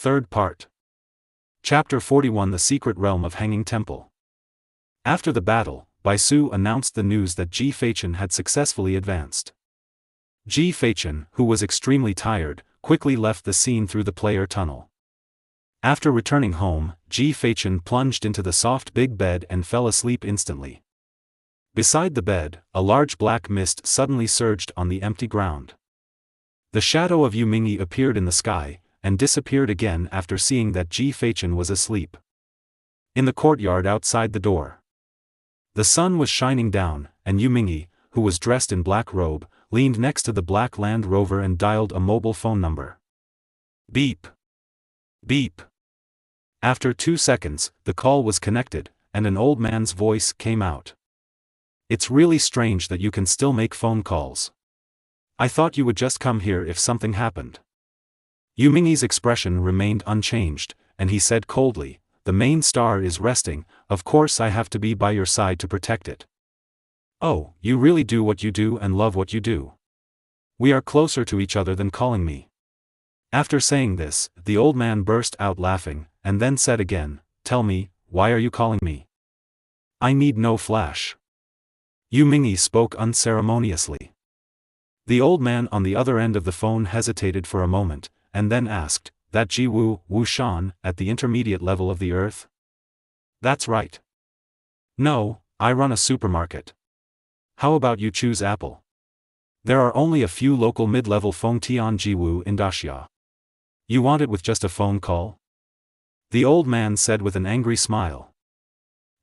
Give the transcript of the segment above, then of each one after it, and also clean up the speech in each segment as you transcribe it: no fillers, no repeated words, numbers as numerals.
Third part. Chapter 41 The Secret Realm of Hanging Temple. After the battle, Baisu announced the news that Ji Feichen had successfully advanced. Ji Feichen, who was extremely tired, quickly left the scene through the player tunnel. After returning home, Ji Feichen plunged into the soft big bed and fell asleep instantly. Beside the bed, a large black mist suddenly surged on the empty ground. The shadow of Yu Mingyi appeared in the sky, and disappeared again after seeing that Ji Feichen was asleep. In the courtyard outside the door, the sun was shining down, and Yu Mingyi, who was dressed in black robe, leaned next to the black Land Rover and dialed a mobile phone number. Beep. Beep. After 2 seconds, the call was connected, and an old man's voice came out. It's really strange that you can still make phone calls. I thought you would just come here if something happened. Yu Mingyi's expression remained unchanged, and he said coldly, "The main star is resting, of course I have to be by your side to protect it." "Oh, you really do what you do and love what you do. We are closer to each other than calling me." After saying this, the old man burst out laughing, and then said again, "Tell me, why are you calling me? I need no flash." Yu Mingyi spoke unceremoniously. The old man on the other end of the phone hesitated for a moment, and then asked, "That Ji Wu Shan, at the intermediate level of the earth?" "That's right." "No, I run a supermarket. How about you choose Apple? There are only a few local mid-level phone Tian Ji Wu in Daxia. You want it with just a phone call?" The old man said with an angry smile.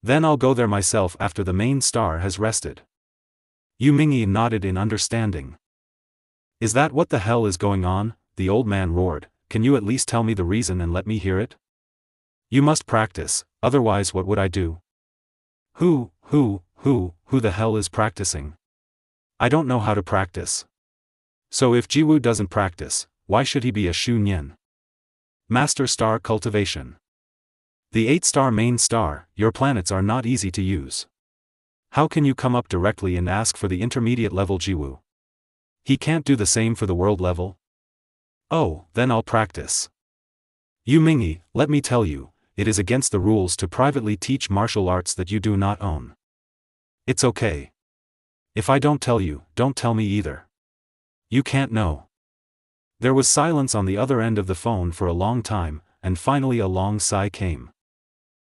"Then I'll go there myself after the main star has rested." Yu Mingyi nodded in understanding. "Is that what the hell is going on?" the old man roared. "Can you at least tell me the reason and let me hear it? You must practice, otherwise what would I do?" Who the hell is practicing? I don't know how to practice. So if Jiwu doesn't practice, why should he be a Shu Nian? Master Star Cultivation. The 8-star main star, your planets are not easy to use. How can you come up directly and ask for the intermediate level Jiwu? He can't do the same for the world level? Oh, then I'll practice. Yu Mingyi, let me tell you, it is against the rules to privately teach martial arts that you do not own. It's okay. If I don't tell you, don't tell me either. You can't know. There was silence on the other end of the phone for a long time, and finally a long sigh came.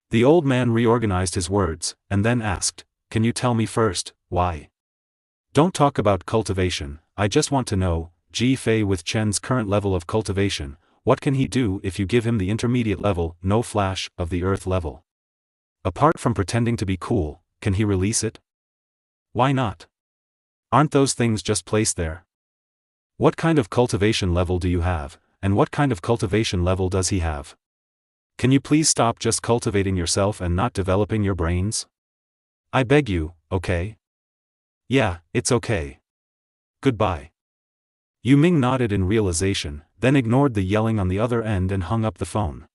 The old man reorganized his words, and then asked, "Can you tell me first, why? Don't talk about cultivation, I just want to know, Ji Fei with Chen's current level of cultivation, what can he do if you give him the intermediate level, no flash, of the earth level? Apart from pretending to be cool, can he release it? Why not? Aren't those things just placed there? What kind of cultivation level do you have, and what kind of cultivation level does he have? Can you please stop just cultivating yourself and not developing your brains? I beg you, okay? Yeah, it's okay. Goodbye." Yu Ming nodded in realization, then ignored the yelling on the other end and hung up the phone.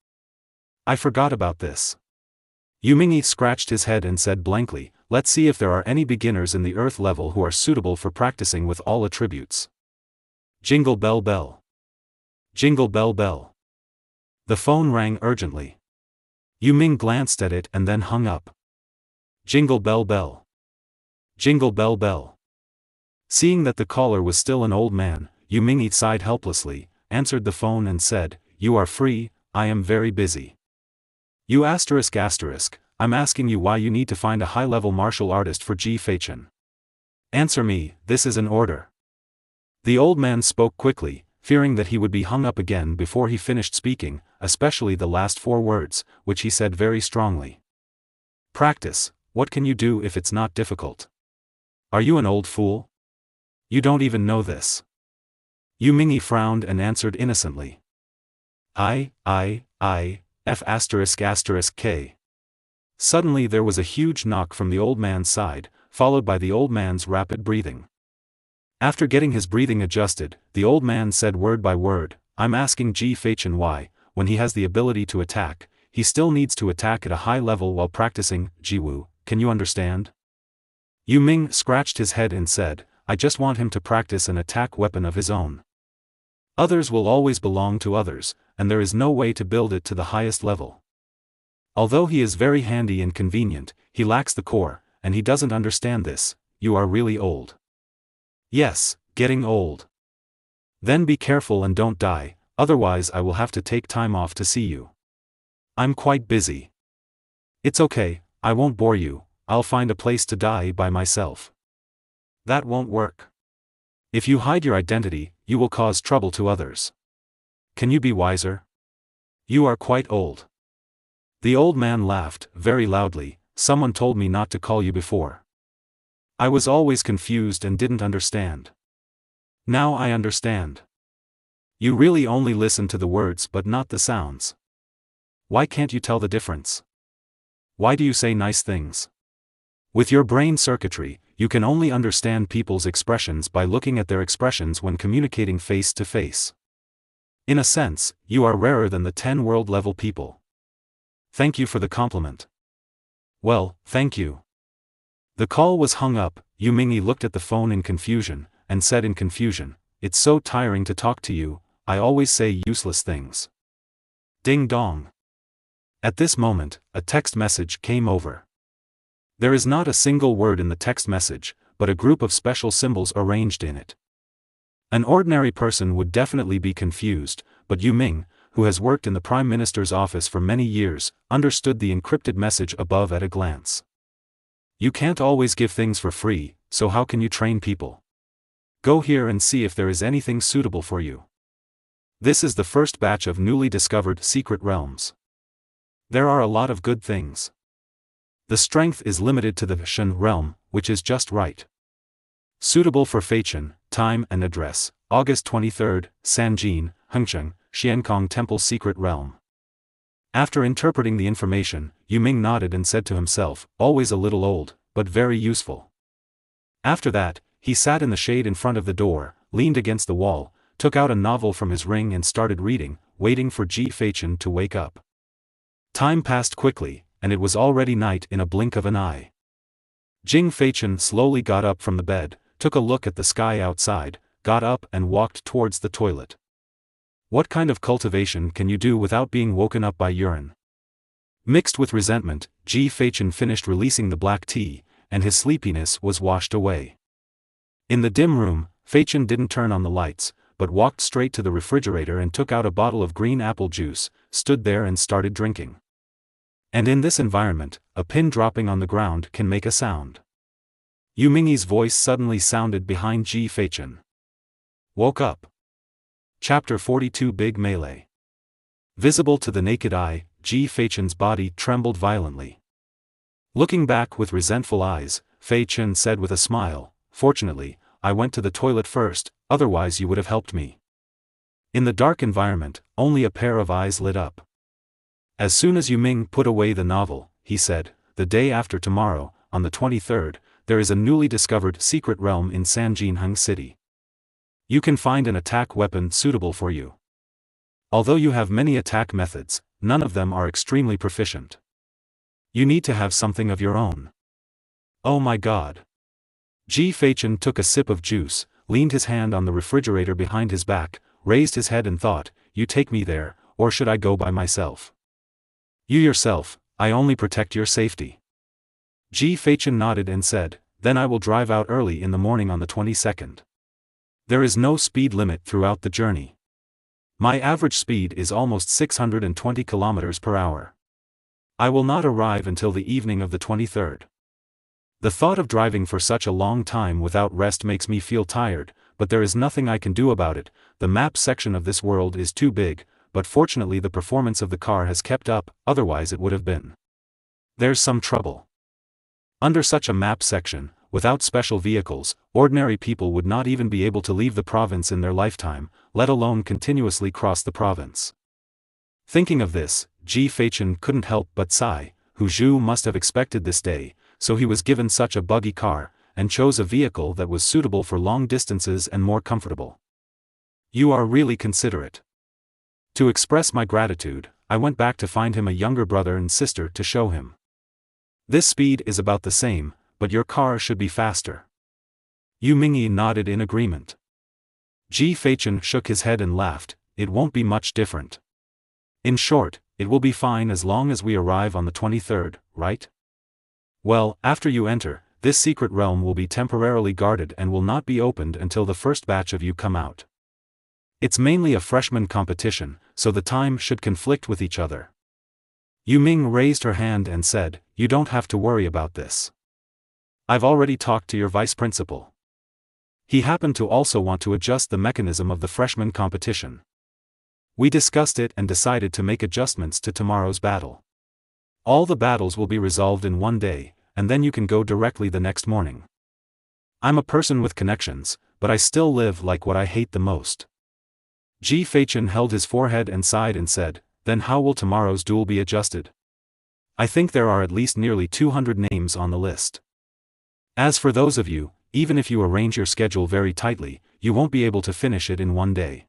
"I forgot about this." Yu Mingyi scratched his head and said blankly, "Let's see if there are any beginners in the earth level who are suitable for practicing with all attributes." Jingle bell bell. Jingle bell bell. The phone rang urgently. Yu Ming glanced at it and then hung up. Jingle bell bell. Jingle bell bell. Seeing that the caller was still an old man, Yu Mingyi sighed helplessly, answered the phone and said, "You are free, I am very busy." "You asterisk, I'm asking you why you need to find a high-level martial artist for Ji Feichen. Answer me, this is an order." The old man spoke quickly, fearing that he would be hung up again before he finished speaking, especially the last 4 words, which he said very strongly. "Practice, what can you do if it's not difficult? Are you an old fool? You don't even know this." Yu Mingyi frowned and answered innocently. F***K. Suddenly there was a huge knock from the old man's side, followed by the old man's rapid breathing. After getting his breathing adjusted, the old man said word by word, "I'm asking Ji Feichen why, when he has the ability to attack, he still needs to attack at a high level while practicing Jiwu, can you understand?" Yu Ming scratched his head and said, "I just want him to practice an attack weapon of his own. Others will always belong to others, and there is no way to build it to the highest level. Although he is very handy and convenient, he lacks the core, and he doesn't understand this. You are really old. Yes, getting old. Then be careful and don't die, otherwise I will have to take time off to see you. I'm quite busy. It's okay, I won't bore you, I'll find a place to die by myself. That won't work. If you hide your identity, you will cause trouble to others. Can you be wiser? You are quite old. The old man laughed, very loudly. Someone told me not to call you before. I was always confused and didn't understand. Now I understand. You really only listen to the words but not the sounds. Why can't you tell the difference? Why do you say nice things? With your brain circuitry, you can only understand people's expressions by looking at their expressions when communicating face to face. In a sense, you are rarer than the 10 world-level people. Thank you for the compliment. Well, thank you. The call was hung up. Yu Mingyi looked at the phone in confusion, and said in confusion, "It's so tiring to talk to you, I always say useless things." Ding dong. At this moment, a text message came over. There is not a single word in the text message, but a group of special symbols arranged in it. An ordinary person would definitely be confused, but Yu Ming, who has worked in the Prime Minister's office for many years, understood the encrypted message above at a glance. You can't always give things for free, so how can you train people? Go here and see if there is anything suitable for you. This is the first batch of newly discovered secret realms. There are a lot of good things. The strength is limited to the Shen realm, which is just right. Suitable for Feichen, time and address, August 23, Sanjin, Hengcheng, Xiankong Temple Secret Realm. After interpreting the information, Yu Ming nodded and said to himself, always a little old, but very useful. After that, he sat in the shade in front of the door, leaned against the wall, took out a novel from his ring and started reading, waiting for Ji Feichen to wake up. Time passed quickly, and it was already night in a blink of an eye. Jing Feichen slowly got up from the bed, took a look at the sky outside, got up and walked towards the toilet. What kind of cultivation can you do without being woken up by urine? Mixed with resentment, Ji Feichen finished releasing the black tea, and his sleepiness was washed away. In the dim room, Feichen didn't turn on the lights, but walked straight to the refrigerator and took out a bottle of green apple juice, stood there and started drinking. And in this environment, a pin dropping on the ground can make a sound. Yu Mingyi's voice suddenly sounded behind Ji Feichen. Woke up. Chapter 42 Big Melee. Visible to the naked eye, Ji Feichen's body trembled violently. Looking back with resentful eyes, Feichen said with a smile, "Fortunately, I went to the toilet first, otherwise you would have helped me." In the dark environment, only a pair of eyes lit up. As soon as Yu Ming put away the novel, he said, "The day after tomorrow, on the 23rd, there is a newly discovered secret realm in Sanjinheng City. You can find an attack weapon suitable for you. Although you have many attack methods, none of them are extremely proficient. You need to have something of your own." Oh my god. Ji Feichen took a sip of juice, leaned his hand on the refrigerator behind his back, raised his head and thought, "You take me there, or should I go by myself?" "You yourself, I only protect your safety." Ji Feichen nodded and said, "Then I will drive out early in the morning on the 22nd. There is no speed limit throughout the journey. My average speed is almost 620 kilometers per hour. I will not arrive until the evening of the 23rd. The thought of driving for such a long time without rest makes me feel tired, but there is nothing I can do about it. The map section of this world is too big, but fortunately the performance of the car has kept up, otherwise it would have been. There's some trouble. Under such a map section, without special vehicles, ordinary people would not even be able to leave the province in their lifetime, let alone continuously cross the province." Thinking of this, Ji Feichen couldn't help but sigh. Hu Zhu must have expected this day, so he was given such a buggy car, and chose a vehicle that was suitable for long distances and more comfortable. "You are really considerate." To express my gratitude, I went back to find him a younger brother and sister to show him. This speed is about the same, but your car should be faster. Yu Mingyi nodded in agreement. Ji Feichen shook his head and laughed, "It won't be much different. In short, it will be fine as long as we arrive on the 23rd, right? Well, after you enter, this secret realm will be temporarily guarded and will not be opened until the first batch of you come out. It's mainly a freshman competition, so the time should conflict with each other. Yu Ming raised her hand and said, "You don't have to worry about this. I've already talked to your vice principal. He happened to also want to adjust the mechanism of the freshman competition. We discussed it and decided to make adjustments to tomorrow's battle. All the battles will be resolved in one day, and then you can go directly the next morning. I'm a person with connections, but I still live like what I hate the most." Ji Feichen held his forehead and sighed and said, "Then how will tomorrow's duel be adjusted? I think there are at least nearly 200 names on the list. As for those of you, even if you arrange your schedule very tightly, you won't be able to finish it in one day.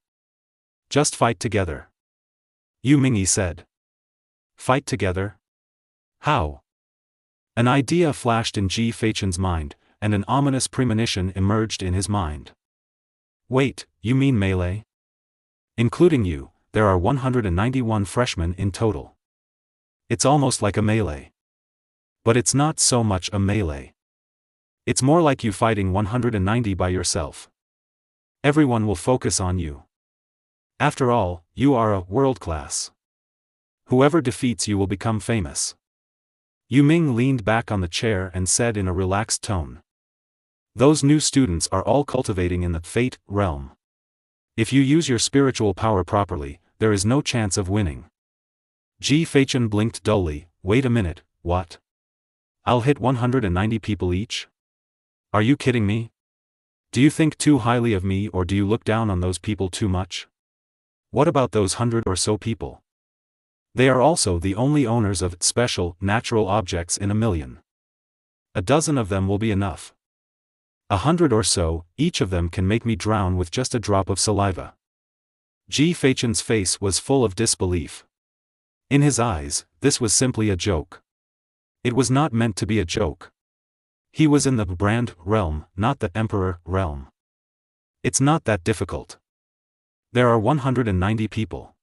Just fight together." Yu Mingyi said. "Fight together? How?" An idea flashed in Ji Feichen's mind, and an ominous premonition emerged in his mind. "Wait, you mean melee? Including you, there are 191 freshmen in total. It's almost like a melee. But it's not so much a melee. It's more like you fighting 190 by yourself. Everyone will focus on you. After all, you are a world class. Whoever defeats you will become famous." Yu Ming leaned back on the chair and said in a relaxed tone. "Those new students are all cultivating in the Fate realm. If you use your spiritual power properly, there is no chance of winning." Ji Feichen blinked dully. "Wait a minute, what? I'll hit 190 people each? Are you kidding me? Do you think too highly of me or do you look down on those people too much? What about those 100 or so people? They are also the only owners of special, natural objects in a million. A dozen of them will be enough. 100 or so, each of them can make me drown with just a drop of saliva." Ji Feichen's face was full of disbelief. In his eyes, this was simply a joke. It was not meant to be a joke. He was in the brand realm, not the emperor realm. It's not that difficult. There are 190 people.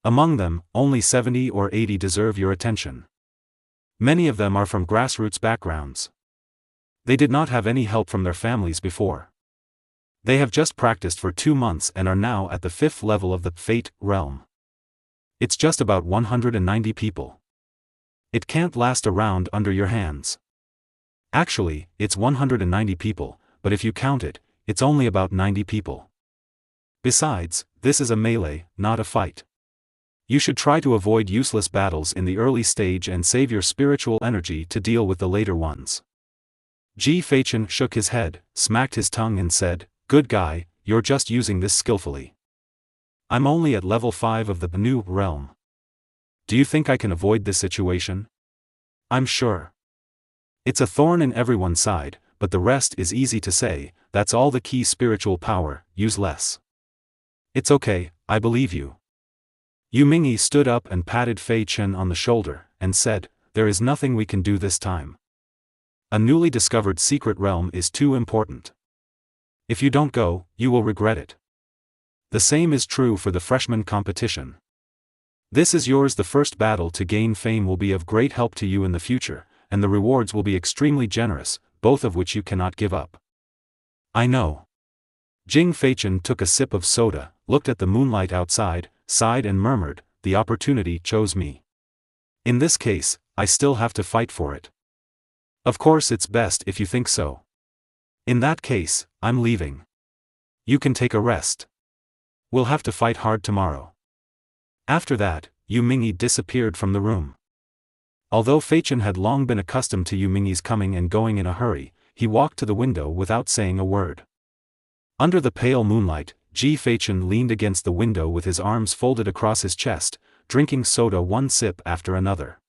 Among them, only 70 or 80 deserve your attention. Many of them are from grassroots backgrounds. They did not have any help from their families before. They have just practiced for 2 months and are now at the 5th level of the Fate realm. It's just about 190 people. It can't last around under your hands. Actually, it's 190 people, but if you count it, it's only about 90 people. Besides, this is a melee, not a fight. You should try to avoid useless battles in the early stage and save your spiritual energy to deal with the later ones." Ji Feichen shook his head, smacked his tongue and said, "Good guy, you're just using this skillfully. I'm only at level 5 of the new realm. Do you think I can avoid this situation? I'm sure. It's a thorn in everyone's side, but the rest is easy to say. That's all the key spiritual power, use less. It's okay, I believe you." Yu Mingyi stood up and patted Fei Chen on the shoulder, and said, "There is nothing we can do this time. A newly discovered secret realm is too important. If you don't go, you will regret it. The same is true for the freshman competition. This is yours. The first battle to gain fame will be of great help to you in the future, and the rewards will be extremely generous, both of which you cannot give up." "I know." Jing Feichen took a sip of soda, looked at the moonlight outside, sighed and murmured, "The opportunity chose me. In this case, I still have to fight for it. Of course it's best if you think so. In that case, I'm leaving. You can take a rest. We'll have to fight hard tomorrow." After that, Yu Mingyi disappeared from the room. Although Feichen had long been accustomed to Yu Mingyi's coming and going in a hurry, he walked to the window without saying a word. Under the pale moonlight, Ji Feichen leaned against the window with his arms folded across his chest, drinking soda one sip after another.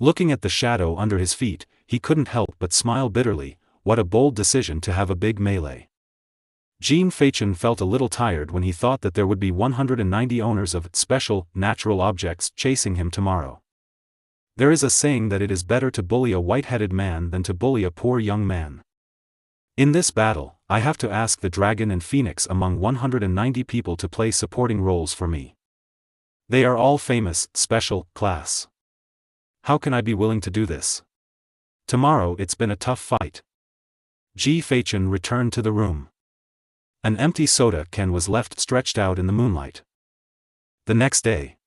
Looking at the shadow under his feet, he couldn't help but smile bitterly. What a bold decision to have a big melee. Jin Feichen felt a little tired when he thought that there would be 190 owners of special, natural objects chasing him tomorrow. There is a saying that it is better to bully a white-headed man than to bully a poor young man. In this battle, I have to ask the dragon and phoenix among 190 people to play supporting roles for me. They are all famous, special, class. How can I be willing to do this? Tomorrow it's been a tough fight. Ji Feichen returned to the room. An empty soda can was left stretched out in the moonlight. The next day.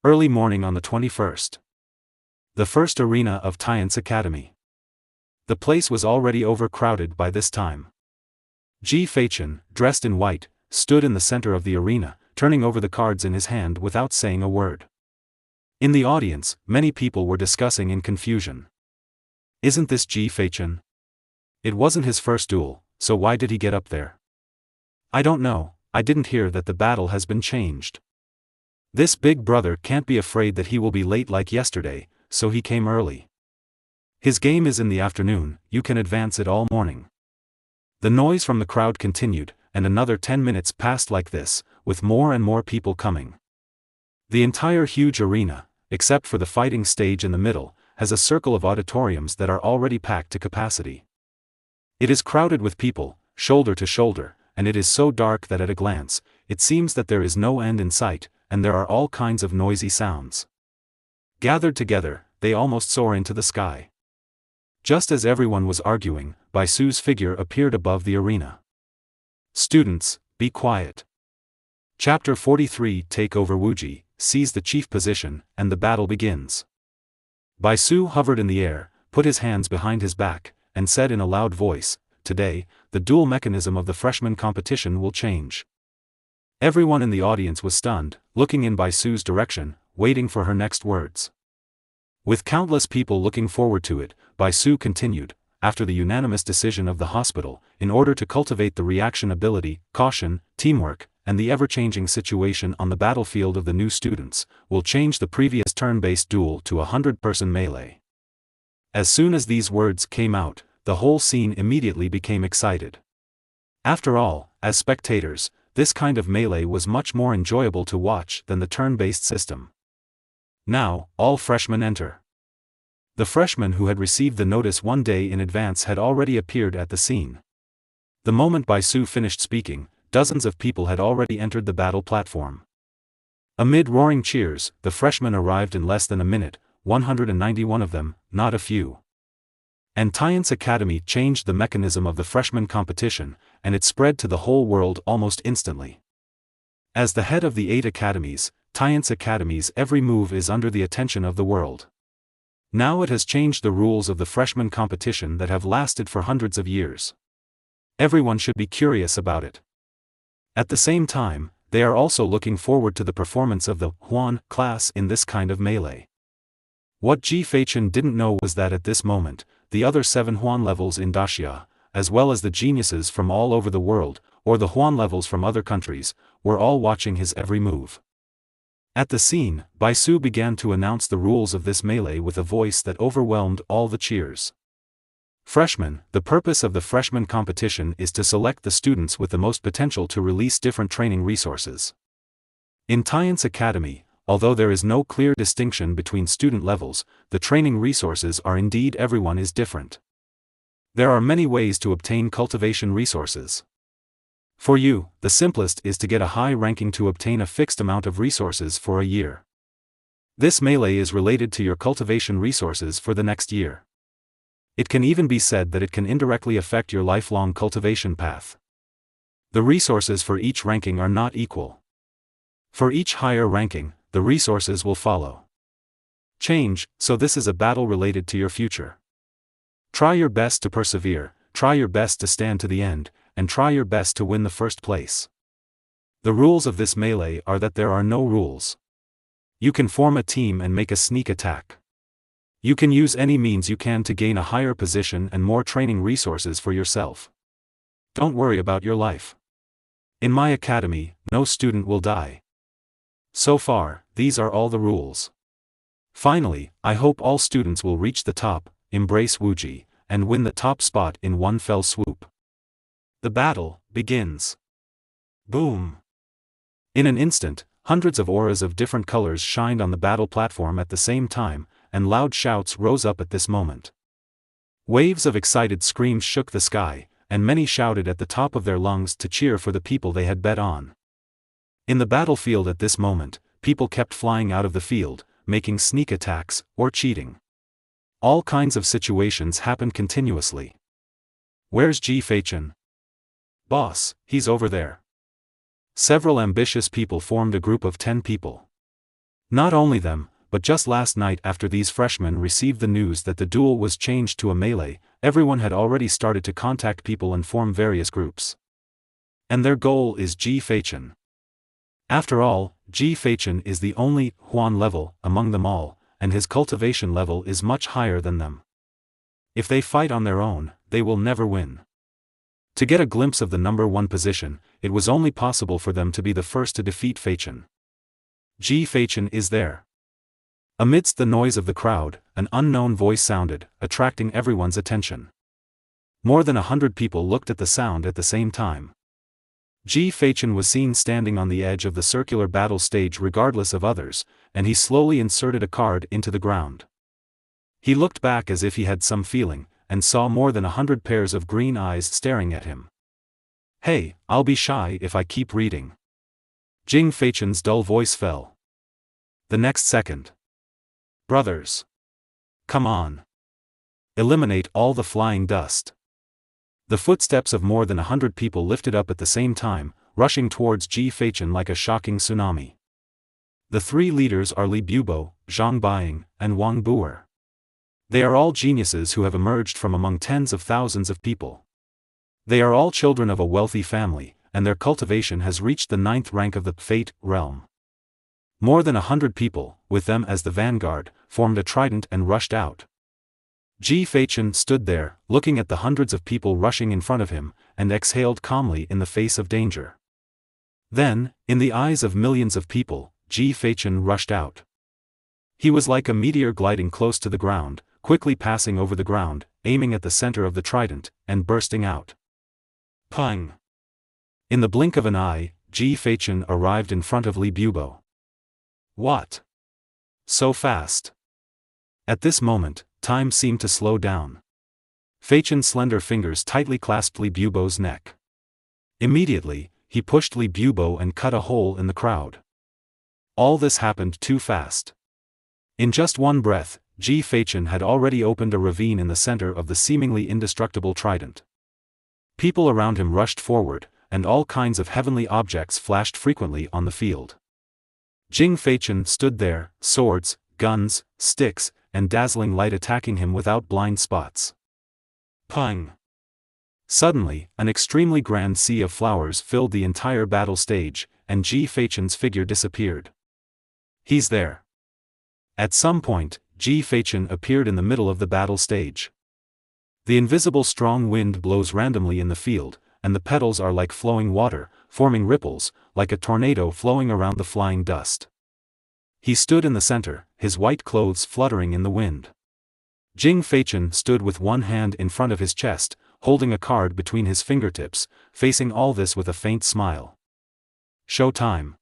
Early morning on the 21st. The first arena of Tian's Academy. The place was already overcrowded by this time. Ji Feichen, dressed in white, stood in the center of the arena, turning over the cards in his hand without saying a word. In the audience, many people were discussing in confusion. Isn't this Ji Feichen? It wasn't his first duel, so why did he get up there? I don't know, I didn't hear that the battle has been changed. This big brother can't be afraid that he will be late like yesterday, so he came early. His game is in the afternoon, you can advance it all morning. The noise from the crowd continued, and another 10 minutes passed like this, with more and more people coming. The entire huge arena, except for the fighting stage in the middle, has a circle of auditoriums that are already packed to capacity. It is crowded with people, shoulder to shoulder, and it is so dark that at a glance, it seems that there is no end in sight, and there are all kinds of noisy sounds. Gathered together, they almost soar into the sky. Just as everyone was arguing, Bai Su's figure appeared above the arena. Students, be quiet. Chapter 43 Take over Wuji, seize the chief position, and the battle begins. Bai Su hovered in the air, put his hands behind his back, and said in a loud voice, "Today, the duel mechanism of the freshman competition will change." Everyone in the audience was stunned, looking in Bai Su's direction, waiting for her next words. With countless people looking forward to it, Bai Su continued, after the unanimous decision of the hospital, in order to cultivate the reaction ability, caution, teamwork, and the ever-changing situation on the battlefield of the new students, will change the previous turn-based duel to a 100-person melee. As soon as these words came out, the whole scene immediately became excited. After all, as spectators, this kind of melee was much more enjoyable to watch than the turn-based system. Now, all freshmen enter. The freshmen who had received the notice one day in advance had already appeared at the scene. The moment Bai Su finished speaking, dozens of people had already entered the battle platform. Amid roaring cheers, the freshmen arrived in less than a minute, 191 of them, not a few. And Tian's Academy changed the mechanism of the freshman competition, and it spread to the whole world almost instantly. As the head of the 8 academies, Tian's Academy's every move is under the attention of the world. Now it has changed the rules of the freshman competition that have lasted for hundreds of years. Everyone should be curious about it. At the same time, they are also looking forward to the performance of the Huan class in this kind of melee. What Ji Feichen didn't know was that at this moment, the other 7 Huan levels in Daxia, as well as the geniuses from all over the world, or the Huan levels from other countries, were all watching his every move. At the scene, Bai Su began to announce the rules of this melee with a voice that overwhelmed all the cheers. Freshmen, the purpose of the freshman competition is to select the students with the most potential to release different training resources. In Tian's Academy, although there is no clear distinction between student levels, the training resources are indeed everyone is different. There are many ways to obtain cultivation resources. For you, the simplest is to get a high ranking to obtain a fixed amount of resources for a year. This melee is related to your cultivation resources for the next year. It can even be said that it can indirectly affect your lifelong cultivation path. The resources for each ranking are not equal. For each higher ranking, the resources will follow. Change, so this is a battle related to your future. Try your best to persevere, try your best to stand to the end, and try your best to win the first place. The rules of this melee are that there are no rules. You can form a team and make a sneak attack. You can use any means you can to gain a higher position and more training resources for yourself. Don't worry about your life. In my academy, no student will die. So far, these are all the rules. Finally, I hope all students will reach the top, embrace Wuji, and win the top spot in one fell swoop. The battle begins. Boom! In an instant, hundreds of auras of different colors shined on the battle platform at the same time, and loud shouts rose up at this moment. Waves of excited screams shook the sky, and many shouted at the top of their lungs to cheer for the people they had bet on. In the battlefield at this moment, people kept flying out of the field, making sneak attacks, or cheating. All kinds of situations happened continuously. Where's Ji Feichen? Boss, he's over there. Several ambitious people formed a group of 10 people. Not only them, but just last night after these freshmen received the news that the duel was changed to a melee, everyone had already started to contact people and form various groups. And their goal is Ji Feichen. After all, Ji Feichen is the only Huan level among them all, and his cultivation level is much higher than them. If they fight on their own, they will never win. To get a glimpse of the number 1 position, it was only possible for them to be the first to defeat Feichen. Ji Feichen is there. Amidst the noise of the crowd, an unknown voice sounded, attracting everyone's attention. More than 100 people looked at the sound at the same time. Ji Feichen was seen standing on the edge of the circular battle stage regardless of others, and he slowly inserted a card into the ground. He looked back as if he had some feeling, and saw more than 100 pairs of green eyes staring at him. Hey, I'll be shy if I keep reading. Jing Feichen's dull voice fell. The next second. Brothers. Come on. Eliminate all the flying dust. The footsteps of more than 100 people lifted up at the same time, rushing towards Ji Feichen like a shocking tsunami. The 3 leaders are Li Bubo, Zhang Buying, and Wang Buer. They are all geniuses who have emerged from among tens of thousands of people. They are all children of a wealthy family, and their cultivation has reached the 9th rank of the Fate realm. More than 100 people, with them as the vanguard, formed a trident and rushed out. Ji Feichen stood there, looking at the hundreds of people rushing in front of him, and exhaled calmly in the face of danger. Then, in the eyes of millions of people, Ji Feichen rushed out. He was like a meteor gliding close to the ground, quickly passing over the ground, aiming at the center of the trident, and bursting out. Pang! In the blink of an eye, Ji Feichen arrived in front of Li Bubo. What? So fast? At this moment, time seemed to slow down. Feichen's slender fingers tightly clasped Li Bubo's neck. Immediately, he pushed Li Bubo and cut a hole in the crowd. All this happened too fast. In just one breath, Ji Feichen had already opened a ravine in the center of the seemingly indestructible trident. People around him rushed forward, and all kinds of heavenly objects flashed frequently on the field. Jing Feichen stood there, swords, guns, sticks, and dazzling light attacking him without blind spots. Pang! Suddenly, an extremely grand sea of flowers filled the entire battle stage, and Ji Feichen's figure disappeared. He's there. At some point, Ji Feichen appeared in the middle of the battle stage. The invisible strong wind blows randomly in the field, and the petals are like flowing water, forming ripples, like a tornado flowing around the flying dust. He stood in the center, his white clothes fluttering in the wind. Jing Feichen stood with one hand in front of his chest, holding a card between his fingertips, facing all this with a faint smile. Show time.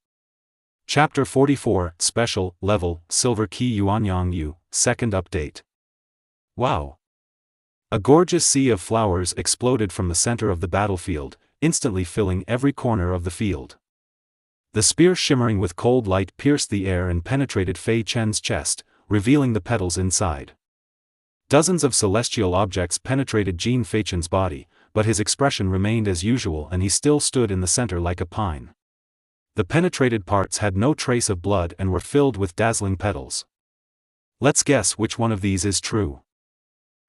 Chapter 44, Special, Level, Silver Key Yuanyang Yu, Second Update. Wow! A gorgeous sea of flowers exploded from the center of the battlefield, instantly filling every corner of the field. The spear shimmering with cold light pierced the air and penetrated Fei Chen's chest, revealing the petals inside. Dozens of celestial objects penetrated Jing Feichen's body, but his expression remained as usual and he still stood in the center like a pine. The penetrated parts had no trace of blood and were filled with dazzling petals. Let's guess which one of these is true.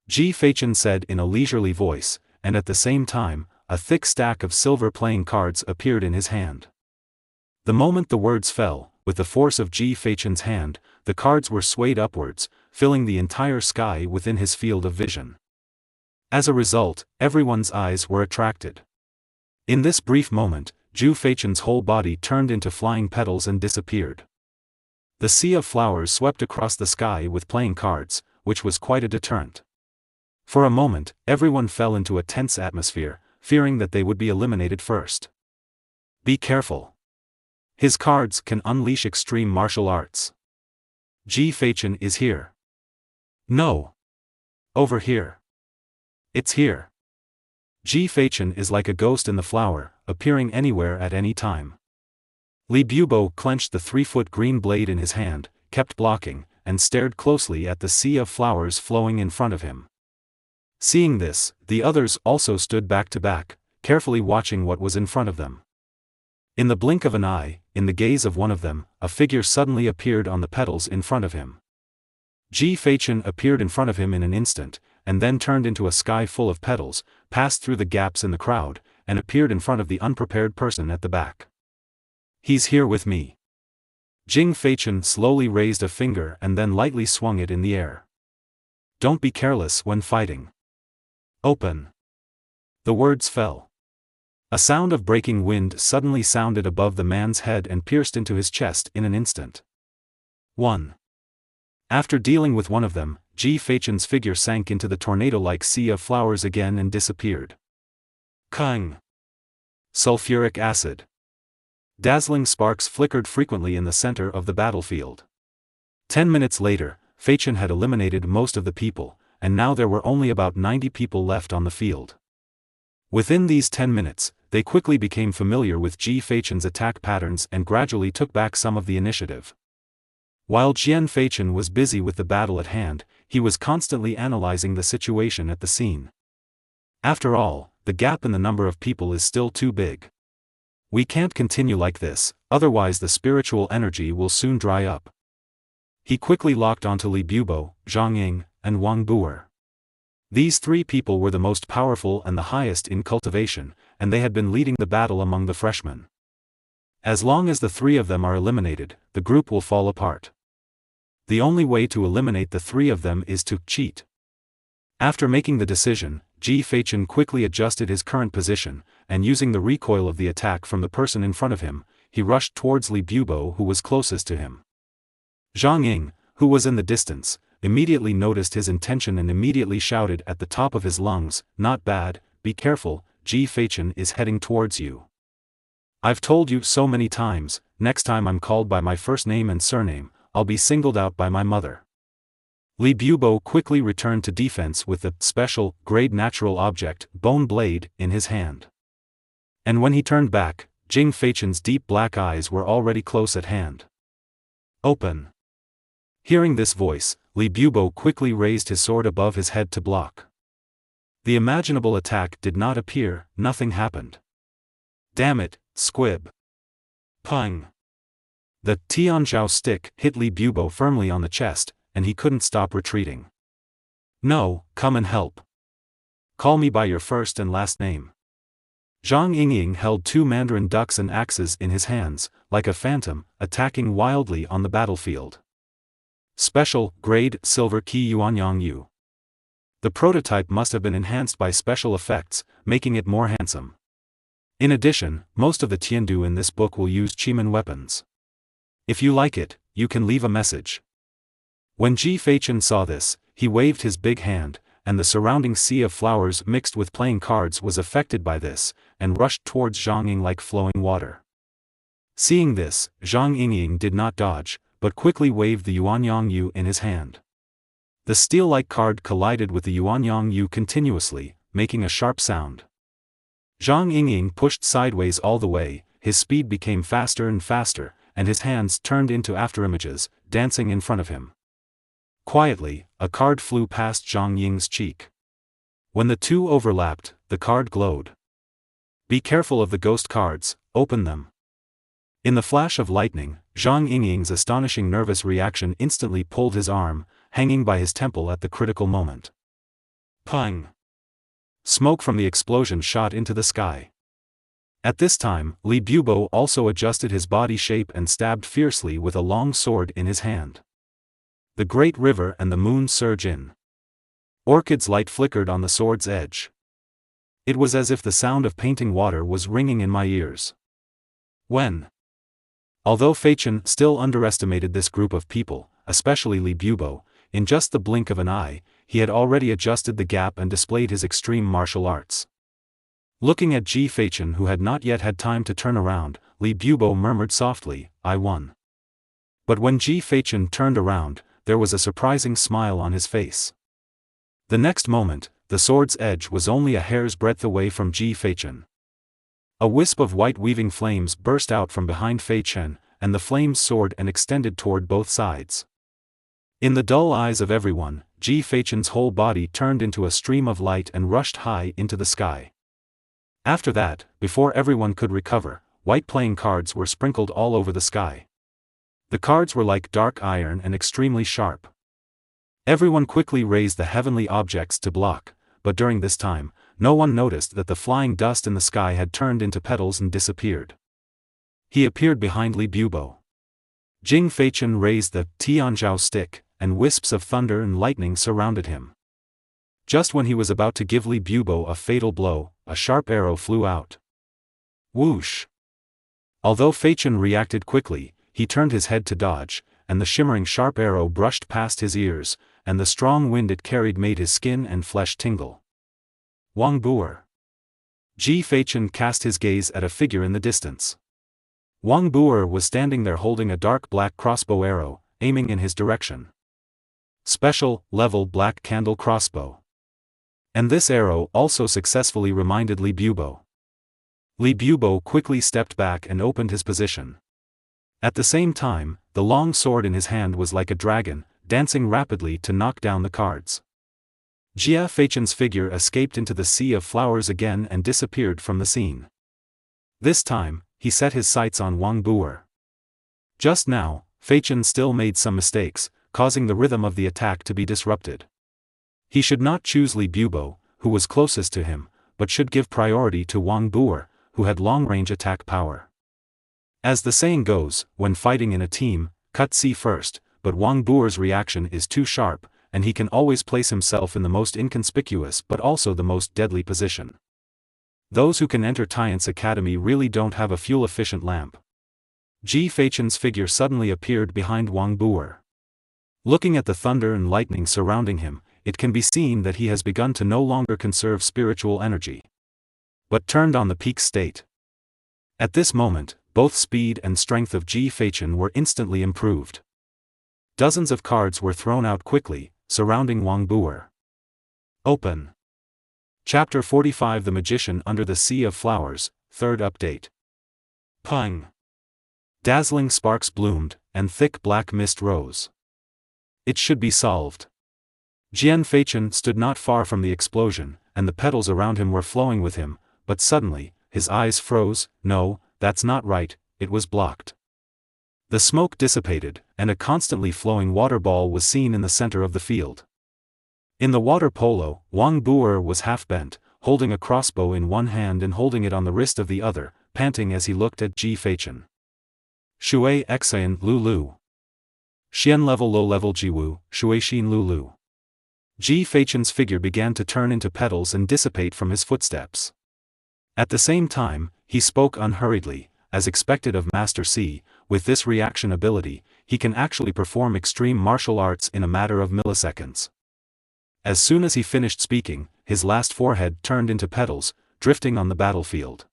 Ji Feichen said in a leisurely voice, and at the same time, a thick stack of silver playing cards appeared in his hand. The moment the words fell, with the force of Ji Feichen's hand, the cards were swayed upwards, filling the entire sky within his field of vision. As a result, everyone's eyes were attracted. In this brief moment, Ji Feichen's whole body turned into flying petals and disappeared. The sea of flowers swept across the sky with playing cards, which was quite a deterrent. For a moment, everyone fell into a tense atmosphere, fearing that they would be eliminated first. Be careful. His cards can unleash extreme martial arts. Ji Feichen is here. No. Over here. It's here. Ji Feichen is like a ghost in the flower, appearing anywhere at any time. Li Bubo clenched the 3-foot green blade in his hand, kept blocking, and stared closely at the sea of flowers flowing in front of him. Seeing this, the others also stood back to back, carefully watching what was in front of them. In the blink of an eye, in the gaze of one of them, a figure suddenly appeared on the petals in front of him. Ji Feichen appeared in front of him in an instant, and then turned into a sky full of petals, passed through the gaps in the crowd, and appeared in front of the unprepared person at the back. "He's here with me." Jing Feichen slowly raised a finger and then lightly swung it in the air. "Don't be careless when fighting. Open." The words fell. A sound of breaking wind suddenly sounded above the man's head and pierced into his chest in an instant. 1. After dealing with one of them, Ji Feichen's figure sank into the tornado-like sea of flowers again and disappeared. Kung. Sulfuric acid. Dazzling sparks flickered frequently in the center of the battlefield. 10 minutes later, Feichen had eliminated most of the people, and now there were only about 90 people left on the field. Within these 10 minutes, they quickly became familiar with Ji Feichen's attack patterns and gradually took back some of the initiative. While Jian Feichen was busy with the battle at hand, he was constantly analyzing the situation at the scene. After all, the gap in the number of people is still too big. We can't continue like this, otherwise the spiritual energy will soon dry up. He quickly locked onto Li Bubo, Zhang Ying, and Wang Buer. These 3 people were the most powerful and the highest in cultivation, and they had been leading the battle among the freshmen. As long as the 3 of them are eliminated, the group will fall apart. The only way to eliminate the 3 of them is to cheat. After making the decision, Ji Feichen quickly adjusted his current position, and using the recoil of the attack from the person in front of him, he rushed towards Li Bubo, who was closest to him. Zhang Ying, who was in the distance, immediately noticed his intention and immediately shouted at the top of his lungs, "Not bad, be careful, Ji Feichen is heading towards you. I've told you so many times, next time I'm called by my first name and surname, I'll be singled out by my mother." Li Bubo quickly returned to defense with the special, grade natural object, bone blade, in his hand. And when he turned back, Jing Feichen's deep black eyes were already close at hand. "Open." Hearing this voice, Li Bubo quickly raised his sword above his head to block. The imaginable attack did not appear, nothing happened. "Damn it, squib." Pung. The Tianzhao stick hit Li Bubo firmly on the chest, and he couldn't stop retreating. "No, come and help. Call me by your first and last name." Zhang Yingying held 2 mandarin ducks and axes in his hands, like a phantom, attacking wildly on the battlefield. Special, grade, silver key Yuanyang Yu. The prototype must have been enhanced by special effects, making it more handsome. In addition, most of the Tiandu in this book will use Chimen weapons. If you like it, you can leave a message. When Ji Feichen saw this, he waved his big hand, and the surrounding sea of flowers mixed with playing cards was affected by this, and rushed towards Zhang Ying like flowing water. Seeing this, Zhang Yingying did not dodge, but quickly waved the Yuanyang Yu in his hand. The steel-like card collided with the Yuanyang Yu continuously, making a sharp sound. Zhang Yingying pushed sideways all the way, his speed became faster and faster, and his hands turned into afterimages, dancing in front of him. Quietly, a card flew past Zhang Ying's cheek. When the 2 overlapped, the card glowed. "Be careful of the ghost cards, open them." In the flash of lightning, Zhang Yingying's astonishing nervous reaction instantly pulled his arm, hanging by his temple at the critical moment. Pung! Smoke from the explosion shot into the sky. At this time, Li Bubo also adjusted his body shape and stabbed fiercely with a long sword in his hand. The great river and the moon surge in. Orchid's light flickered on the sword's edge. It was as if the sound of painting water was ringing in my ears. Although Feichen still underestimated this group of people, especially Li Bubo, in just the blink of an eye, he had already adjusted the gap and displayed his extreme martial arts. Looking at Ji Feichen, who had not yet had time to turn around, Li Bubo murmured softly, "I won." But when Ji Feichen turned around, there was a surprising smile on his face. The next moment, the sword's edge was only a hair's breadth away from Ji Feichen. A wisp of white weaving flames burst out from behind Fei Chen, and the flames soared and extended toward both sides. In the dull eyes of everyone, Ji Feichen's whole body turned into a stream of light and rushed high into the sky. After that, before everyone could recover, white playing cards were sprinkled all over the sky. The cards were like dark iron and extremely sharp. Everyone quickly raised the heavenly objects to block, but during this time, no one noticed that the flying dust in the sky had turned into petals and disappeared. He appeared behind Li Bubo. Jing Feichen raised the Tianzhao stick, and wisps of thunder and lightning surrounded him. Just when he was about to give Li Bubo a fatal blow, a sharp arrow flew out. Whoosh! Although Feichen reacted quickly, he turned his head to dodge, and the shimmering sharp arrow brushed past his ears, and the strong wind it carried made his skin and flesh tingle. Wang Buer. Ji Feichen cast his gaze at a figure in the distance. Wang Buer was standing there holding a dark black crossbow arrow, aiming in his direction. Special, level black candle crossbow. And this arrow also successfully reminded Li Bubo. Li Bubo quickly stepped back and opened his position. At the same time, the long sword in his hand was like a dragon, dancing rapidly to knock down the cards. Jia Feichen's figure escaped into the sea of flowers again and disappeared from the scene. This time, he set his sights on Wang Buer. Just now, Feichen still made some mistakes, causing the rhythm of the attack to be disrupted. He should not choose Li Bubo, who was closest to him, but should give priority to Wang Buer, who had long-range attack power. As the saying goes, when fighting in a team, cut C first, but Wang Buer's reaction is too sharp, and he can always place himself in the most inconspicuous but also the most deadly position. Those who can enter Tian's academy really don't have a fuel-efficient lamp. Ji Feichen's figure suddenly appeared behind Wang Buer. Looking at the thunder and lightning surrounding him, it can be seen that he has begun to no longer conserve spiritual energy, but turned on the peak state. At this moment, both speed and strength of Ji Feichen were instantly improved. Dozens of cards were thrown out quickly, surrounding Wang Buer. Open. Chapter 45 The Magician Under the Sea of Flowers, Third Update. Pung! Dazzling sparks bloomed, and thick black mist rose. It should be solved. Jian Feichen stood not far from the explosion, and the petals around him were flowing with him, but suddenly, his eyes froze. No, that's not right, it was blocked. The smoke dissipated, and a constantly flowing water ball was seen in the center of the field. In the water polo, Wang Buer was half bent, holding a crossbow in one hand and holding it on the wrist of the other, panting as he looked at Ji Feichen. Shui Xan Lulu. Xian level low level Jiwu, Shui Xin Lulu. Ji Feichen's figure began to turn into petals and dissipate from his footsteps. At the same time, he spoke unhurriedly, as expected of Master C. With this reaction ability, he can actually perform extreme martial arts in a matter of milliseconds. As soon as he finished speaking, his last forehead turned into petals, drifting on the battlefield.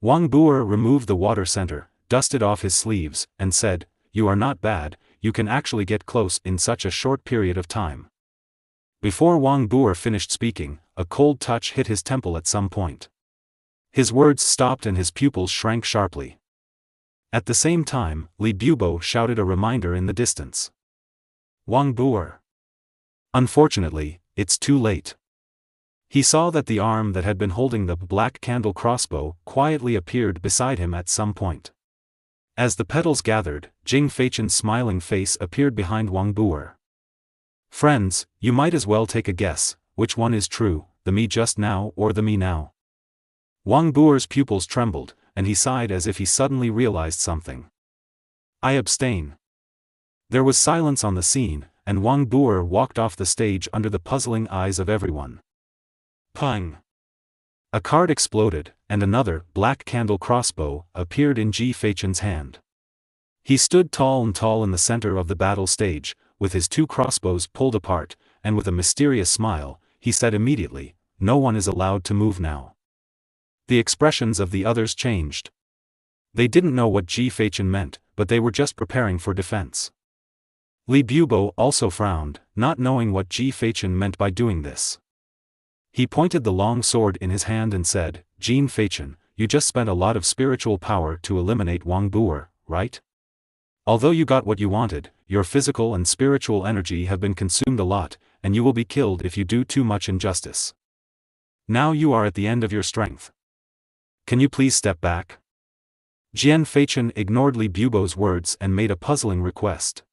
Wang Buer removed the water center, dusted off his sleeves, and said, "You are not bad, you can actually get close in such a short period of time." Before Wang Buer finished speaking, a cold touch hit his temple at some point. His words stopped and his pupils shrank sharply. At the same time, Li Bubo shouted a reminder in the distance. Wang Buer. Unfortunately, it's too late. He saw that the arm that had been holding the black candle crossbow quietly appeared beside him at some point. As the petals gathered, Jing Feichen's smiling face appeared behind Wang Buer. Friends, you might as well take a guess, which one is true, the me just now or the me now? Wang Buer's pupils trembled, and he sighed as if he suddenly realized something. I abstain. There was silence on the scene, and Wang Buer walked off the stage under the puzzling eyes of everyone. Pung! A card exploded, and another, black candle crossbow, appeared in Ji Feichen's hand. He stood tall in the center of the battle stage, with his two crossbows pulled apart, and with a mysterious smile, he said immediately, "No one is allowed to move now." The expressions of the others changed. They didn't know what Ji Feichen meant, but they were just preparing for defense. Li Bubo also frowned, not knowing what Ji Feichen meant by doing this. He pointed the long sword in his hand and said, "Jin Feichen, you just spent a lot of spiritual power to eliminate Wang Buer, right? Although you got what you wanted, your physical and spiritual energy have been consumed a lot, and you will be killed if you do too much injustice. Now you are at the end of your strength. Can you please step back? Jian Feichen ignored Li Bubo's words and made a puzzling request.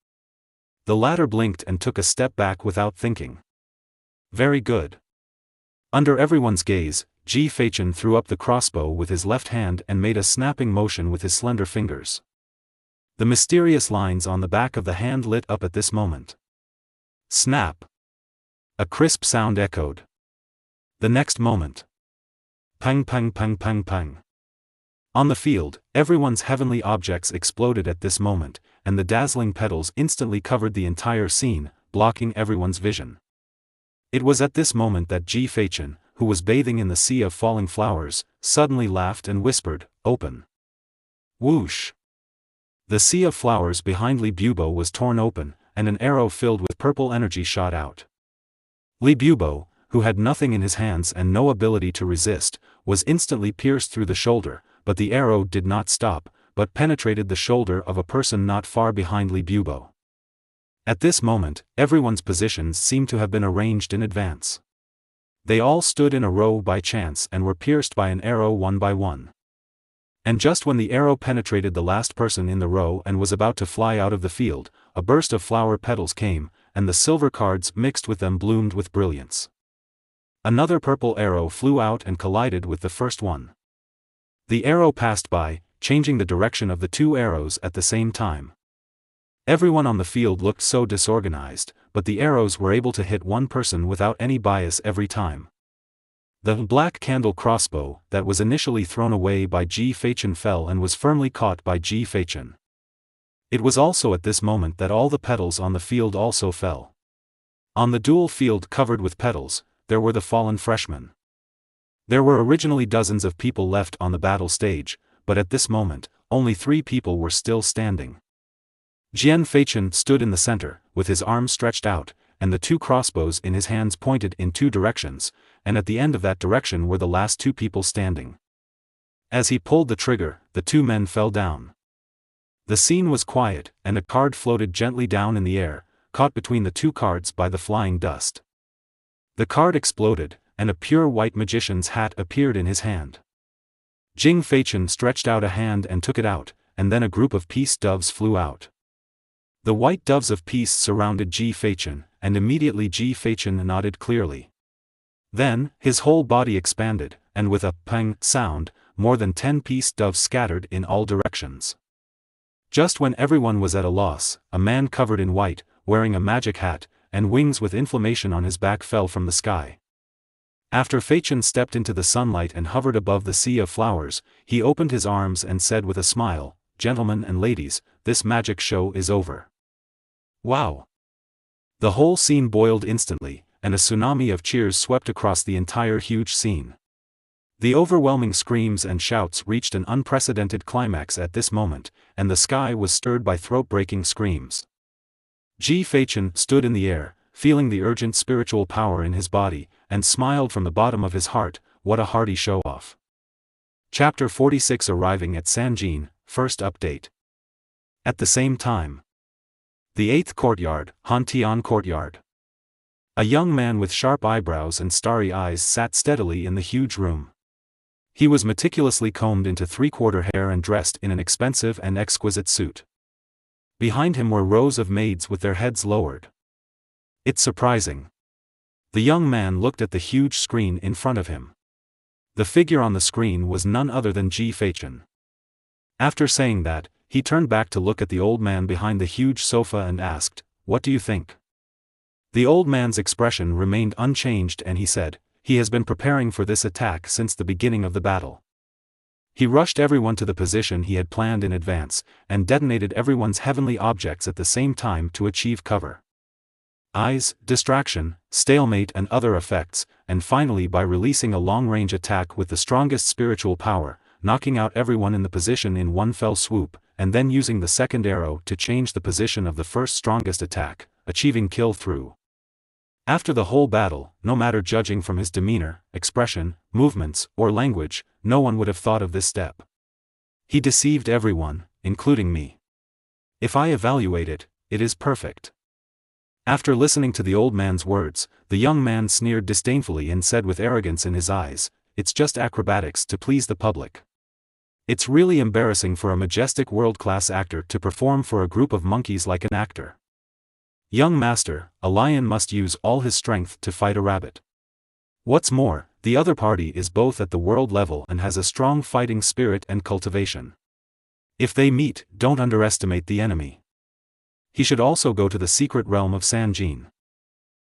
The latter blinked and took a step back without thinking. Very good. Under everyone's gaze, Ji Feichen threw up the crossbow with his left hand and made a snapping motion with his slender fingers. The mysterious lines on the back of the hand lit up at this moment. Snap! A crisp sound echoed. The next moment. Pang pang pang pang pang. On the field, everyone's heavenly objects exploded at this moment, and the dazzling petals instantly covered the entire scene, blocking everyone's vision. It was at this moment that Ji Feichen, who was bathing in the sea of falling flowers, suddenly laughed and whispered, "Open." Whoosh! The sea of flowers behind Li Bubo was torn open, and an arrow filled with purple energy shot out. Li Bubo, who had nothing in his hands and no ability to resist, was instantly pierced through the shoulder, but the arrow did not stop, but penetrated the shoulder of a person not far behind Li Bubo. At this moment, everyone's positions seemed to have been arranged in advance. They all stood in a row by chance and were pierced by an arrow one by one. And just when the arrow penetrated the last person in the row and was about to fly out of the field, a burst of flower petals came, and the silver cards mixed with them bloomed with brilliance. Another purple arrow flew out and collided with the first one. The arrow passed by, changing the direction of the two arrows at the same time. Everyone on the field looked so disorganized, but the arrows were able to hit one person without any bias every time. The black candle crossbow that was initially thrown away by Ji Feichen fell and was firmly caught by Ji Feichen. It was also at this moment that all the petals on the field also fell. On the dual field covered with petals, there were the fallen freshmen. There were originally dozens of people left on the battle stage, but at this moment, only 3 people were still standing. Jian Feichen stood in the center, with his arms stretched out, and the 2 crossbows in his hands pointed in 2 directions, and at the end of that direction were the last 2 people standing. As he pulled the trigger, the 2 men fell down. The scene was quiet, and a card floated gently down in the air, caught between the 2 cards by the flying dust. The card exploded, and a pure white magician's hat appeared in his hand. Jing Feichen stretched out a hand and took it out, and then a group of peace doves flew out. The white doves of peace surrounded Ji Feichen, and immediately Ji Feichen nodded clearly. Then, his whole body expanded, and with a pang sound, more than 10 peace doves scattered in all directions. Just when everyone was at a loss, a man covered in white, wearing a magic hat, and wings with inflammation on his back fell from the sky. After Feichen stepped into the sunlight and hovered above the sea of flowers, he opened his arms and said with a smile, "Gentlemen and ladies, this magic show is over." Wow! The whole scene boiled instantly, and a tsunami of cheers swept across the entire huge scene. The overwhelming screams and shouts reached an unprecedented climax at this moment, and the sky was stirred by throat-breaking screams. Ji Feichen stood in the air, feeling the urgent spiritual power in his body, and smiled from the bottom of his heart. What a hearty show-off. Chapter 46 Arriving at Sanjin, First Update. At the same time. The 8th Courtyard, Hantian Courtyard. A young man with sharp eyebrows and starry eyes sat steadily in the huge room. He was meticulously combed into 3/4 hair and dressed in an expensive and exquisite suit. Behind him were rows of maids with their heads lowered. It's surprising. The young man looked at the huge screen in front of him. The figure on the screen was none other than Ji Feichen. After saying that, he turned back to look at the old man behind the huge sofa and asked, "What do you think?" The old man's expression remained unchanged and he said, "He has been preparing for this attack since the beginning of the battle. He rushed everyone to the position he had planned in advance, and detonated everyone's heavenly objects at the same time to achieve cover. Eyes, distraction, stalemate and other effects, and finally by releasing a long-range attack with the strongest spiritual power, knocking out everyone in the position in one fell swoop, and then using the second arrow to change the position of the first strongest attack, achieving kill through. After the whole battle, no matter judging from his demeanor, expression, movements, or language, no one would have thought of this step. He deceived everyone, including me. If I evaluate it, it is perfect. After listening to the old man's words, the young man sneered disdainfully and said with arrogance in his eyes, "It's just acrobatics to please the public. It's really embarrassing for a majestic world-class actor to perform for a group of monkeys like an actor. Young master, a lion must use all his strength to fight a rabbit. What's more, the other party is both at the world level and has a strong fighting spirit and cultivation. If they meet, don't underestimate the enemy. He should also go to the secret realm of Sanjin.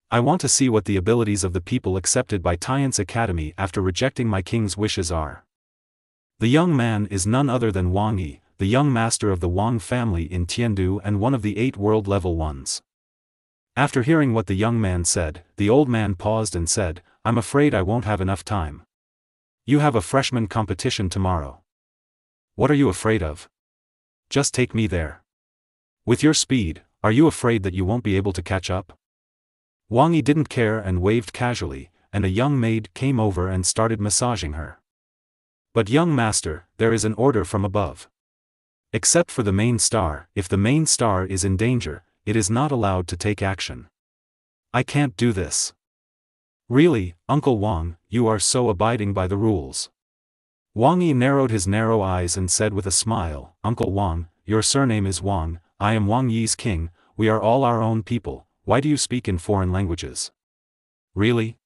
I want to see what the abilities of the people accepted by Tian's Academy after rejecting my king's wishes are." The young man is none other than Wang Yi, the young master of the Wang family in Tiandu and one of the 8 world-level ones. After hearing what the young man said, the old man paused and said, "I'm afraid I won't have enough time. You have a freshman competition tomorrow. What are you afraid of? Just take me there. With your speed, are you afraid that you won't be able to catch up?" Wang Yi didn't care and waved casually, and a young maid came over and started massaging her. "But young master, there is an order from above. Except for the main star, if the main star is in danger, it is not allowed to take action. I can't do this." "Really, Uncle Wang, you are so abiding by the rules." Wang Yi narrowed his narrow eyes and said with a smile, "Uncle Wang, your surname is Wang, I am Wang Yi's king, we are all our own people, why do you speak in foreign languages?" "Really?"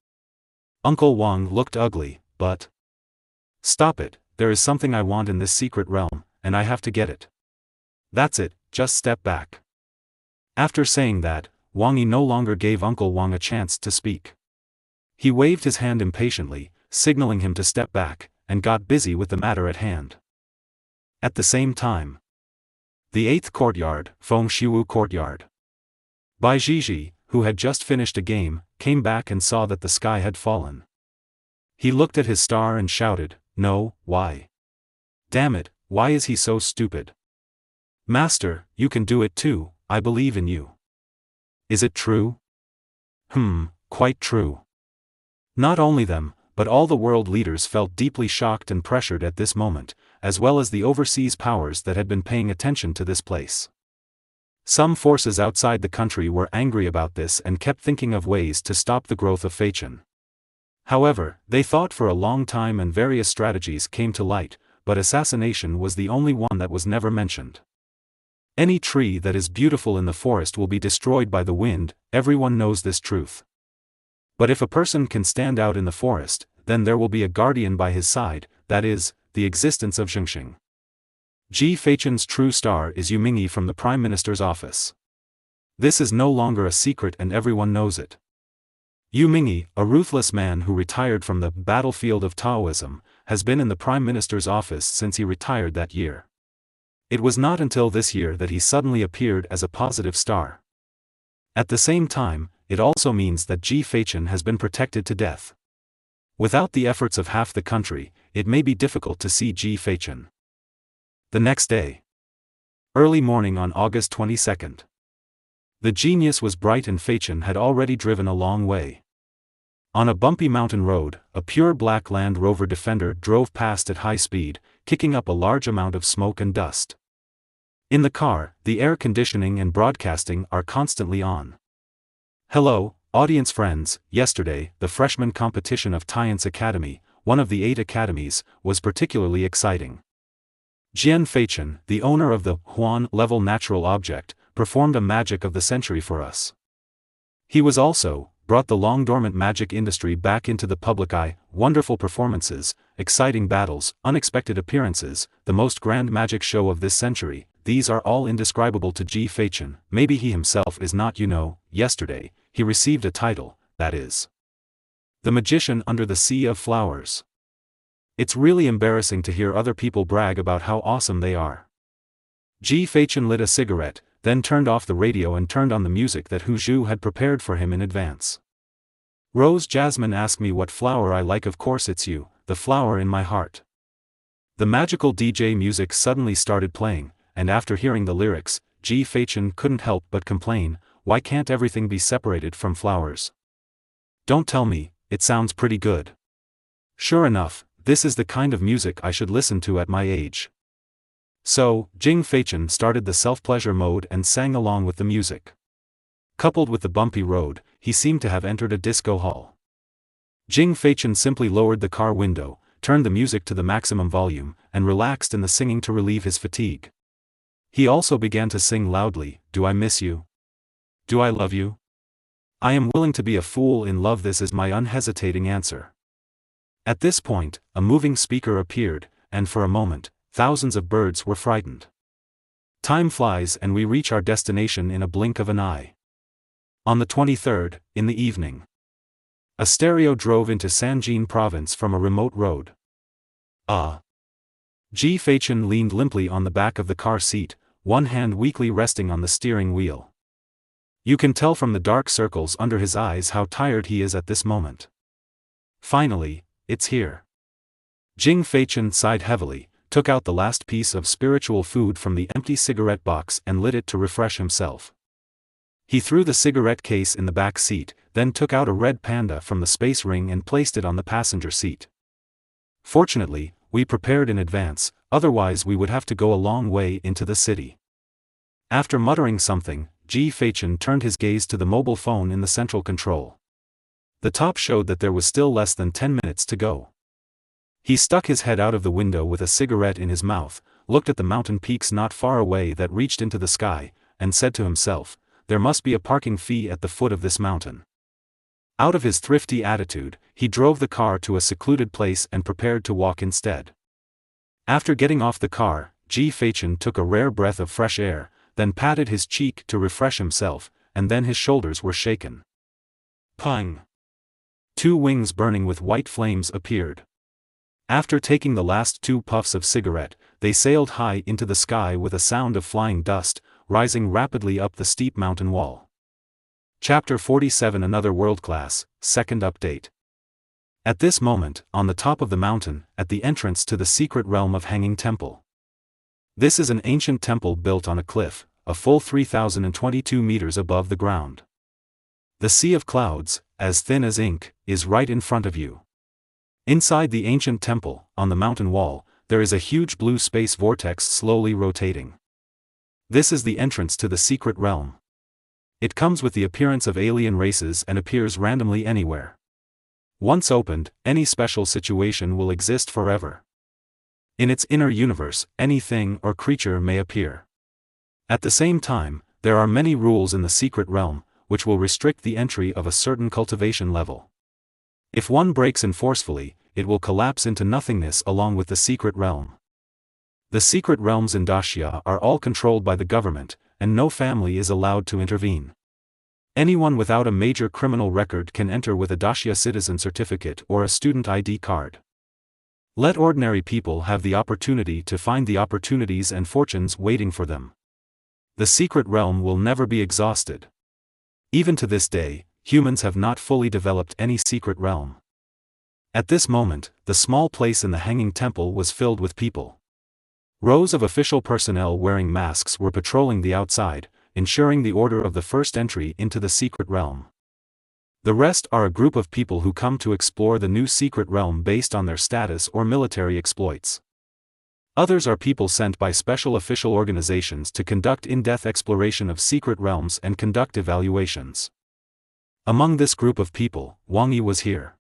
Uncle Wang looked ugly, but... "Stop it, there is something I want in this secret realm, and I have to get it. That's it, just step back." After saying that, Wang Yi no longer gave Uncle Wang a chance to speak. He waved his hand impatiently, signaling him to step back, and got busy with the matter at hand. At the same time, the 8th courtyard, Feng Shiwu courtyard. Bai Jiji, who had just finished a game, came back and saw that the sky had fallen. He looked at his star and shouted, "No, why? Damn it, why is he so stupid? Master, you can do it too, I believe in you." "Is it true?" Quite true." Not only them, but all the world leaders felt deeply shocked and pressured at this moment, as well as the overseas powers that had been paying attention to this place. Some forces outside the country were angry about this and kept thinking of ways to stop the growth of Feichin. However, they thought for a long time and various strategies came to light, but assassination was the only one that was never mentioned. Any tree that is beautiful in the forest will be destroyed by the wind, everyone knows this truth. But if a person can stand out in the forest, then there will be a guardian by his side, that is, the existence of Zhengxing. Ji Feichen's true star is Yu Mingyi from the Prime Minister's office. This is no longer a secret and everyone knows it. Yu Mingyi, a ruthless man who retired from the battlefield of Taoism, has been in the Prime Minister's office since he retired that year. It was not until this year that he suddenly appeared as a positive star. At the same time, it also means that Ji Feichen has been protected to death. Without the efforts of half the country, it may be difficult to see Ji Feichen. The next day. Early morning on August 22nd. The genius was bright and Feichen had already driven a long way. On a bumpy mountain road, a pure black Land Rover Defender drove past at high speed, kicking up a large amount of smoke and dust. In the car, the air conditioning and broadcasting are constantly on. "Hello, audience friends, yesterday, the freshman competition of Tian's Academy, one of the 8 academies, was particularly exciting. Jian Feichen, the owner of the Huan level natural object, performed a magic of the century for us. He was also brought the long-dormant magic industry back into the public eye, wonderful performances, exciting battles, unexpected appearances, the most grand magic show of this century, these are all indescribable to Ji Feichen, maybe he himself is not yesterday, he received a title, that is, the magician under the sea of flowers. It's really embarrassing to hear other people brag about how awesome they are." Ji Feichen lit a cigarette, then turned off the radio and turned on the music that Hu Zhu had prepared for him in advance. "Rose Jasmine asked me what flower I like, of course it's you, the flower in my heart." The magical DJ music suddenly started playing, and after hearing the lyrics, Ji Feichen couldn't help but complain, why can't everything be separated from flowers? Don't tell me, it sounds pretty good. Sure enough, this is the kind of music I should listen to at my age. So, Jing Feichen started the self-pleasure mode and sang along with the music. Coupled with the bumpy road, he seemed to have entered a disco hall. Jing Feichen simply lowered the car window, turned the music to the maximum volume, and relaxed in the singing to relieve his fatigue. He also began to sing loudly, "Do I miss you? Do I love you? I am willing to be a fool in love, this is my unhesitating answer." At this point, a moving speaker appeared, and for a moment, thousands of birds were frightened. Time flies and we reach our destination in a blink of an eye. On the 23rd, in the evening, a stereo drove into Sanjin province from a remote road. Ji Feichen leaned limply on the back of the car seat, one hand weakly resting on the steering wheel. You can tell from the dark circles under his eyes how tired he is at this moment. Finally, it's here. Jing Feichen sighed heavily, took out the last piece of spiritual food from the empty cigarette box and lit it to refresh himself. He threw the cigarette case in the back seat, then took out a red panda from the space ring and placed it on the passenger seat. Fortunately, we prepared in advance, otherwise we would have to go a long way into the city. After muttering something, Ji Feichen turned his gaze to the mobile phone in the central control. The top showed that there was still less than 10 minutes to go. He stuck his head out of the window with a cigarette in his mouth, looked at the mountain peaks not far away that reached into the sky, and said to himself, there must be a parking fee at the foot of this mountain. Out of his thrifty attitude, he drove the car to a secluded place and prepared to walk instead. After getting off the car, Ji Feichen took a rare breath of fresh air, then patted his cheek to refresh himself, and then his shoulders were shaken. Pang! 2 wings burning with white flames appeared. After taking the last 2 puffs of cigarette, they sailed high into the sky with a sound of flying dust, rising rapidly up the steep mountain wall. Chapter 47 Another World-Class, Second Update. At this moment, on the top of the mountain, at the entrance to the secret realm of Hanging Temple. This is an ancient temple built on a cliff, a full 3,022 meters above the ground. The sea of clouds, as thin as ink, is right in front of you. Inside the ancient temple, on the mountain wall, there is a huge blue space vortex slowly rotating. This is the entrance to the secret realm. It comes with the appearance of alien races and appears randomly anywhere. Once opened, any special situation will exist forever. In its inner universe, anything or creature may appear. At the same time, there are many rules in the secret realm, which will restrict the entry of a certain cultivation level. If one breaks in forcefully, it will collapse into nothingness along with the secret realm. The secret realms in Dacia are all controlled by the government, and no family is allowed to intervene. Anyone without a major criminal record can enter with a Dacia citizen certificate or a student ID card. Let ordinary people have the opportunity to find the opportunities and fortunes waiting for them. The secret realm will never be exhausted. Even to this day, humans have not fully developed any secret realm. At this moment, the small place in the Hanging Temple was filled with people. Rows of official personnel wearing masks were patrolling the outside, ensuring the order of the first entry into the secret realm. The rest are a group of people who come to explore the new secret realm based on their status or military exploits. Others are people sent by special official organizations to conduct in-depth exploration of secret realms and conduct evaluations. Among this group of people, Wang Yi was here.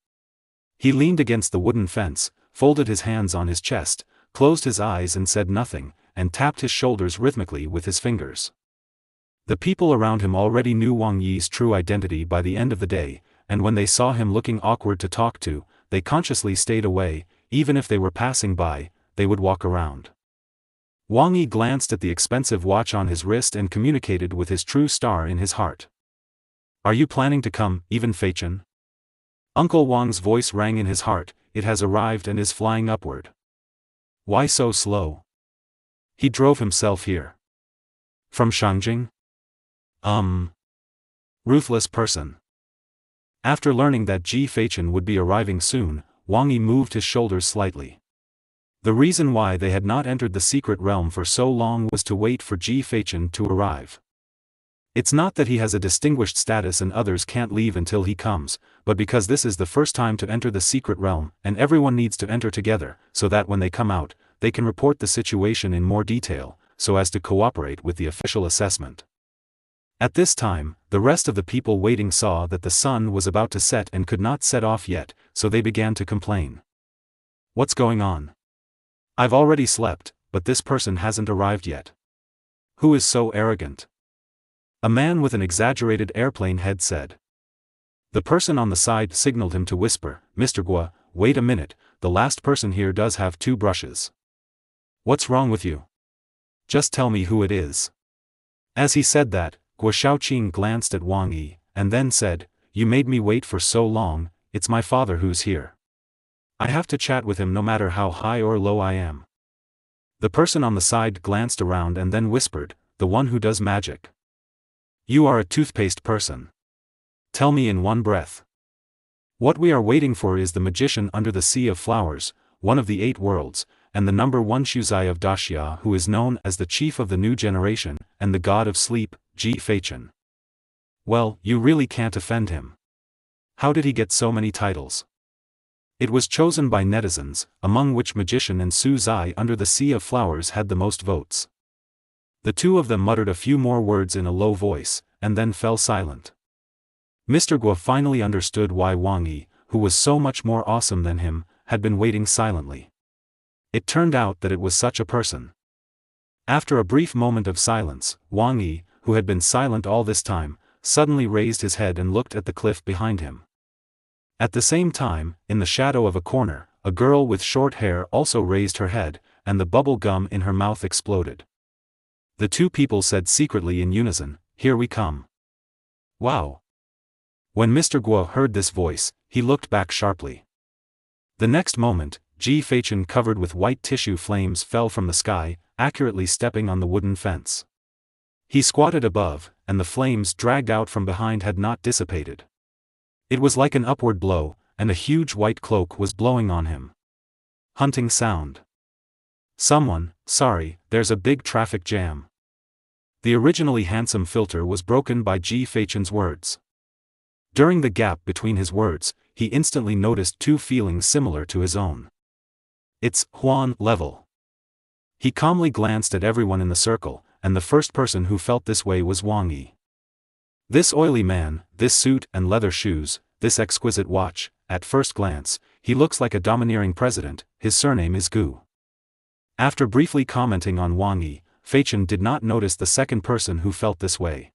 He leaned against the wooden fence, folded his hands on his chest, closed his eyes and said nothing, and tapped his shoulders rhythmically with his fingers. The people around him already knew Wang Yi's true identity by the end of the day, and when they saw him looking awkward to talk to, they consciously stayed away. Even if they were passing by, they would walk around. Wang Yi glanced at the expensive watch on his wrist and communicated with his true star in his heart. Are you planning to come, even Feichen? Uncle Wang's voice rang in his heart. It has arrived and is flying upward. Why so slow? He drove himself here. From Shangjing? Ruthless person. After learning that Ji Feichen would be arriving soon, Wang Yi moved his shoulders slightly. The reason why they had not entered the secret realm for so long was to wait for Ji Feichen to arrive. It's not that he has a distinguished status and others can't leave until he comes, but because this is the first time to enter the secret realm, and everyone needs to enter together, so that when they come out, they can report the situation in more detail, so as to cooperate with the official assessment. At this time, the rest of the people waiting saw that the sun was about to set and could not set off yet, so they began to complain. What's going on? I've already slept, but this person hasn't arrived yet. Who is so arrogant? A man with an exaggerated airplane head said. The person on the side signaled him to whisper, Mr. Gua, wait a minute, the last person here does have 2 brushes. What's wrong with you? Just tell me who it is. As he said that, Gua Shaoqing glanced at Wang Yi, and then said, You made me wait for so long, it's my father who's here. I have to chat with him no matter how high or low I am. The person on the side glanced around and then whispered, The one who does magic. You are a toothpaste person. Tell me in one breath. What we are waiting for is the magician under the Sea of Flowers, one of the 8 worlds, and the number 1 Shuzai of Daxia who is known as the chief of the new generation, and the god of sleep, Ji Feichen. Well, you really can't offend him. How did he get so many titles? It was chosen by netizens, among which magician and Su Zai under the Sea of Flowers had the most votes. The 2 of them muttered a few more words in a low voice, and then fell silent. Mr. Gua finally understood why Wang Yi, who was so much more awesome than him, had been waiting silently. It turned out that it was such a person. After a brief moment of silence, Wang Yi, who had been silent all this time, suddenly raised his head and looked at the cliff behind him. At the same time, in the shadow of a corner, a girl with short hair also raised her head, and the bubble gum in her mouth exploded. The 2 people said secretly in unison, Here we come. Wow! When Mr. Guo heard this voice, he looked back sharply. The next moment, Ji Feichen covered with white tissue flames fell from the sky, accurately stepping on the wooden fence. He squatted above, and the flames dragged out from behind had not dissipated. It was like an upward blow, and a huge white cloak was blowing on him. Hunting sound. Someone, sorry, there's a big traffic jam. The originally handsome filter was broken by Ji Feichen's words. During the gap between his words, he instantly noticed 2 feelings similar to his own. It's Huan level. He calmly glanced at everyone in the circle, and the first person who felt this way was Wang Yi. This oily man, this suit and leather shoes, this exquisite watch, at first glance, he looks like a domineering president, his surname is Gu. After briefly commenting on Wang Yi, Feichen did not notice the second person who felt this way.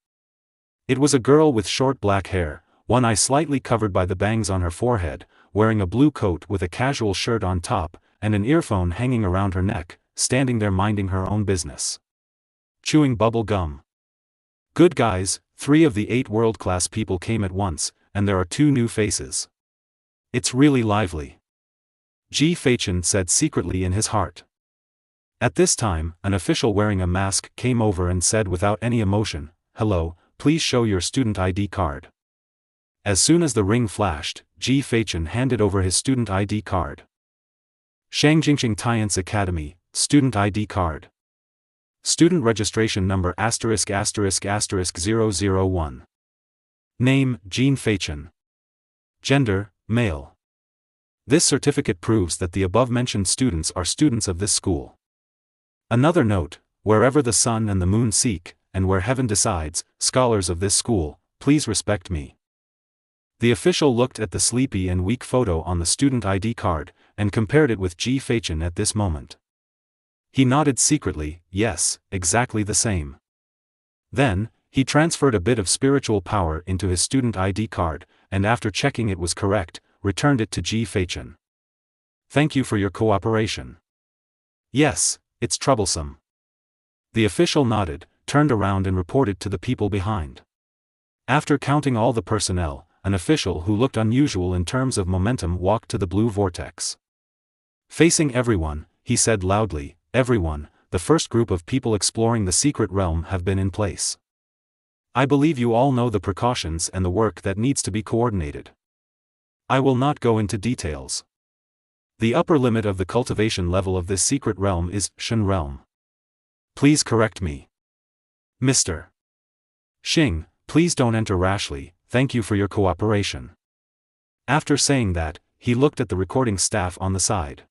It was a girl with short black hair, one eye slightly covered by the bangs on her forehead, wearing a blue coat with a casual shirt on top, and an earphone hanging around her neck, standing there minding her own business. Chewing bubble gum. Good guys, 3 of the 8 world-class people came at once, and there are 2 new faces. It's really lively. Ji Feichen said secretly in his heart. At this time, an official wearing a mask came over and said without any emotion, Hello, please show your student ID card. As soon as the ring flashed, Ji Feichen handed over his student ID card. Shangjingqing Tian's Academy, student ID card. Student registration number *****001. Name, Jean Feichen. Gender, male. This certificate proves that the above-mentioned students are students of this school. Another note, wherever the sun and the moon seek, and where heaven decides, scholars of this school, please respect me. The official looked at the sleepy and weak photo on the student ID card, and compared it with Ji Feichen at this moment. He nodded secretly, yes, exactly the same. Then, he transferred a bit of spiritual power into his student ID card, and after checking it was correct, returned it to Ji Feichen. Thank you for your cooperation. Yes, it's troublesome. The official nodded, turned around and reported to the people behind. After counting all the personnel, an official who looked unusual in terms of momentum walked to the blue vortex. Facing everyone, he said loudly, Everyone, the first group of people exploring the secret realm have been in place. I believe you all know the precautions and the work that needs to be coordinated. I will not go into details. The upper limit of the cultivation level of this secret realm is Shen realm. Please correct me. Mr. Xing, please don't enter rashly, thank you for your cooperation. After saying that, he looked at the recording staff on the side.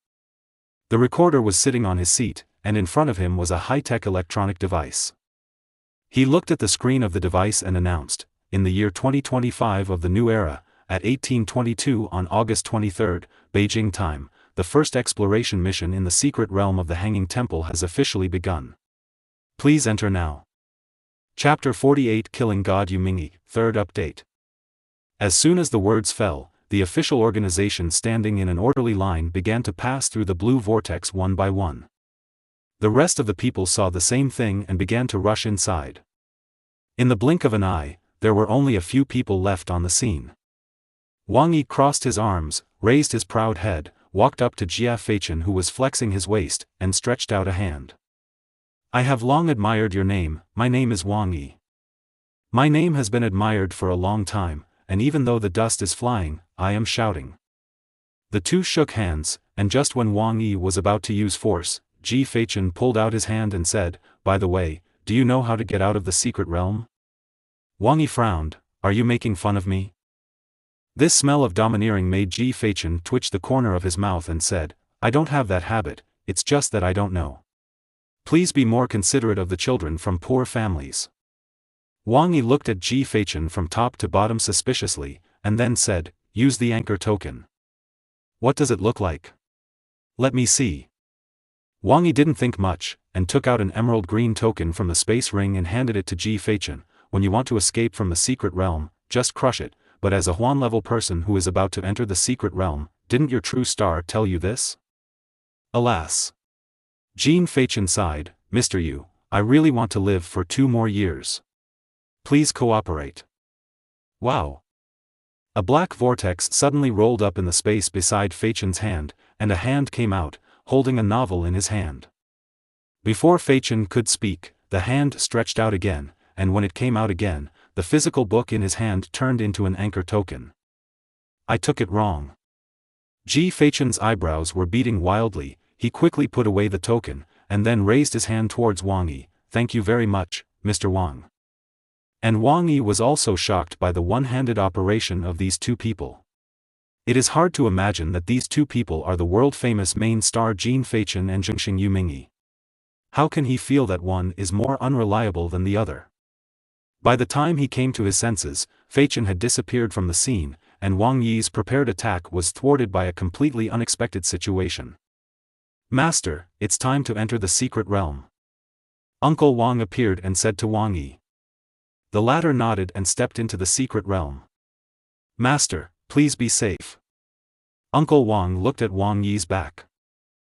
The recorder was sitting on his seat, and in front of him was a high-tech electronic device. He looked at the screen of the device and announced, in the year 2025 of the new era, at 1822 on August 23, Beijing time, the first exploration mission in the secret realm of the Hanging Temple has officially begun. Please enter now. Chapter 48 Killing God Yu Mingyi, third update. As soon as the words fell, the official organization standing in an orderly line began to pass through the blue vortex one by one. The rest of the people saw the same thing and began to rush inside. In the blink of an eye, there were only a few people left on the scene. Wang Yi crossed his arms, raised his proud head, walked up to Jia Feichen who was flexing his waist, and stretched out a hand. I have long admired your name, my name is Wang Yi. My name has been admired for a long time, and even though the dust is flying, I am shouting. The two shook hands, and just when Wang Yi was about to use force, Ji Feichen pulled out his hand and said, by the way, do you know how to get out of the secret realm? Wang Yi frowned, are you making fun of me? This smell of domineering made Ji Feichen twitch the corner of his mouth and said, I don't have that habit, it's just that I don't know. Please be more considerate of the children from poor families. Wang Yi looked at Ji Feichen from top to bottom suspiciously, and then said, use the anchor token. What does it look like? Let me see. Wang Yi didn't think much, and took out an emerald green token from the space ring and handed it to Ji Feichen. When you want to escape from the secret realm, just crush it, but as a Huan-level person who is about to enter the secret realm, didn't your true star tell you this? Alas. Ji Feichen sighed, Mr. Yu, I really want to live for 2 more years. Please cooperate. Wow. A black vortex suddenly rolled up in the space beside Feichen's hand, and a hand came out, holding a novel in his hand. Before Feichen could speak, the hand stretched out again, and when it came out again, the physical book in his hand turned into an anchor token. I took it wrong. Ji Feichen's eyebrows were beating wildly, he quickly put away the token, and then raised his hand towards Wang Yi, thank you very much, Mr. Wang. And Wang Yi was also shocked by the one-handed operation of these two people. It is hard to imagine that these two people are the world-famous main star Ji Feichen and Zhengxing Yu Mingyi. How can he feel that one is more unreliable than the other? By the time he came to his senses, Feichen had disappeared from the scene, and Wang Yi's prepared attack was thwarted by a completely unexpected situation. Master, it's time to enter the secret realm. Uncle Wang appeared and said to Wang Yi. The latter nodded and stepped into the secret realm. Master, please be safe. Uncle Wang looked at Wang Yi's back.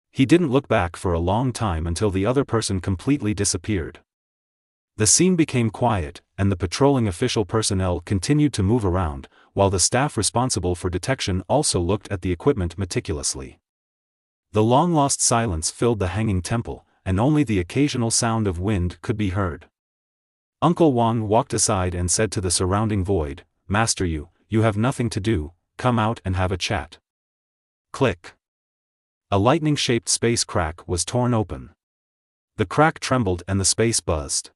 He didn't look back for a long time until the other person completely disappeared. The scene became quiet, and the patrolling official personnel continued to move around, while the staff responsible for detection also looked at the equipment meticulously. The long-lost silence filled the Hanging Temple, and only the occasional sound of wind could be heard. Uncle Wang walked aside and said to the surrounding void, Master Yu, you have nothing to do, come out and have a chat. Click. A lightning-shaped space crack was torn open. The crack trembled and the space buzzed.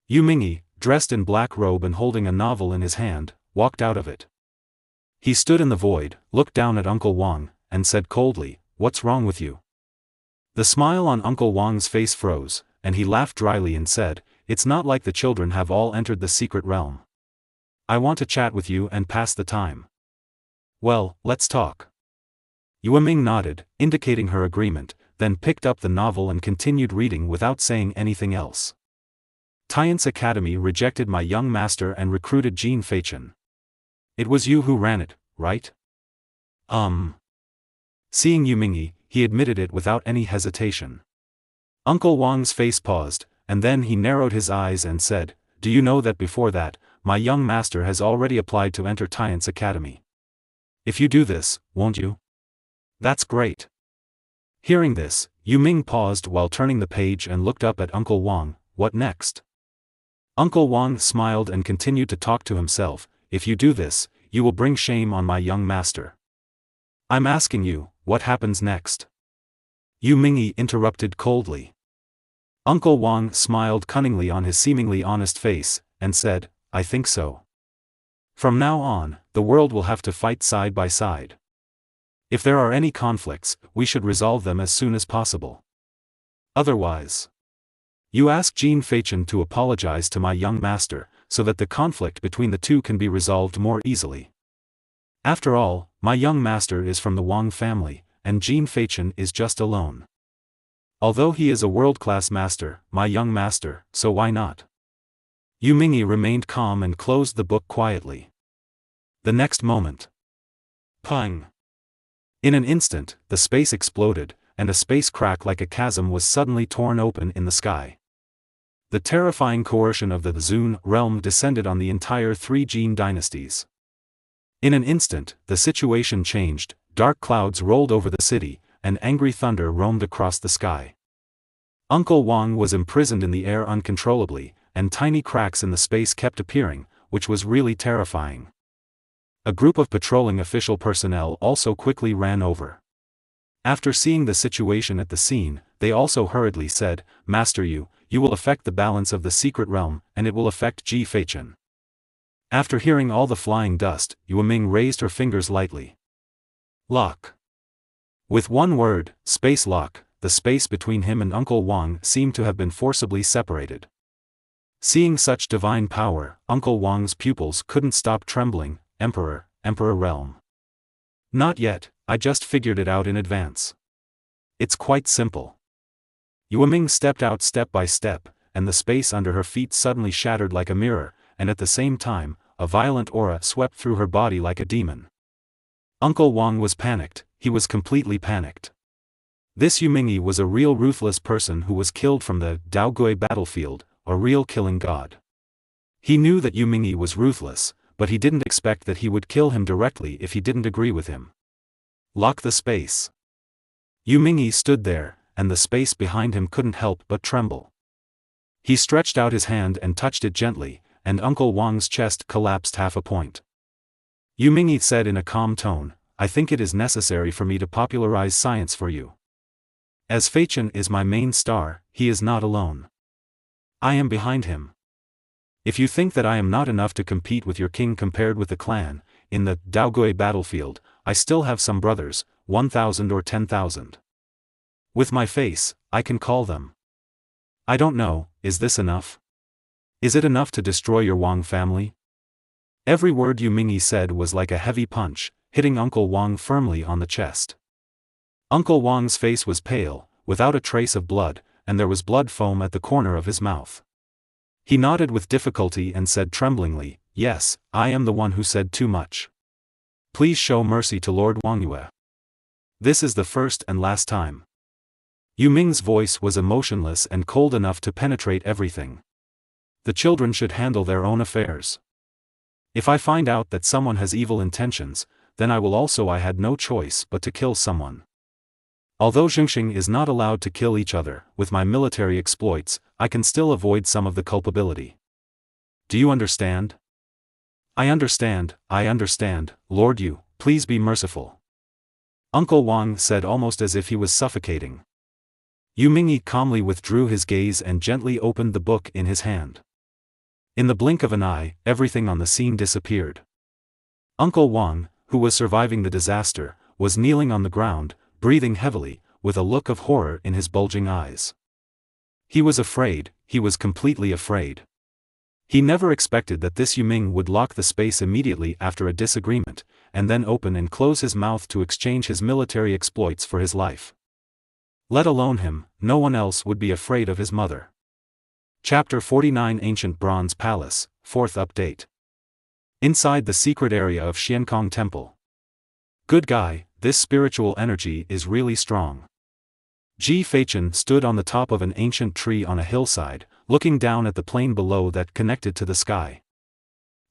Yu Mingyi, dressed in black robe and holding a novel in his hand, walked out of it. He stood in the void, looked down at Uncle Wang, and said coldly, What's wrong with you? The smile on Uncle Wang's face froze, and he laughed dryly and said, It's not like the children have all entered the secret realm. I want to chat with you and pass the time. Well, let's talk. Yu Ming nodded, indicating her agreement, then picked up the novel and continued reading without saying anything else. Tian's Academy rejected my young master and recruited Ji Feichen. It was you who ran it, right? Seeing Yu Mingyi, he admitted it without any hesitation. Uncle Wang's face paused, and then he narrowed his eyes and said, Do you know that before that, my young master has already applied to enter Tian's Academy? If you do this, won't you? That's great. Hearing this, Yu Ming paused while turning the page and looked up at Uncle Wang, what next? Uncle Wang smiled and continued to talk to himself, If you do this, you will bring shame on my young master. I'm asking you, what happens next? Yu Mingyi interrupted coldly. Uncle Wang smiled cunningly on his seemingly honest face, and said, I think so. From now on, the world will have to fight side by side. If there are any conflicts, we should resolve them as soon as possible. Otherwise, you ask Jin Feichen to apologize to my young master, so that the conflict between the two can be resolved more easily. After all, my young master is from the Wang family, and Jin Feichen is just alone. Although he is a world-class master, my young master, so why not? Yu Mingyi remained calm and closed the book quietly. The next moment. Pang! In an instant, the space exploded, and a space crack like a chasm was suddenly torn open in the sky. The terrifying coercion of the Zun realm descended on the entire three Jin dynasties. In an instant, the situation changed, dark clouds rolled over the city, and angry thunder roamed across the sky. Uncle Wang was imprisoned in the air uncontrollably, and tiny cracks in the space kept appearing, which was really terrifying. A group of patrolling official personnel also quickly ran over. After seeing the situation at the scene, they also hurriedly said, Master Yu, you will affect the balance of the secret realm, and it will affect Ji Feichen. After hearing all the flying dust, Yu Ming raised her fingers lightly. Lock. With one word, space lock, the space between him and Uncle Wang seemed to have been forcibly separated. Seeing such divine power, Uncle Wang's pupils couldn't stop trembling. Emperor realm. Not yet, I just figured it out in advance. It's quite simple. Yu Ming stepped out step by step, and the space under her feet suddenly shattered like a mirror, and at the same time, a violent aura swept through her body like a demon. Uncle Wang was panicked, he was completely panicked. This Yu Mingyi was a real ruthless person who was killed from the Daogui battlefield, a real killing god. He knew that Yu Mingyi was ruthless, but he didn't expect that he would kill him directly if he didn't agree with him. Lock the space. Yu Mingyi stood there, and the space behind him couldn't help but tremble. He stretched out his hand and touched it gently, and Uncle Wang's chest collapsed half a point. Yu Mingyi said in a calm tone, I think it is necessary for me to popularize science for you. As Feichen is my main star, he is not alone. I am behind him. If you think that I am not enough to compete with your king compared with the clan, in the Daogui battlefield, I still have some brothers, 1,000 or 10,000. With my face, I can call them. I don't know, is this enough? Is it enough to destroy your Wang family? Every word Yu Mingyi said was like a heavy punch, hitting Uncle Wang firmly on the chest. Uncle Wang's face was pale, without a trace of blood, and there was blood foam at the corner of his mouth. He nodded with difficulty and said tremblingly, Yes, I am the one who said too much. Please show mercy to Lord Wang Yue. This is the first and last time. Yu Ming's voice was emotionless and cold enough to penetrate everything. The children should handle their own affairs. If I find out that someone has evil intentions, then I will also. I had no choice but to kill someone. Although Xingxing is not allowed to kill each other, with my military exploits, I can still avoid some of the culpability. Do you understand? I understand, Lord Yu, please be merciful. Uncle Wang said almost as if he was suffocating. Yu Mingyi calmly withdrew his gaze and gently opened the book in his hand. In the blink of an eye, everything on the scene disappeared. Uncle Wang, who was surviving the disaster, was kneeling on the ground, breathing heavily, with a look of horror in his bulging eyes. He was afraid, he was completely afraid. He never expected that this Yu Ming would lock the space immediately after a disagreement, and then open and close his mouth to exchange his military exploits for his life. Let alone him, no one else would be afraid of his mother. Chapter 49 Ancient Bronze Palace, 4th Update. Inside the secret area of Xiankong Temple. Good guy, this spiritual energy is really strong. Ji Feichen stood on the top of an ancient tree on a hillside, looking down at the plain below that connected to the sky.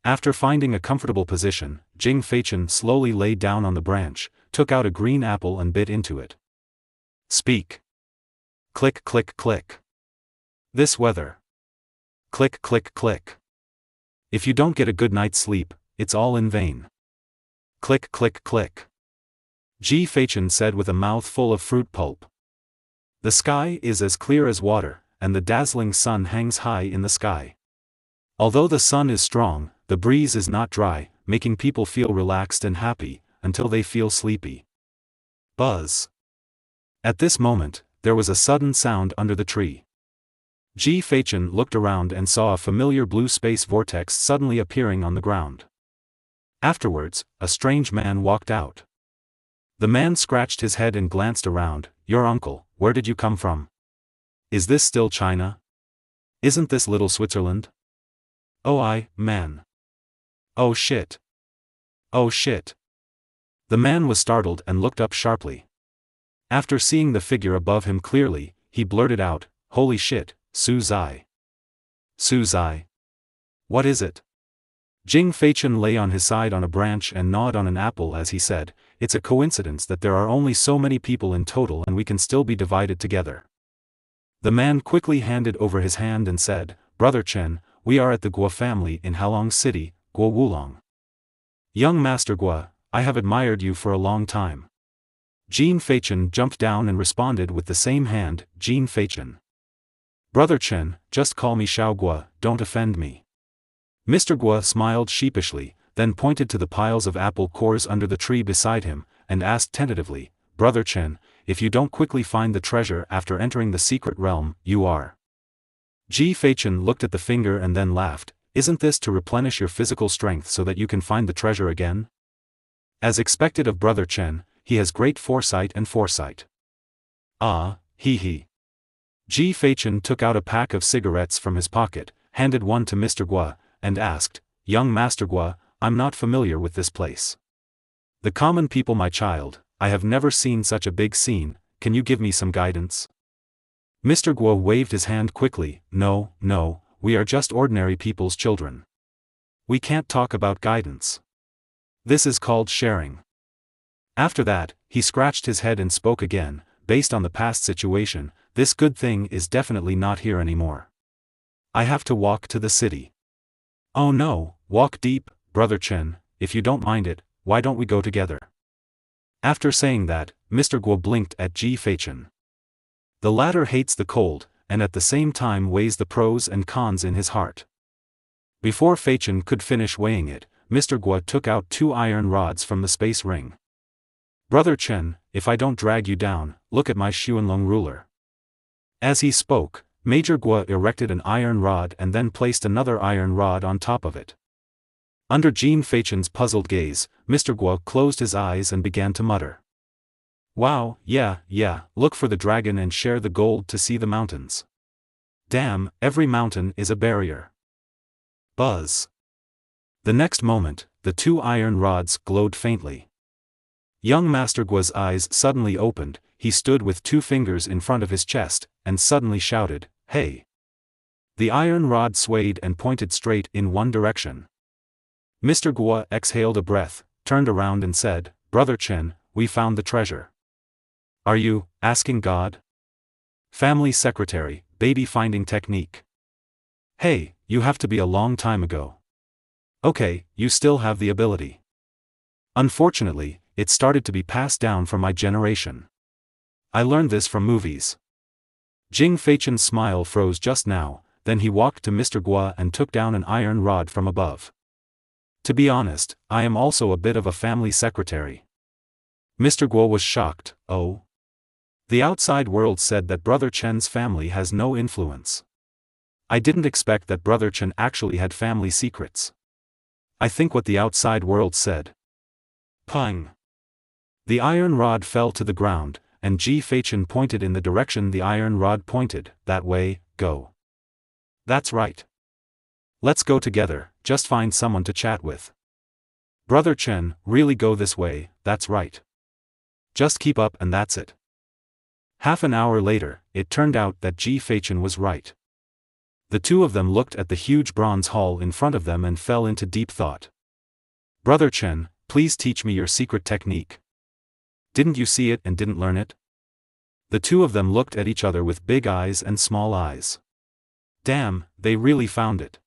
After finding a comfortable position, Jing Feichen slowly lay down on the branch, took out a green apple and bit into it. Speak. Click click click. This weather. Click click click. If you don't get a good night's sleep, it's all in vain. Click click click. Ji Feichen said with a mouth full of fruit pulp. The sky is as clear as water, and the dazzling sun hangs high in the sky. Although the sun is strong, the breeze is not dry, making people feel relaxed and happy, until they feel sleepy. Buzz. At this moment, there was a sudden sound under the tree. Ji Feichen looked around and saw a familiar blue space vortex suddenly appearing on the ground. Afterwards, a strange man walked out. The man scratched his head and glanced around. Your uncle, where did you come from? Is this still China? Isn't this little Switzerland? Oh man. Oh shit. Oh shit. The man was startled and looked up sharply. After seeing the figure above him clearly, he blurted out, holy shit, Su Zai. Su Zai? What is it? Jing Feichen lay on his side on a branch and gnawed on an apple as he said, it's a coincidence that there are only so many people in total and we can still be divided together. The man quickly handed over his hand and said, Brother Chen, we are at the Guo family in Halong City, Guo Wulong. Young Master Guo, I have admired you for a long time. Jin Feichen jumped down and responded with the same hand, Jin Feichen. Brother Chen, just call me Xiao Guo, don't offend me. Mr. Guo smiled sheepishly, then pointed to the piles of apple cores under the tree beside him, and asked tentatively, Brother Chen, if you don't quickly find the treasure after entering the secret realm, you are. Ji Feichen looked at the finger and then laughed, isn't this to replenish your physical strength so that you can find the treasure again? As expected of Brother Chen, he has great foresight and foresight. Ah, he. Ji Feichen took out a pack of cigarettes from his pocket, handed one to Mr. Guo, and asked, Young Master Guo, I'm not familiar with this place. The common people my child, I have never seen such a big scene, can you give me some guidance? Mr. Guo waved his hand quickly, no, we are just ordinary people's children. We can't talk about guidance. This is called sharing. After that, he scratched his head and spoke again, based on the past situation, this good thing is definitely not here anymore. I have to walk to the city. Oh no, walk deep, Brother Chen, if you don't mind it, why don't we go together? After saying that, Mr. Guo blinked at Ji Feichen. The latter hates the cold, and at the same time weighs the pros and cons in his heart. Before Feichen could finish weighing it, Mr. Guo took out 2 iron rods from the space ring. Brother Chen, if I don't drag you down, look at my Xuanlong ruler. As he spoke, Major Guo erected an iron rod and then placed another iron rod on top of it. Under Jin Feichen's puzzled gaze, Mr. Guo closed his eyes and began to mutter. Wow, yeah, look for the dragon and share the gold to see the mountains. Damn, every mountain is a barrier. Buzz. The next moment, the 2 iron rods glowed faintly. Young Master Guo's eyes suddenly opened, he stood with 2 fingers in front of his chest, and suddenly shouted, hey! The iron rod swayed and pointed straight in one direction. Mr. Guo exhaled a breath, turned around and said, Brother Chen, we found the treasure. Are you asking God? Family secretary, baby finding technique. Hey, you have to be a long time ago. Okay, you still have the ability. Unfortunately, it started to be passed down from my generation. I learned this from movies. Jing Feichen's smile froze just now, then he walked to Mr. Guo and took down an iron rod from above. To be honest, I am also a bit of a family secretary. Mr. Guo was shocked, oh? The outside world said that Brother Chen's family has no influence. I didn't expect that Brother Chen actually had family secrets. I think what the outside world said. Pang! The iron rod fell to the ground, and Ji Feichen pointed in the direction the iron rod pointed, that way, go. That's right. Let's go together, just find someone to chat with. Brother Chen, really go this way, that's right. Just keep up and that's it. Half an hour later, it turned out that Ji Feichen was right. The 2 of them looked at the huge bronze hall in front of them and fell into deep thought. Brother Chen, please teach me your secret technique. Didn't you see it and didn't learn it? The 2 of them looked at each other with big eyes and small eyes. Damn, they really found it.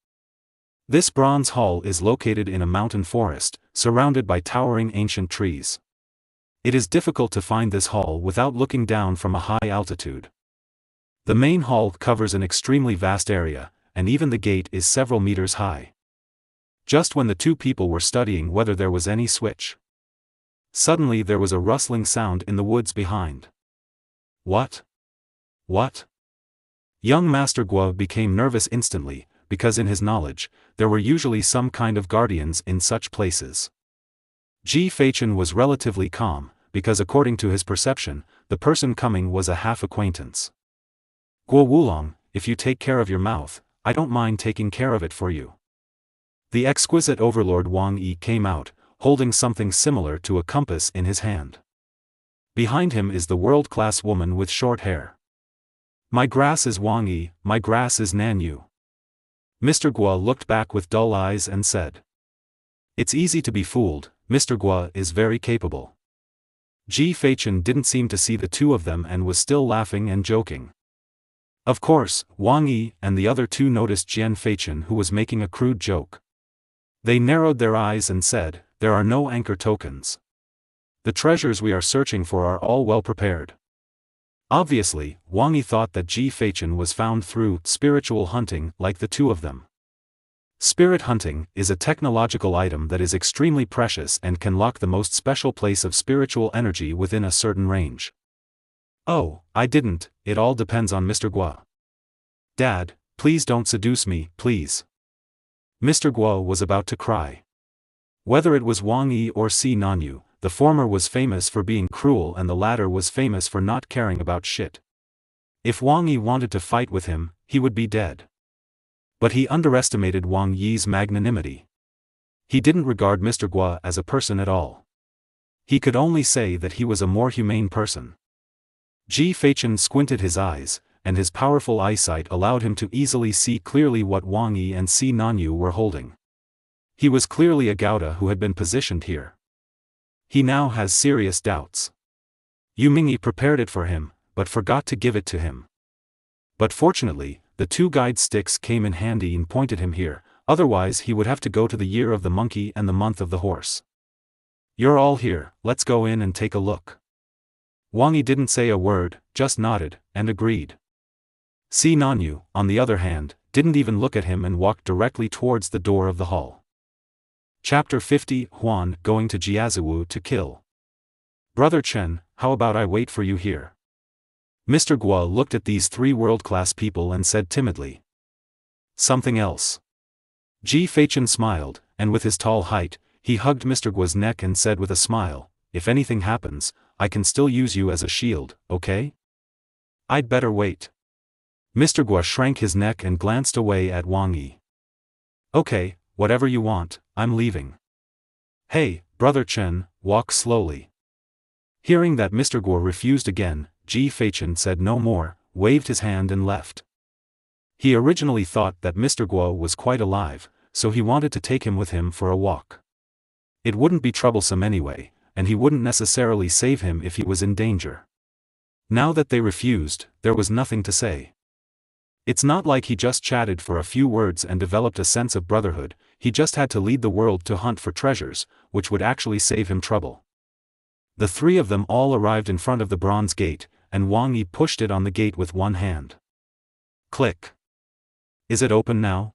This bronze hall is located in a mountain forest, surrounded by towering ancient trees. It is difficult to find this hall without looking down from a high altitude. The main hall covers an extremely vast area, and even the gate is several meters high. Just when the two people were studying whether there was any switch, suddenly there was a rustling sound in the woods behind. What? What? Young Master Guo became nervous instantly, because in his knowledge, there were usually some kind of guardians in such places. Ji Feichen was relatively calm, because according to his perception, the person coming was a half-acquaintance. Guo Wulong, if you take care of your mouth, I don't mind taking care of it for you. The exquisite overlord Wang Yi came out, holding something similar to a compass in his hand. Behind him is the world-class woman with short hair. My grass is Wang Yi, my grass is Nan Yu. Mr. Guo looked back with dull eyes and said. It's easy to be fooled, Mr. Guo is very capable. Ji Feichen didn't seem to see the two of them and was still laughing and joking. Of course, Wang Yi and the other two noticed Jian Feichen, who was making a crude joke. They narrowed their eyes and said, there are no anchor tokens. The treasures we are searching for are all well prepared. Obviously, Wang Yi thought that Ji Feichen was found through spiritual hunting like the two of them. Spirit hunting is a technological item that is extremely precious and can lock the most special place of spiritual energy within a certain range. Oh, I didn't, it all depends on Mr. Guo. Dad, please don't seduce me, please. Mr. Guo was about to cry. Whether it was Wang Yi or Si Nanyu, the former was famous for being cruel and the latter was famous for not caring about shit. If Wang Yi wanted to fight with him, he would be dead. But he underestimated Wang Yi's magnanimity. He didn't regard Mr. Guo as a person at all. He could only say that he was a more humane person. Ji Feichen squinted his eyes, and his powerful eyesight allowed him to easily see clearly what Wang Yi and Si Nanyu were holding. He was clearly a Gauda who had been positioned here. He now has serious doubts. Yu Mingyi prepared it for him, but forgot to give it to him. But fortunately, the two guide sticks came in handy and pointed him here, otherwise he would have to go to the year of the monkey and the month of the horse. You're all here, let's go in and take a look. Wang Yi didn't say a word, just nodded, and agreed. Si Nanyu, on the other hand, didn't even look at him and walked directly towards the door of the hall. Chapter 50 Huan going to Jiaziwu to kill. Brother Chen, how about I wait for you here? Mr. Guo looked at these three world-class people and said timidly. Something else. Ji Feichen smiled, and with his tall height, he hugged Mr. Guo's neck and said with a smile, if anything happens, I can still use you as a shield, okay? I'd better wait. Mr. Guo shrank his neck and glanced away at Wang Yi. Okay, whatever you want, I'm leaving. Hey, Brother Chen, walk slowly. Hearing that Mr. Guo refused again, Ji Feichen said no more, waved his hand and left. He originally thought that Mr. Guo was quite alive, so he wanted to take him with him for a walk. It wouldn't be troublesome anyway, and he wouldn't necessarily save him if he was in danger. Now that they refused, there was nothing to say. It's not like he just chatted for a few words and developed a sense of brotherhood, he just had to lead the world to hunt for treasures, which would actually save him trouble. The three of them all arrived in front of the bronze gate, and Wang Yi pushed it on the gate with one hand. Click. Is it open now?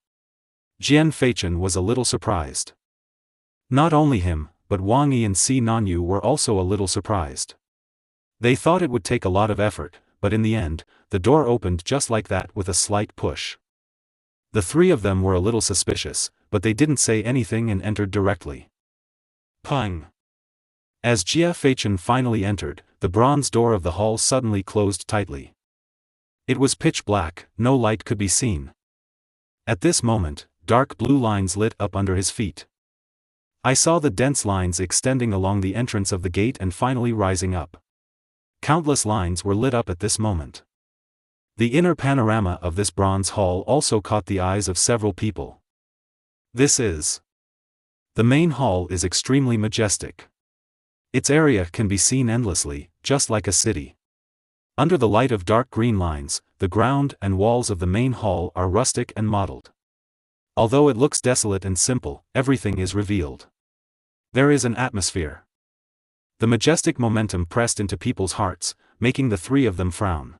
Jian Feichen was a little surprised. Not only him, but Wang Yi and Si Nanyu were also a little surprised. They thought it would take a lot of effort, but in the end, the door opened just like that with a slight push. The three of them were a little suspicious, but they didn't say anything and entered directly. Pang! As Jia Feichen finally entered, the bronze door of the hall suddenly closed tightly. It was pitch black, no light could be seen. At this moment, dark blue lines lit up under his feet. I saw the dense lines extending along the entrance of the gate and finally rising up. Countless lines were lit up at this moment. The inner panorama of this bronze hall also caught the eyes of several people. This is. The main hall is extremely majestic. Its area can be seen endlessly, just like a city. Under the light of dark green lines, the ground and walls of the main hall are rustic and modeled. Although it looks desolate and simple, everything is revealed. There is an atmosphere. The majestic momentum pressed into people's hearts, making the three of them frown.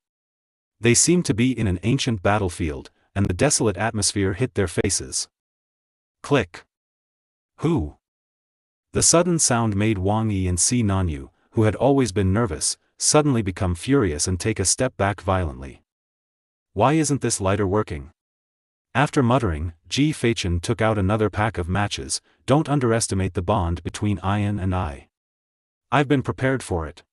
They seemed to be in an ancient battlefield, and the desolate atmosphere hit their faces. Click. Who? The sudden sound made Wang Yi and Si Nanyu, who had always been nervous, suddenly become furious and take a step back violently. Why isn't this lighter working? After muttering, Ji Feichen took out another pack of matches. Don't underestimate the bond between Ian and I. I've been prepared for it.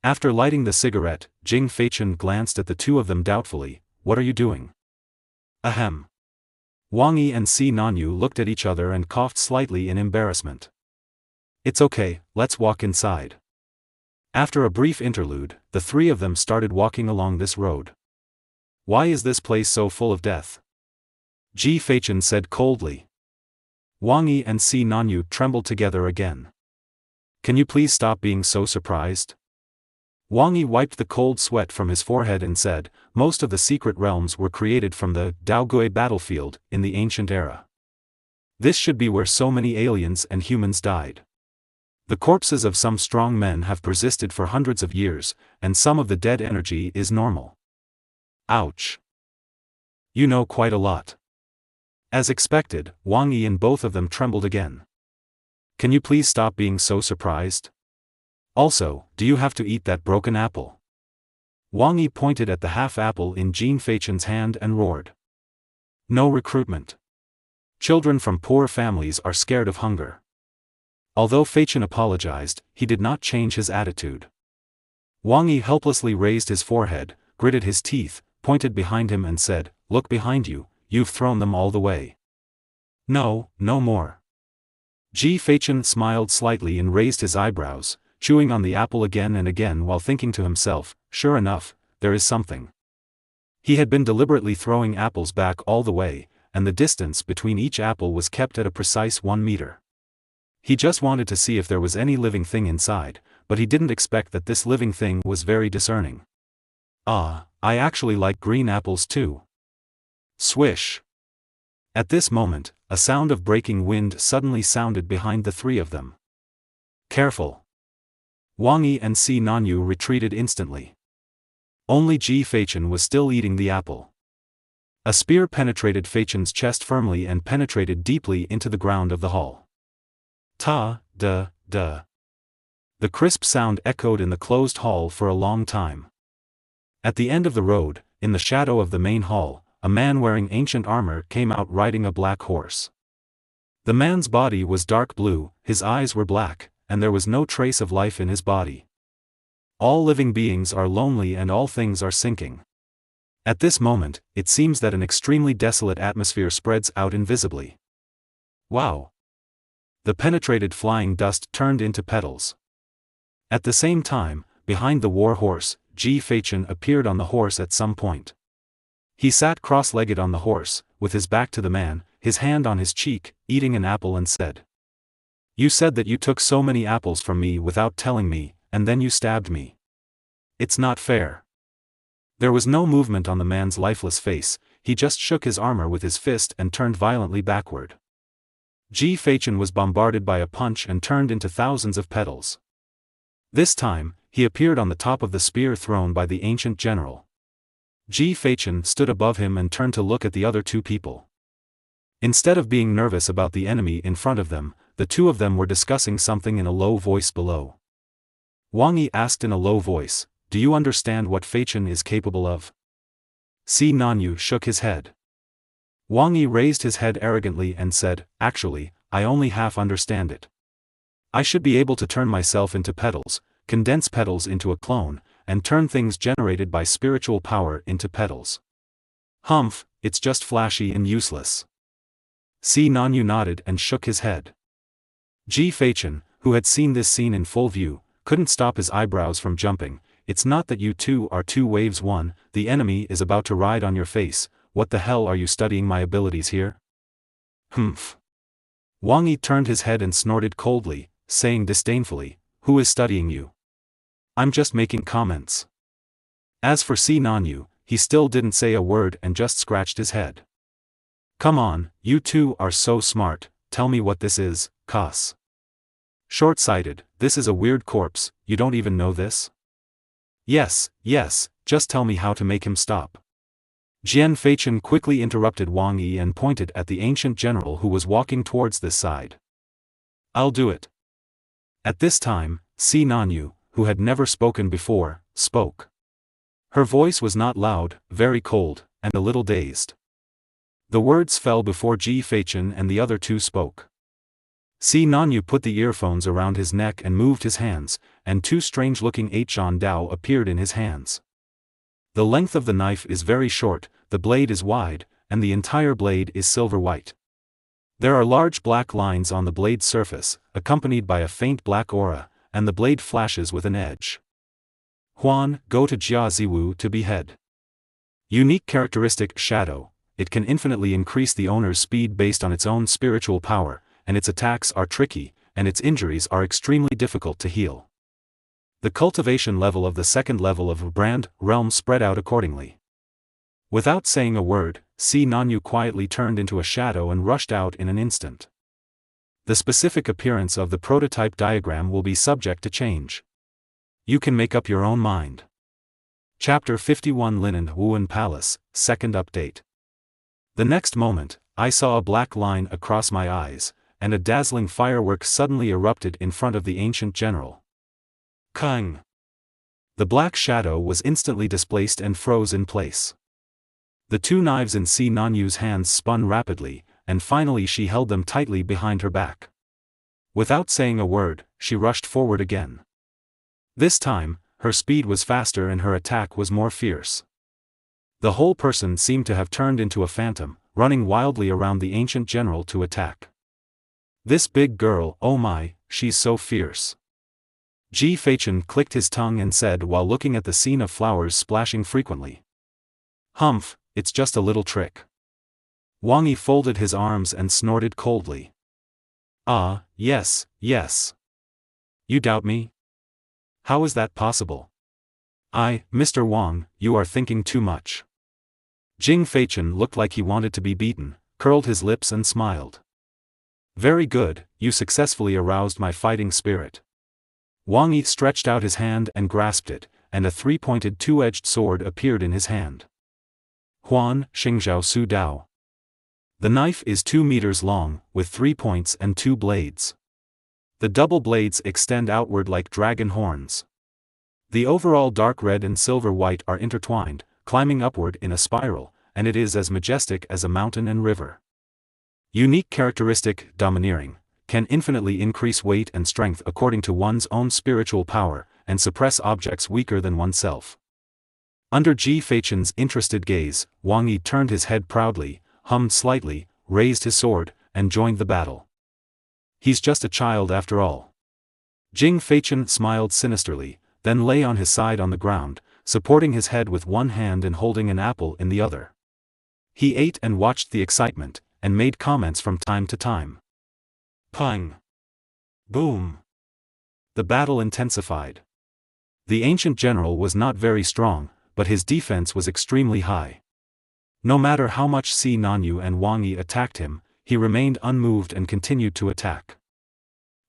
After lighting the cigarette, Jing Feichen glanced at the two of them doubtfully. What are you doing? Ahem. Wang Yi and Si Nanyu looked at each other and coughed slightly in embarrassment. It's okay, let's walk inside. After a brief interlude, the three of them started walking along this road. Why is this place so full of death? Ji Feichen said coldly. Wang Yi and Si Nanyu trembled together again. Can you please stop being so surprised? Wang Yi wiped the cold sweat from his forehead and said, most of the secret realms were created from the Daogui battlefield in the ancient era. This should be where so many aliens and humans died. The corpses of some strong men have persisted for hundreds of years, and some of the dead energy is normal. Ouch. You know quite a lot. As expected, Wang Yi and both of them trembled again. Can you please stop being so surprised? Also, do you have to eat that broken apple? Wang Yi pointed at the half apple in Jing Feichen's hand and roared. No recruitment. Children from poor families are scared of hunger. Although Feichen apologized, he did not change his attitude. Wang Yi helplessly raised his forehead, gritted his teeth, pointed behind him and said, look behind you, you've thrown them all the way. No, no more. Ji Feichen smiled slightly and raised his eyebrows, chewing on the apple again and again while thinking to himself, sure enough, there is something. He had been deliberately throwing apples back all the way, and the distance between each apple was kept at a precise 1 meter. He just wanted to see if there was any living thing inside, but he didn't expect that this living thing was very discerning. Ah, I actually like green apples too. Swish. At this moment, a sound of breaking wind suddenly sounded behind the three of them. Careful. Wang Yi and Si Nanyu retreated instantly. Only Ji Feichen was still eating the apple. A spear penetrated Feichen's chest firmly and penetrated deeply into the ground of the hall. Ta, da, da. The crisp sound echoed in the closed hall for a long time. At the end of the road, in the shadow of the main hall, a man wearing ancient armor came out riding a black horse. The man's body was dark blue, his eyes were black, and there was no trace of life in his body. All living beings are lonely and all things are sinking. At this moment, it seems that an extremely desolate atmosphere spreads out invisibly. Wow! The penetrated flying dust turned into petals. At the same time, behind the war horse, Ji Feichen appeared on the horse at some point. He sat cross-legged on the horse, with his back to the man, his hand on his cheek, eating an apple and said, you said that you took so many apples from me without telling me, and then you stabbed me. It's not fair. There was no movement on the man's lifeless face, he just shook his armor with his fist and turned violently backward. Ji Feichen was bombarded by a punch and turned into thousands of petals. This time, he appeared on the top of the spear thrown by the ancient general. Ji Feichen stood above him and turned to look at the other two people. Instead of being nervous about the enemy in front of them, the two of them were discussing something in a low voice below. Wang Yi asked in a low voice, do you understand what Feichen is capable of? Si Nanyu shook his head. Wang Yi raised his head arrogantly and said, actually, I only half understand it. I should be able to turn myself into petals, condense petals into a clone, and turn things generated by spiritual power into petals. Humph, it's just flashy and useless. Si Nanyu nodded and shook his head. Ji Feichen, who had seen this scene in full view, couldn't stop his eyebrows from jumping. It's not that you two are two waves one, the enemy is about to ride on your face, what the hell are you studying my abilities here? Humph. Wang Yi turned his head and snorted coldly, saying disdainfully, who is studying you? I'm just making comments. As for Si Nanyu, he still didn't say a word and just scratched his head. Come on, you two are so smart, tell me what this is, cuss. Short-sighted, this is a weird corpse, you don't even know this? Yes, just tell me how to make him stop. Jian Feichen quickly interrupted Wang Yi and pointed at the ancient general who was walking towards this side. I'll do it. At this time, Si Nanyu, who had never spoken before, spoke. Her voice was not loud, very cold, and a little dazed. The words fell before Ji Feichen and the other two spoke. Si Nanyu put the earphones around his neck and moved his hands, and two strange-looking Eichon Dao appeared in his hands. The length of the knife is very short, the blade is wide, and the entire blade is silver-white. There are large black lines on the blade's surface, accompanied by a faint black aura, and the blade flashes with an edge. Huan, go to Jia Ziwu to behead. Unique characteristic Shadow. It can infinitely increase the owner's speed based on its own spiritual power, and its attacks are tricky, and its injuries are extremely difficult to heal. The cultivation level of the second level of brand realm spread out accordingly. Without saying a word, Si Nanyu quietly turned into a shadow and rushed out in an instant. The specific appearance of the prototype diagram will be subject to change. You can make up your own mind. Chapter 51 Linen Wuan Palace, Second Update. The next moment, I saw a black line across my eyes, and a dazzling firework suddenly erupted in front of the ancient general. Kang! The black shadow was instantly displaced and froze in place. The two knives in Si Nanyu's hands spun rapidly, and finally she held them tightly behind her back. Without saying a word, she rushed forward again. This time, her speed was faster and her attack was more fierce. The whole person seemed to have turned into a phantom, running wildly around the ancient general to attack. This big girl, oh my, she's so fierce. Ji Feichen clicked his tongue and said while looking at the scene of flowers splashing frequently. Humph, it's just a little trick. Wang Yi folded his arms and snorted coldly. Ah, yes, yes. You doubt me? How is that possible? Mr. Wang, you are thinking too much. Jing Feichen looked like he wanted to be beaten, curled his lips and smiled. Very good, you successfully aroused my fighting spirit. Wang Yi stretched out his hand and grasped it, and a three-pointed two-edged sword appeared in his hand. Huan, Xingzhao Su Dao. The knife is 2 meters long, with 3 points and 2 blades. The double blades extend outward like dragon horns. The overall dark red and silver white are intertwined, climbing upward in a spiral, and it is as majestic as a mountain and river. Unique characteristic, domineering, can infinitely increase weight and strength according to one's own spiritual power, and suppress objects weaker than oneself. Under Ji Feichen's interested gaze, Wang Yi turned his head proudly, hummed slightly, raised his sword, and joined the battle. He's just a child after all. Jing Feichen smiled sinisterly, then lay on his side on the ground, supporting his head with one hand and holding an apple in the other. He ate and watched the excitement, and made comments from time to time. Pang! Boom! The battle intensified. The ancient general was not very strong, but his defense was extremely high. No matter how much Si Nanyu and Wang Yi attacked him, he remained unmoved and continued to attack.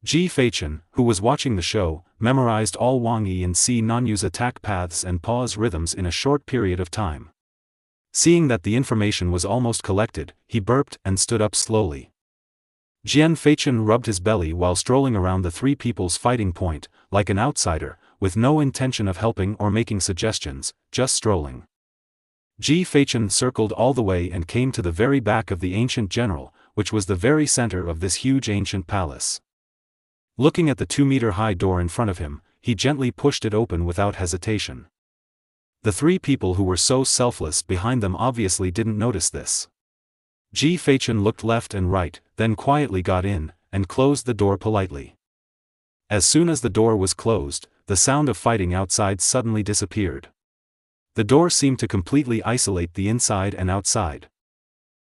Ji Feichen, who was watching the show, memorized all Wang Yi and Si Nanyu's attack paths and pause rhythms in a short period of time. Seeing that the information was almost collected, he burped and stood up slowly. Jian Feichen rubbed his belly while strolling around the three people's fighting point, like an outsider, with no intention of helping or making suggestions, just strolling. Ji Feichen circled all the way and came to the very back of the ancient general, which was the very center of this huge ancient palace. Looking at the 2-meter-high door in front of him, he gently pushed it open without hesitation. The three people who were so selfless behind them obviously didn't notice this. Ji Feichen looked left and right, then quietly got in, and closed the door politely. As soon as the door was closed, the sound of fighting outside suddenly disappeared. The door seemed to completely isolate the inside and outside.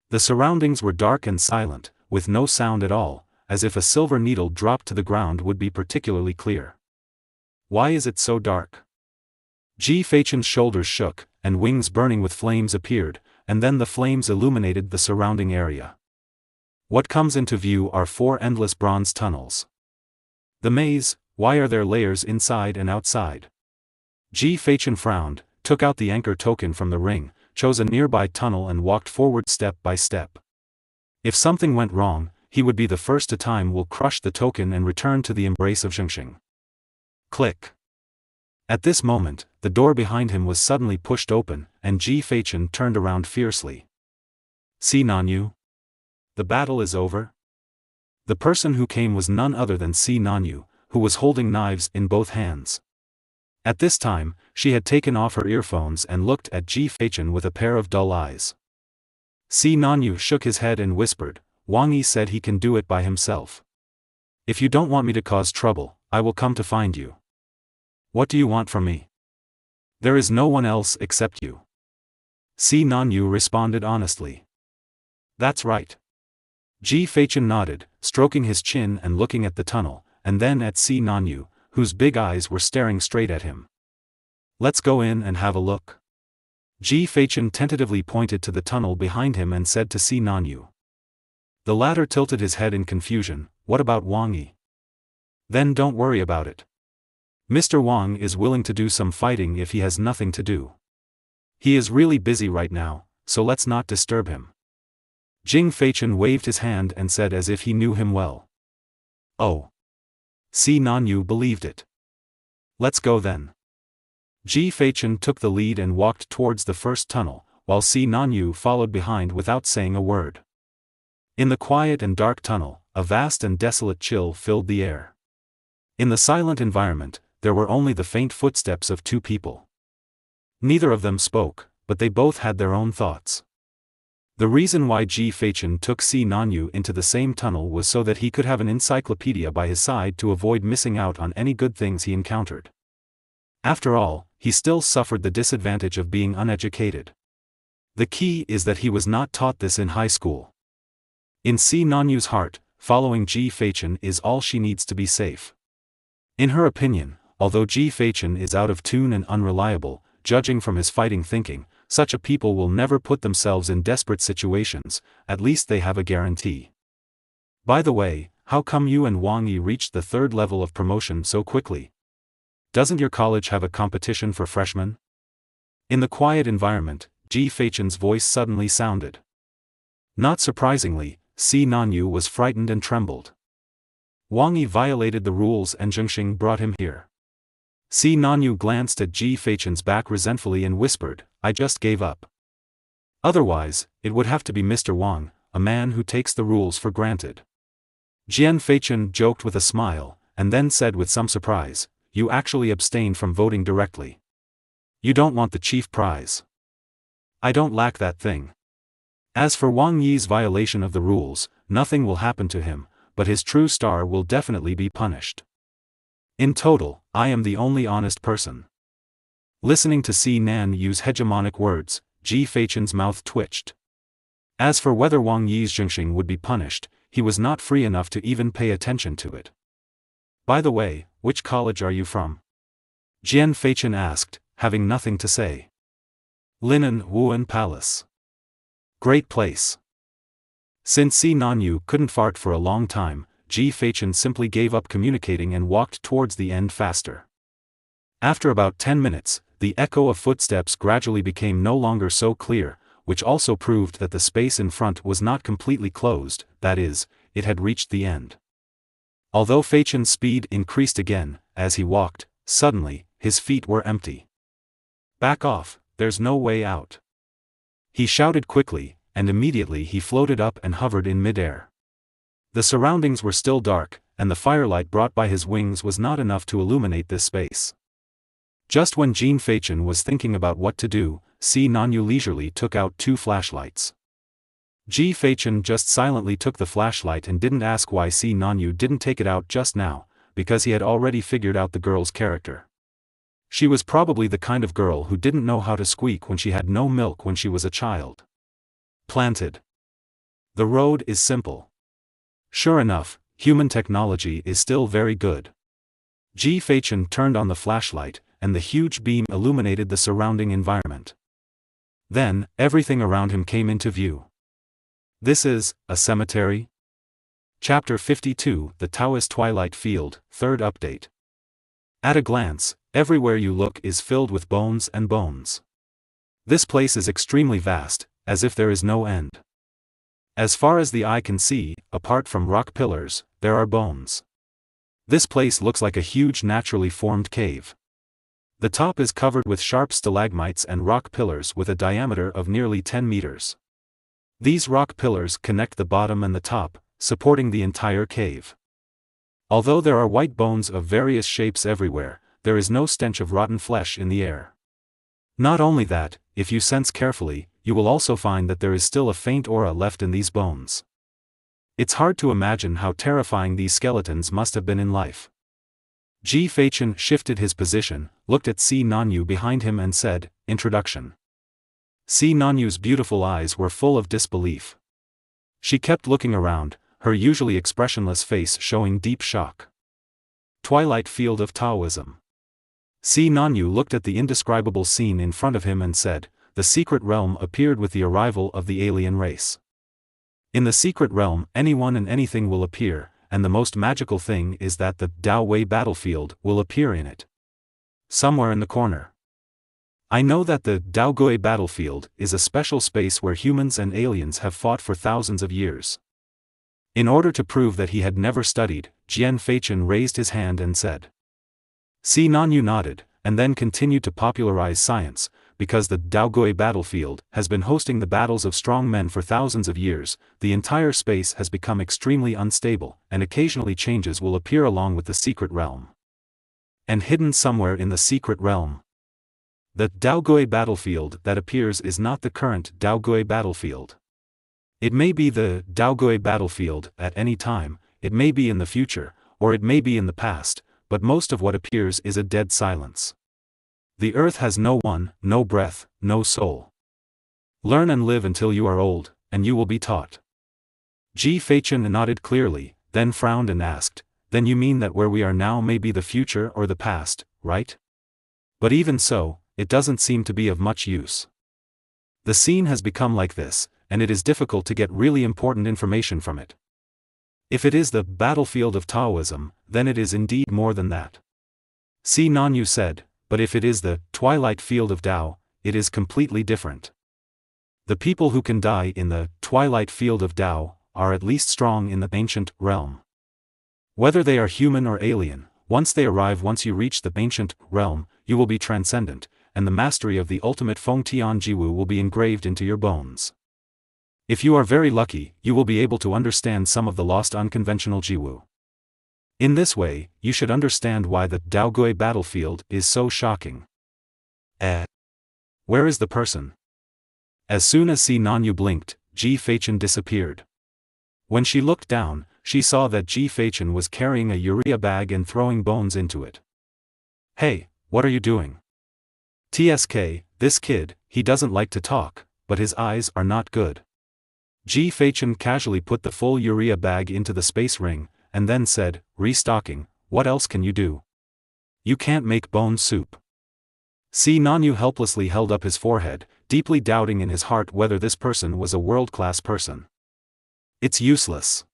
The surroundings were dark and silent, with no sound at all, as if a silver needle dropped to the ground would be particularly clear. Why is it so dark? Ji Feichen's shoulders shook, and wings burning with flames appeared, and then the flames illuminated the surrounding area. What comes into view are 4 endless bronze tunnels. The maze, why are there layers inside and outside? Ji Feichen frowned, took out the anchor token from the ring, chose a nearby tunnel and walked forward step by step. If something went wrong, he would be the first to time will crush the token and return to the embrace of Zhengxing. Click. At this moment, the door behind him was suddenly pushed open, and Ji Feichen turned around fiercely. "Si Nanyu? The battle is over?" The person who came was none other than Si Nanyu, who was holding knives in both hands. At this time, she had taken off her earphones and looked at Ji Feichen with a pair of dull eyes. Si Nanyu shook his head and whispered, "Wang Yi said he can do it by himself. If you don't want me to cause trouble, I will come to find you." "What do you want from me?" "There is no one else except you." Si Nanyu responded honestly. "That's right." Ji Feichen nodded, stroking his chin and looking at the tunnel, and then at Si Nanyu, whose big eyes were staring straight at him. "Let's go in and have a look." Ji Feichen tentatively pointed to the tunnel behind him and said to Si Nanyu. The latter tilted his head in confusion. "What about Wang Yi?" "Then don't worry about it. Mr. Wang is willing to do some fighting if he has nothing to do. He is really busy right now, so let's not disturb him." Jing Feichen waved his hand and said as if he knew him well. "Oh." Si Nanyu believed it. "Let's go then." Ji Feichen took the lead and walked towards the first tunnel, while Si Nanyu followed behind without saying a word. In the quiet and dark tunnel, a vast and desolate chill filled the air. In the silent environment, there were only the faint footsteps of two people. Neither of them spoke, but they both had their own thoughts. The reason why Ji Feichen took Si Nanyu into the same tunnel was so that he could have an encyclopedia by his side to avoid missing out on any good things he encountered. After all, he still suffered the disadvantage of being uneducated. The key is that he was not taught this in high school. In Si Nanyu's heart, following Ji Feichen is all she needs to be safe. In her opinion, although Ji Feichen is out of tune and unreliable, judging from his fighting thinking, such a people will never put themselves in desperate situations, at least they have a guarantee. "By the way, how come you and Wang Yi reached the third level of promotion so quickly? Doesn't your college have a competition for freshmen?" In the quiet environment, Ji Feichen's voice suddenly sounded. Not surprisingly, Si Nanyu was frightened and trembled. Wang Yi violated the rules and Zhengxing brought him here. Si Nanyu glanced at Ji Feichen's back resentfully and whispered, "I just gave up. Otherwise, it would have to be Mr. Wang, a man who takes the rules for granted." Jian Feichen joked with a smile, and then said with some surprise, "You actually abstained from voting directly. You don't want the chief prize." "I don't lack that thing. As for Wang Yi's violation of the rules, nothing will happen to him, but his true star will definitely be punished. In total, I am the only honest person." Listening to Si Nanyu's hegemonic words, Ji Feichen's mouth twitched. As for whether Wang Yi's Zhengxing would be punished, he was not free enough to even pay attention to it. "By the way, which college are you from?" Jian Feichen asked, having nothing to say. "Linen Wuan Palace. Great place." Since Si Nanyu couldn't fart for a long time, Ji Feichen simply gave up communicating and walked towards the end faster. After about 10 minutes, the echo of footsteps gradually became no longer so clear, which also proved that the space in front was not completely closed, that is, it had reached the end. Although Feichen's speed increased again, as he walked, suddenly, his feet were empty. "Back off, there's no way out." He shouted quickly, and immediately he floated up and hovered in midair. The surroundings were still dark, and the firelight brought by his wings was not enough to illuminate this space. Just when Jian Feichen was thinking about what to do, Si Nanyu leisurely took out 2 flashlights. Ji Feichen just silently took the flashlight and didn't ask why Si Nanyu didn't take it out just now, because he had already figured out the girl's character. She was probably the kind of girl who didn't know how to squeak when she had no milk when she was a child. Planted. The road is simple. Sure enough, human technology is still very good. Ji Feichen turned on the flashlight, and the huge beam illuminated the surrounding environment. Then, everything around him came into view. This is a cemetery? Chapter 52, The Taoist Twilight Field, 3rd update. At a glance, everywhere you look is filled with bones and bones. This place is extremely vast, as if there is no end. As far as the eye can see, apart from rock pillars, there are bones. This place looks like a huge naturally formed cave. The top is covered with sharp stalagmites and rock pillars with a diameter of nearly 10 meters. These rock pillars connect the bottom and the top, supporting the entire cave. Although there are white bones of various shapes everywhere, there is no stench of rotten flesh in the air. Not only that, if you sense carefully, you will also find that there is still a faint aura left in these bones. It's hard to imagine how terrifying these skeletons must have been in life. Ji Feichen shifted his position, looked at Si Nanyu behind him and said, "Introduction." Si Nanyu's beautiful eyes were full of disbelief. She kept looking around, her usually expressionless face showing deep shock. Twilight Field of Taoism. Si Nanyu looked at the indescribable scene in front of him and said, "The secret realm appeared with the arrival of the alien race. In the secret realm, anyone and anything will appear, and the most magical thing is that the Dao Wei battlefield will appear in it. Somewhere in the corner. I know that the Dao Gui battlefield is a special space where humans and aliens have fought for thousands of years." In order to prove that he had never studied, Jian Feichen raised his hand and said. Si Nanyu nodded, and then continued to popularize science, because the Dao Gui battlefield has been hosting the battles of strong men for thousands of years. The entire space has become extremely unstable, and occasionally changes will appear along with the secret realm. And hidden somewhere in the secret realm, the Dao Gui battlefield that appears is not the current Dao Gui battlefield. It may be the Dao Gui battlefield at any time, it may be in the future, or it may be in the past, but most of what appears is a dead silence. The earth has no one, no breath, no soul. Learn and live until you are old, and you will be taught. Ji Feichen nodded clearly, then frowned and asked, "Then you mean that where we are now may be the future or the past, right? But even so, it doesn't seem to be of much use. The scene has become like this, and it is difficult to get really important information from it. If it is the battlefield of Taoism, then it is indeed more than that." Si Nanyu said, "But if it is the twilight field of Tao, it is completely different. The people who can die in the twilight field of Tao are at least strong in the ancient realm. Whether they are human or alien, once you reach the ancient realm, you will be transcendent, and the mastery of the ultimate Feng Tian Jiwu will be engraved into your bones. If you are very lucky, you will be able to understand some of the lost unconventional Jiwu. In this way, you should understand why the Dao Gui battlefield is so shocking." Where is the person? As soon as Si Nanyu blinked, Ji Feichen disappeared. When she looked down, she saw that Ji Feichen was carrying a urea bag and throwing bones into it. "Hey, what are you doing?" "TSK, this kid, he doesn't like to talk, but his eyes are not good." Ji Feichen casually put the full urea bag into the space ring, and then said, "Restocking, what else can you do? You can't make bone soup." Si Nanyu helplessly held up his forehead, deeply doubting in his heart whether this person was a world-class person. "It's useless.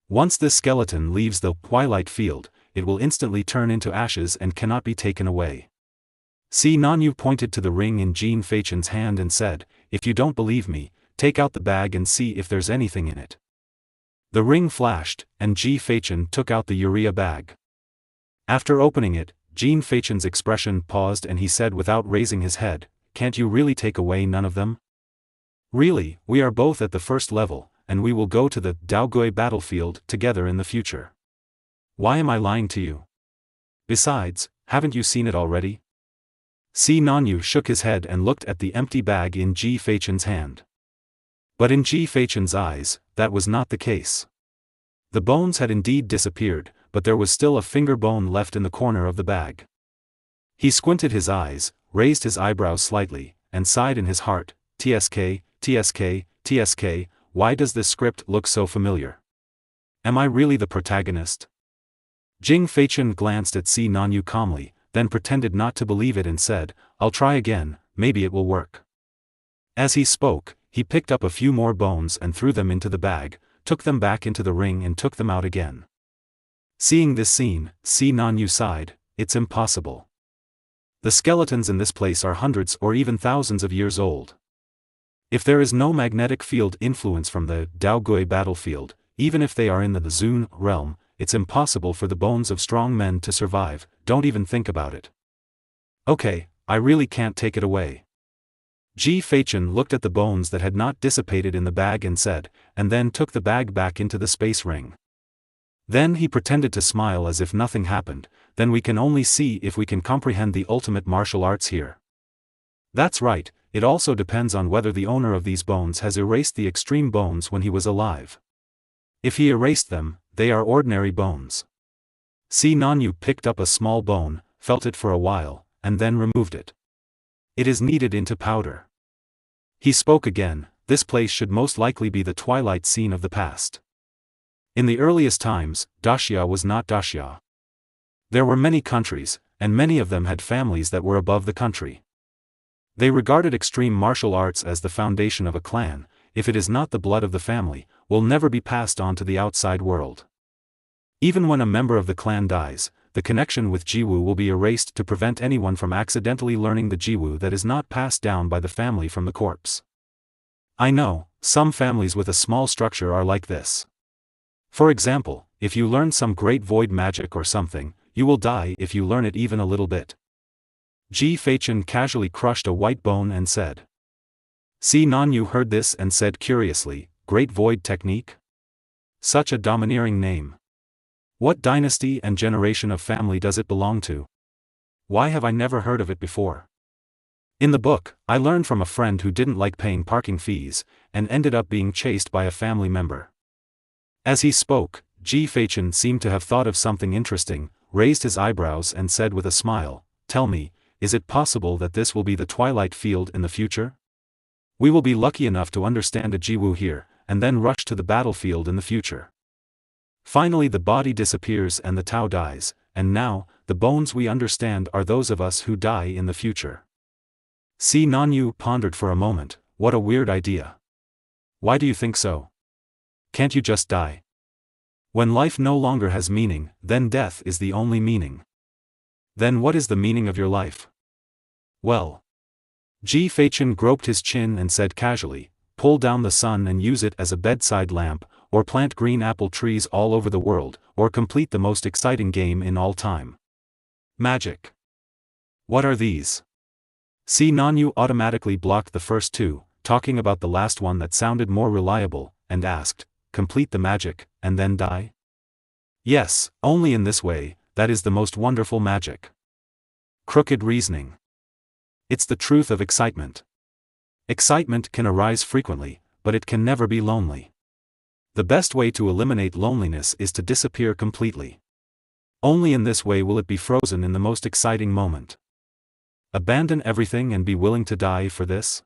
Once this skeleton leaves the twilight field, it will instantly turn into ashes and cannot be taken away." Si Nanyu pointed to the ring in Jian Feichen's hand and said, "If you don't believe me, take out the bag and see if there's anything in it." The ring flashed, and Ji Feichen took out the urea bag. After opening it, Jian Feichen's expression paused and he said without raising his head, "Can't you really take away none of them? Really, we are both at the first level, and we will go to the Dao Gui battlefield together in the future. Why am I lying to you? Besides, haven't you seen it already?" Si Nanyu shook his head and looked at the empty bag in Ji Feichen's hand. But in Ji Feichen's eyes, that was not the case. The bones had indeed disappeared, but there was still a finger bone left in the corner of the bag. He squinted his eyes, raised his eyebrows slightly, and sighed in his heart, "TSK, TSK, TSK, why does this script look so familiar? Am I really the protagonist?" Jing Feichen glanced at Si Nanyu calmly, then pretended not to believe it and said, "I'll try again, maybe it will work." As he spoke, he picked up a few more bones and threw them into the bag, took them back into the ring and took them out again. Seeing this scene, Si Nanyu sighed, "It's impossible. The skeletons in this place are hundreds or even thousands of years old. If there is no magnetic field influence from the Daogui battlefield, even if they are in the Zun realm, it's impossible for the bones of strong men to survive. Don't even think about it. Okay, I really can't take it away. Ji Feichen looked at the bones that had not dissipated in the bag and said, and then took the bag back into the space ring. Then he pretended to smile as if nothing happened. Then we can only see if we can comprehend the ultimate martial arts here. That's right, it also depends on whether the owner of these bones has erased the extreme bones when he was alive. If he erased them, they are ordinary bones. Si Nanyu picked up a small bone, felt it for a while, and then removed it. It is kneaded into powder. He spoke again. This place should most likely be the twilight scene of the past. In the earliest times, Daxia was not Daxia. There were many countries, and many of them had families that were above the country. They regarded extreme martial arts as the foundation of a clan. If it is not the blood of the family, will never be passed on to the outside world. Even when a member of the clan dies, the connection with Jiwu will be erased to prevent anyone from accidentally learning the Jiwu that is not passed down by the family from the corpse. I know, some families with a small structure are like this. For example, if you learn some great void magic or something, you will die if you learn it even a little bit. Ji Feichen casually crushed a white bone and said. Si Nanyu heard this and said curiously, Great Void Technique? Such a domineering name. What dynasty and generation of family does it belong to? Why have I never heard of it before? In the book, I learned from a friend who didn't like paying parking fees, and ended up being chased by a family member. As he spoke, Ji Feichen seemed to have thought of something interesting, raised his eyebrows and said with a smile, Tell me, is it possible that this will be the twilight field in the future? We will be lucky enough to understand a Jiwu here, and then rush to the battlefield in the future. Finally the body disappears and the Tao dies, and now, the bones we understand are those of us who die in the future. Si Nanyu pondered for a moment. What a weird idea. Why do you think so? Can't you just die? When life no longer has meaning, then death is the only meaning. Then what is the meaning of your life? Well. Ji Feichen groped his chin and said casually, pull down the sun and use it as a bedside lamp, or plant green apple trees all over the world, or complete the most exciting game in all time. Magic. What are these? Si Nanyu automatically blocked the first two, talking about the last one that sounded more reliable, and asked, complete the magic, and then die? Yes, only in this way, that is the most wonderful magic. Crooked reasoning. It's the truth of excitement. Excitement can arise frequently, but it can never be lonely. The best way to eliminate loneliness is to disappear completely. Only in this way will it be frozen in the most exciting moment. Abandon everything and be willing to die for this?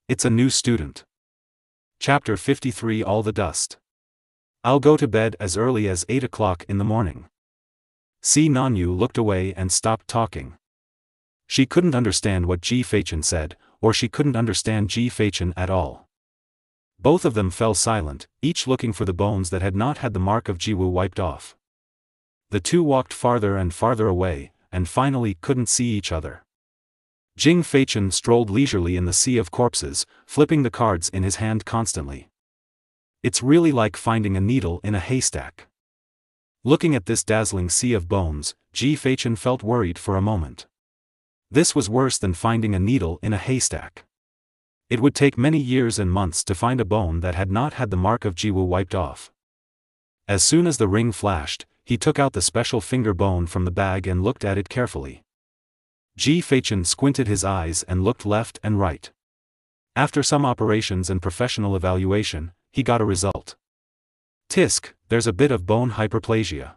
It's a new student. Chapter 53 All the Dust. I'll go to bed as early as 8 o'clock in the morning. Si Nanyu looked away and stopped talking. She couldn't understand what Ji Feichen said, or she couldn't understand Ji Feichen at all. Both of them fell silent, each looking for the bones that had not had the mark of Jiwu wiped off. The two walked farther and farther away, and finally couldn't see each other. Jing Feichen strolled leisurely in the sea of corpses, flipping the cards in his hand constantly. It's really like finding a needle in a haystack. Looking at this dazzling sea of bones, Ji Feichen felt worried for a moment. This was worse than finding a needle in a haystack. It would take many years and months to find a bone that had not had the mark of Jiwu wiped off. As soon as the ring flashed, he took out the special finger bone from the bag and looked at it carefully. Ji Feichen squinted his eyes and looked left and right. After some operations and professional evaluation, he got a result. Tisk, there's a bit of bone hyperplasia.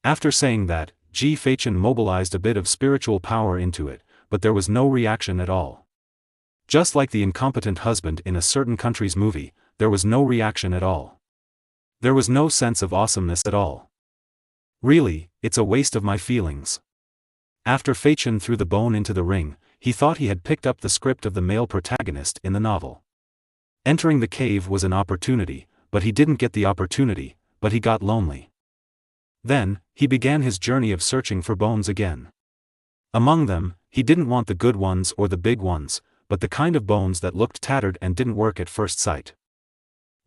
After saying that, Ji Feichen mobilized a bit of spiritual power into it, but there was no reaction at all. Just like the incompetent husband in a certain country's movie, there was no reaction at all. There was no sense of awesomeness at all. Really, it's a waste of my feelings. After Feichen threw the bone into the ring, he thought he had picked up the script of the male protagonist in the novel. Entering the cave was an opportunity, but he didn't get the opportunity, but he got lonely. Then, he began his journey of searching for bones again. Among them, he didn't want the good ones or the big ones, but the kind of bones that looked tattered and didn't work at first sight.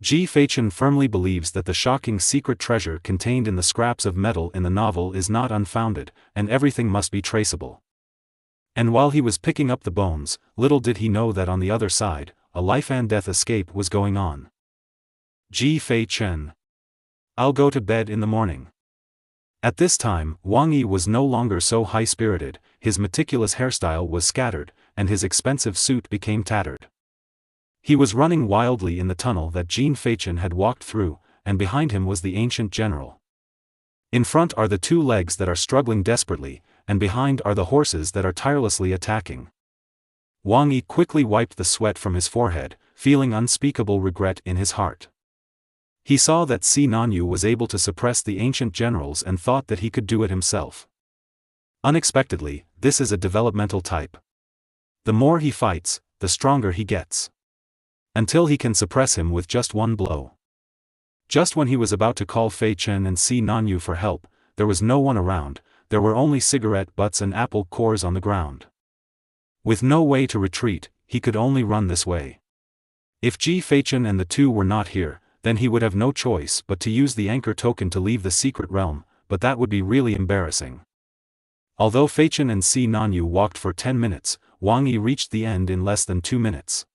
Ji Feichen firmly believes that the shocking secret treasure contained in the scraps of metal in the novel is not unfounded, and everything must be traceable. And while he was picking up the bones, little did he know that on the other side, a life-and-death escape was going on. Ji Feichen. I'll go to bed in the morning. At this time, Wang Yi was no longer so high-spirited, his meticulous hairstyle was scattered, and his expensive suit became tattered. He was running wildly in the tunnel that Ji Feichen had walked through, and behind him was the ancient general. In front are the two legs that are struggling desperately, and behind are the horses that are tirelessly attacking. Wang Yi quickly wiped the sweat from his forehead, feeling unspeakable regret in his heart. He saw that Si Nanyu was able to suppress the ancient generals and thought that he could do it himself. Unexpectedly, this is a developmental type. The more he fights, the stronger he gets. Until he can suppress him with just one blow. Just when he was about to call Fei Chen and Si Nanyu for help, there was no one around, there were only cigarette butts and apple cores on the ground. With no way to retreat, he could only run this way. If Ji Feichen and the two were not here, then he would have no choice but to use the anchor token to leave the secret realm, but that would be really embarrassing. Although Feichen and Si Nanyu walked for 10 minutes, Wang Yi reached the end in less than 2 minutes.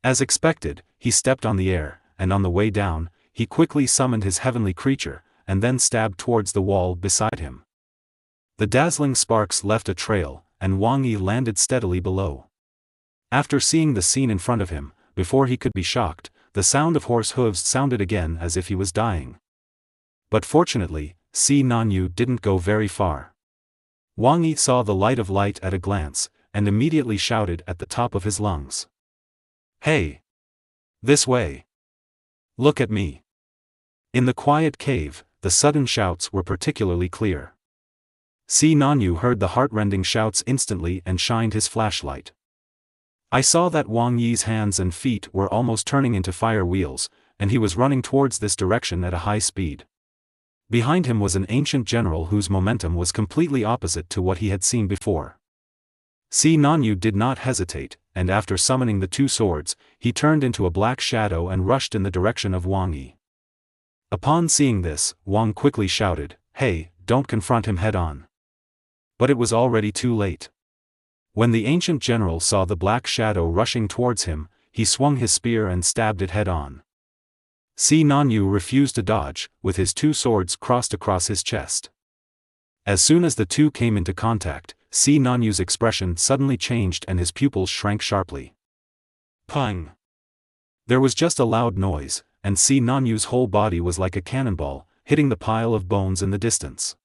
As expected, he stepped on the air, and on the way down, he quickly summoned his heavenly creature, and then stabbed towards the wall beside him. The dazzling sparks left a trail, and Wang Yi landed steadily below. After seeing the scene in front of him, before he could be shocked, the sound of horse hooves sounded again as if he was dying. But fortunately, Si Nanyu didn't go very far. Wang Yi saw the light of light at a glance, and immediately shouted at the top of his lungs. "Hey! This way! Look at me!" In the quiet cave, the sudden shouts were particularly clear. Si Nanyu heard the heart-rending shouts instantly and shined his flashlight. I saw that Wang Yi's hands and feet were almost turning into fire wheels, and he was running towards this direction at a high speed. Behind him was an ancient general whose momentum was completely opposite to what he had seen before. Si Nanyu did not hesitate, and after summoning the two swords, he turned into a black shadow and rushed in the direction of Wang Yi. Upon seeing this, Wang quickly shouted, "Hey, don't confront him head-on." But it was already too late. When the ancient general saw the black shadow rushing towards him, he swung his spear and stabbed it head-on. Si Nanyu refused to dodge, with his two swords crossed across his chest. As soon as the two came into contact, Si Nanyu's expression suddenly changed and his pupils shrank sharply. Pang! There was just a loud noise, and Si Nanyu's whole body was like a cannonball, hitting the pile of bones in the distance.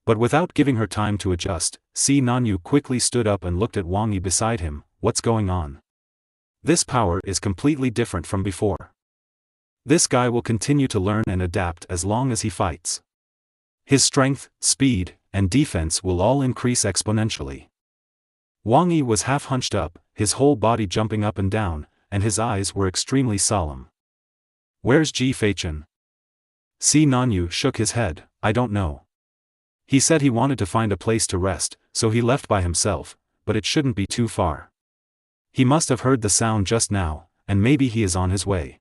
But without giving her time to adjust, Si Nanyu quickly stood up and looked at Wang Yi beside him. "What's going on? This power is completely different from before. This guy will continue to learn and adapt as long as he fights. His strength, speed, and defense will all increase exponentially." Wang Yi was half hunched up, his whole body jumping up and down, and his eyes were extremely solemn. "Where's Ji Feichen?" Si Nanyu shook his head. "I don't know. He said he wanted to find a place to rest, so he left by himself, but it shouldn't be too far. He must have heard the sound just now, and maybe he is on his way.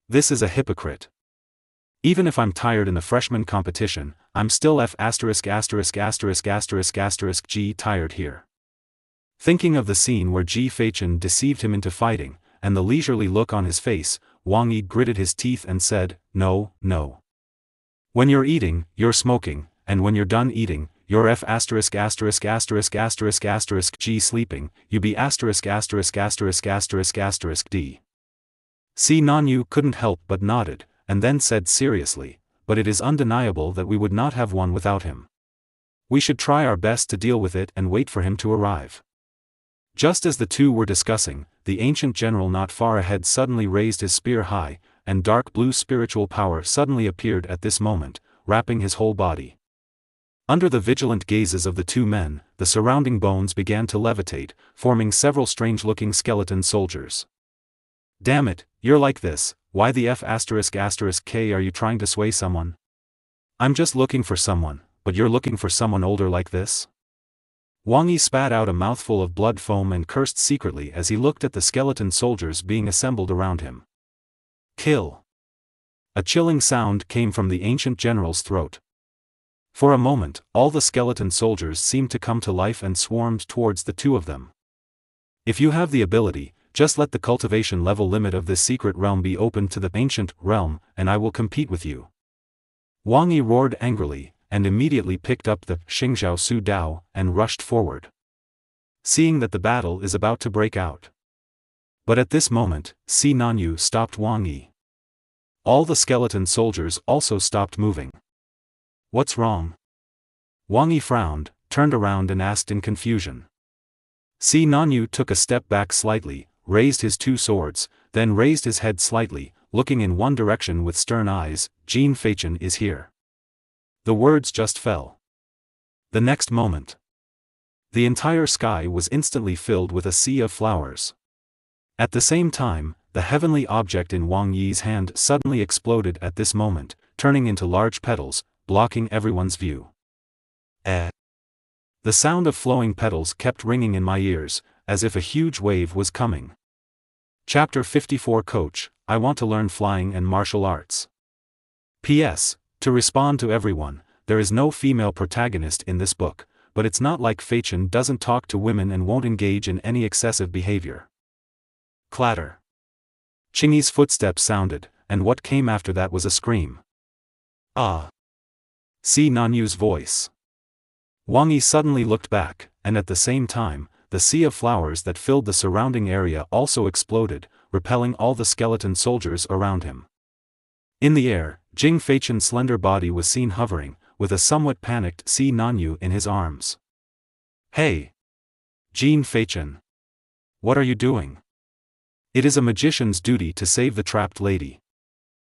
This is a hypocrite. Even if I'm tired in the freshman competition, I'm still G tired here." Thinking of the scene where Ji Feichen deceived him into fighting, and the leisurely look on his face, Wang Yi gritted his teeth and said, No. When you're eating, you're smoking, and when you're done eating, you're G sleeping, you be D. Si Nanyu couldn't help but nodded, and then said seriously, "But it is undeniable that we would not have won without him. We should try our best to deal with it and wait for him to arrive." Just as the two were discussing, the ancient general not far ahead suddenly raised his spear high, and dark blue spiritual power suddenly appeared at this moment, wrapping his whole body. Under the vigilant gazes of the two men, the surrounding bones began to levitate, forming several strange-looking skeleton soldiers. "Damn it, you're like this, why the K are you trying to sway someone? I'm just looking for someone, but you're looking for someone older like this?" Wang Yi spat out a mouthful of blood foam and cursed secretly as he looked at the skeleton soldiers being assembled around him. Kill! A chilling sound came from the ancient general's throat. For a moment, all the skeleton soldiers seemed to come to life and swarmed towards the two of them. If you have the ability, just let the cultivation level limit of this secret realm be opened to the ancient realm, and I will compete with you. Wang Yi roared angrily, and immediately picked up the Xingzhao Su Dao and rushed forward, seeing that the battle is about to break out. But at this moment, Si Nanyu stopped Wang Yi. All the skeleton soldiers also stopped moving. What's wrong? Wang Yi frowned, turned around and asked in confusion. Si Nanyu took a step back slightly, raised his two swords, then raised his head slightly, looking in one direction with stern eyes. Jin Feichen is here. The words just fell. The next moment, the entire sky was instantly filled with a sea of flowers. At the same time, the heavenly object in Wang Yi's hand suddenly exploded at this moment, turning into large petals, blocking everyone's view. The sound of flowing petals kept ringing in my ears, as if a huge wave was coming. Chapter 54 Coach, I want to learn flying and martial arts. P.S. To respond to everyone, there is no female protagonist in this book, but it's not like Feichen doesn't talk to women and won't engage in any excessive behavior. Clatter. Qingyi's footsteps sounded, and what came after that was a scream. Ah! Si Nanyu's voice. Wang Yi suddenly looked back, and at the same time, the sea of flowers that filled the surrounding area also exploded, repelling all the skeleton soldiers around him. In the air, Jing Feichen's slender body was seen hovering, with a somewhat panicked Si Nanyu in his arms. Hey! Jin Feichen! What are you doing? It is a magician's duty to save the trapped lady.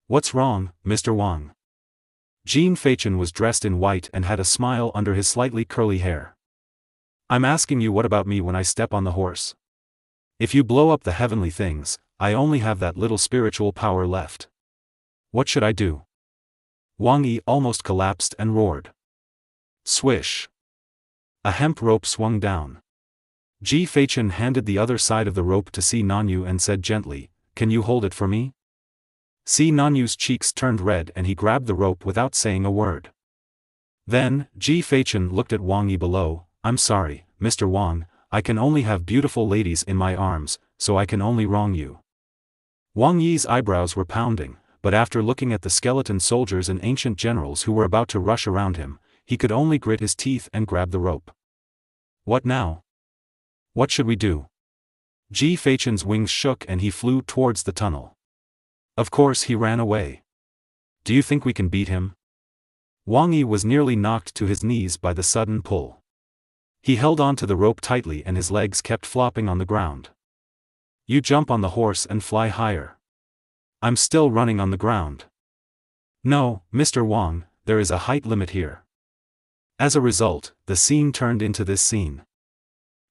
What's wrong, Mr. Wang? Jin Feichen was dressed in white and had a smile under his slightly curly hair. I'm asking you what about me when I step on the horse? If you blow up the heavenly things, I only have that little spiritual power left. What should I do? Wang Yi almost collapsed and roared. Swish! A hemp rope swung down. Ji Feichen handed the other side of the rope to Si Nanyu and said gently, "Can you hold it for me?" Si Nanyu's cheeks turned red and he grabbed the rope without saying a word. Then, Ji Feichen looked at Wang Yi below. I'm sorry, Mr. Wang, I can only have beautiful ladies in my arms, so I can only wrong you. Wang Yi's eyebrows were pounding, but after looking at the skeleton soldiers and ancient generals who were about to rush around him, he could only grit his teeth and grab the rope. What now? What should we do? Ji Feichen's wings shook and he flew towards the tunnel. Of course he ran away. Do you think we can beat him? Wang Yi was nearly knocked to his knees by the sudden pull. He held on to the rope tightly and his legs kept flopping on the ground. You jump on the horse and fly higher. I'm still running on the ground. No, Mr. Wang, there is a height limit here. As a result, the scene turned into this scene.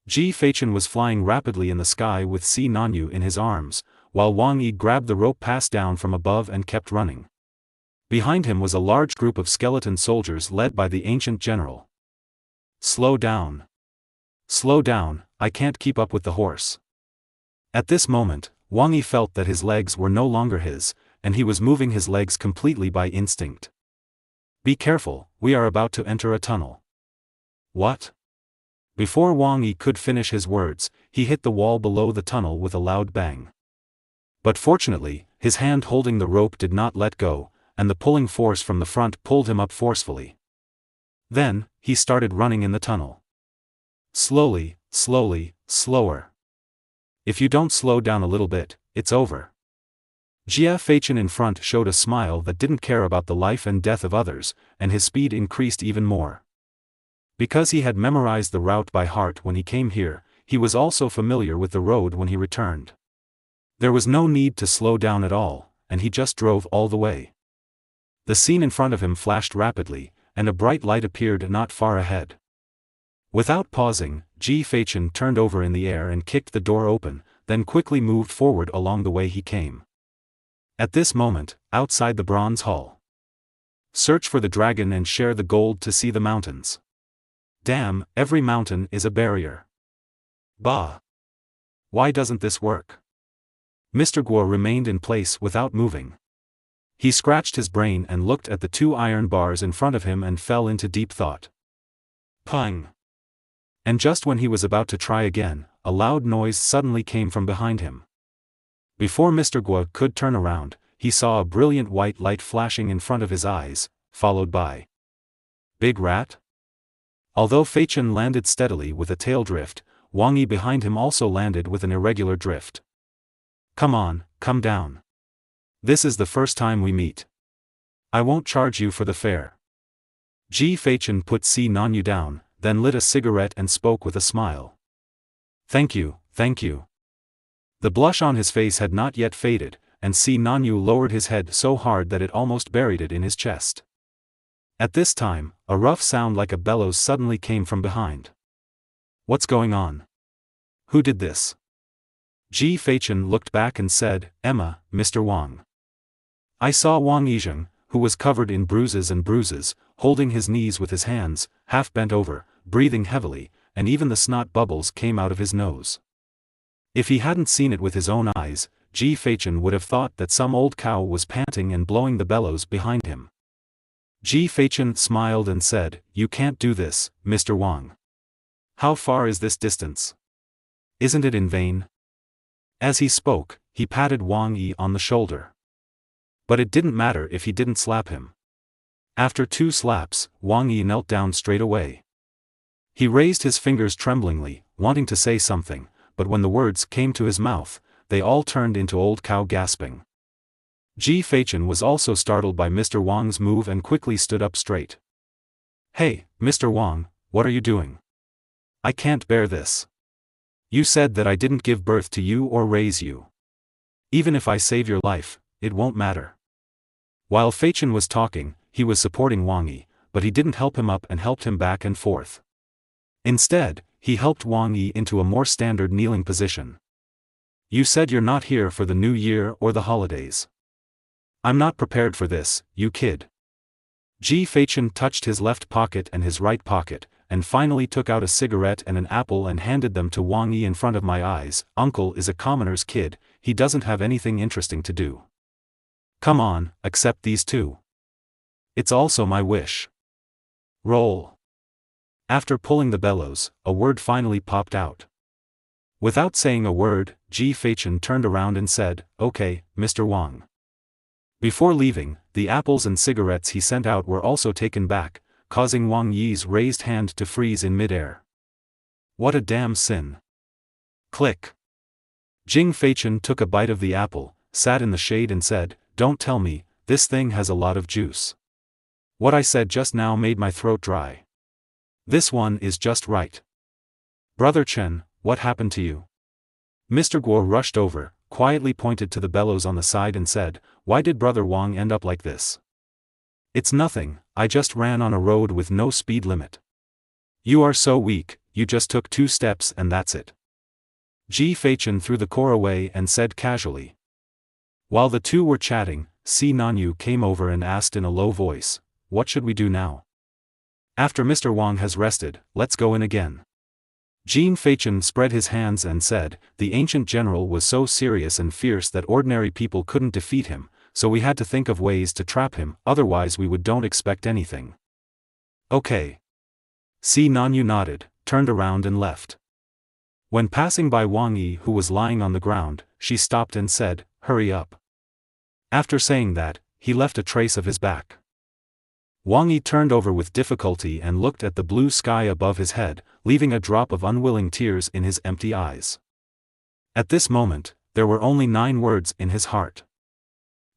Ji Feichen was flying rapidly in the sky with Si Nanyu in his arms, while Wang Yi grabbed the rope passed down from above and kept running. Behind him was a large group of skeleton soldiers led by the ancient general. Slow down. Slow down, I can't keep up with the horse. At this moment, Wang Yi felt that his legs were no longer his, and he was moving his legs completely by instinct. Be careful, we are about to enter a tunnel. What? Before Wang Yi could finish his words, he hit the wall below the tunnel with a loud bang. But fortunately, his hand holding the rope did not let go, and the pulling force from the front pulled him up forcefully. Then, he started running in the tunnel. Slowly, slowly, slower. If you don't slow down a little bit, it's over. Jia Feichen in front showed a smile that didn't care about the life and death of others, and his speed increased even more. Because he had memorized the route by heart when he came here, he was also familiar with the road when he returned. There was no need to slow down at all, and he just drove all the way. The scene in front of him flashed rapidly, and a bright light appeared not far ahead. Without pausing, Ji Feichen turned over in the air and kicked the door open, then quickly moved forward along the way he came. At this moment, outside the bronze hall. Search for the dragon and share the gold to see the mountains. Damn, every mountain is a barrier. Bah! Why doesn't this work? Mr. Guo remained in place without moving. He scratched his brain and looked at the 2 iron bars in front of him and fell into deep thought. Pung! And just when he was about to try again, a loud noise suddenly came from behind him. Before Mr. Guo could turn around, he saw a brilliant white light flashing in front of his eyes, followed by Big Rat? Although Fei Chen landed steadily with a tail drift, Wang Yi behind him also landed with an irregular drift. Come on, come down. This is the first time we meet. I won't charge you for the fare. Fei Chen put Si Nanyu down, then lit a cigarette and spoke with a smile. Thank you, thank you. The blush on his face had not yet faded, and Si Nanyu lowered his head so hard that it almost buried it in his chest. At this time, a rough sound like a bellows suddenly came from behind. What's going on? Who did this? Fei Chen looked back and said, Emma, Mr. Wang. I saw Wang Yizheng, who was covered in bruises and bruises, holding his knees with his hands, half bent over, breathing heavily, and even the snot bubbles came out of his nose. If he hadn't seen it with his own eyes, Fei Chen would have thought that some old cow was panting and blowing the bellows behind him. Fei Chen smiled and said, You can't do this, Mr. Wang. How far is this distance? Isn't it in vain? As he spoke, he patted Wang Yi on the shoulder. But it didn't matter if he didn't slap him. After 2 slaps, Wang Yi knelt down straight away. He raised his fingers tremblingly, wanting to say something, but when the words came to his mouth, they all turned into old cow gasping. Fei Chen was also startled by Mr. Wang's move and quickly stood up straight. Hey, Mr. Wang, what are you doing? I can't bear this. You said that I didn't give birth to you or raise you. Even if I save your life, it won't matter. While Fei Chen was talking, he was supporting Wang Yi, but he didn't help him up and helped him back and forth. Instead, he helped Wang Yi into a more standard kneeling position. You said you're not here for the new year or the holidays. I'm not prepared for this, you kid. Fei Chen touched his left pocket and his right pocket, and finally took out a cigarette and an apple and handed them to Wang Yi in front of my eyes. Uncle is a commoner's kid, he doesn't have anything interesting to do. Come on, accept these 2. It's also my wish. Roll. After pulling the bellows, a word finally popped out. Without saying a word, Fei Chen turned around and said, Okay, Mr. Wang. Before leaving, the apples and cigarettes he sent out were also taken back, causing Wang Yi's raised hand to freeze in midair. What a damn sin. Click. Fei Chen took a bite of the apple, sat in the shade and said, Don't tell me, this thing has a lot of juice. What I said just now made my throat dry. This one is just right. Brother Chen, what happened to you? Mr. Guo rushed over, quietly pointed to the bellows on the side and said, Why did Brother Wang end up like this? It's nothing, I just ran on a road with no speed limit. You are so weak, you just took 2 steps and that's it. Fei Chen threw the core away and said casually. While the 2 were chatting, Si Nanyu came over and asked in a low voice, What should we do now? After Mr. Wang has rested, let's go in again. Fei Chen spread his hands and said, The ancient general was so serious and fierce that ordinary people couldn't defeat him, so we had to think of ways to trap him, otherwise we don't expect anything. Okay. Si Nanyu nodded, turned around and left. When passing by Wang Yi who was lying on the ground, she stopped and said, Hurry up. After saying that, he left a trace of his back. Wang Yi turned over with difficulty and looked at the blue sky above his head, leaving a drop of unwilling tears in his empty eyes. At this moment, there were only 9 words in his heart.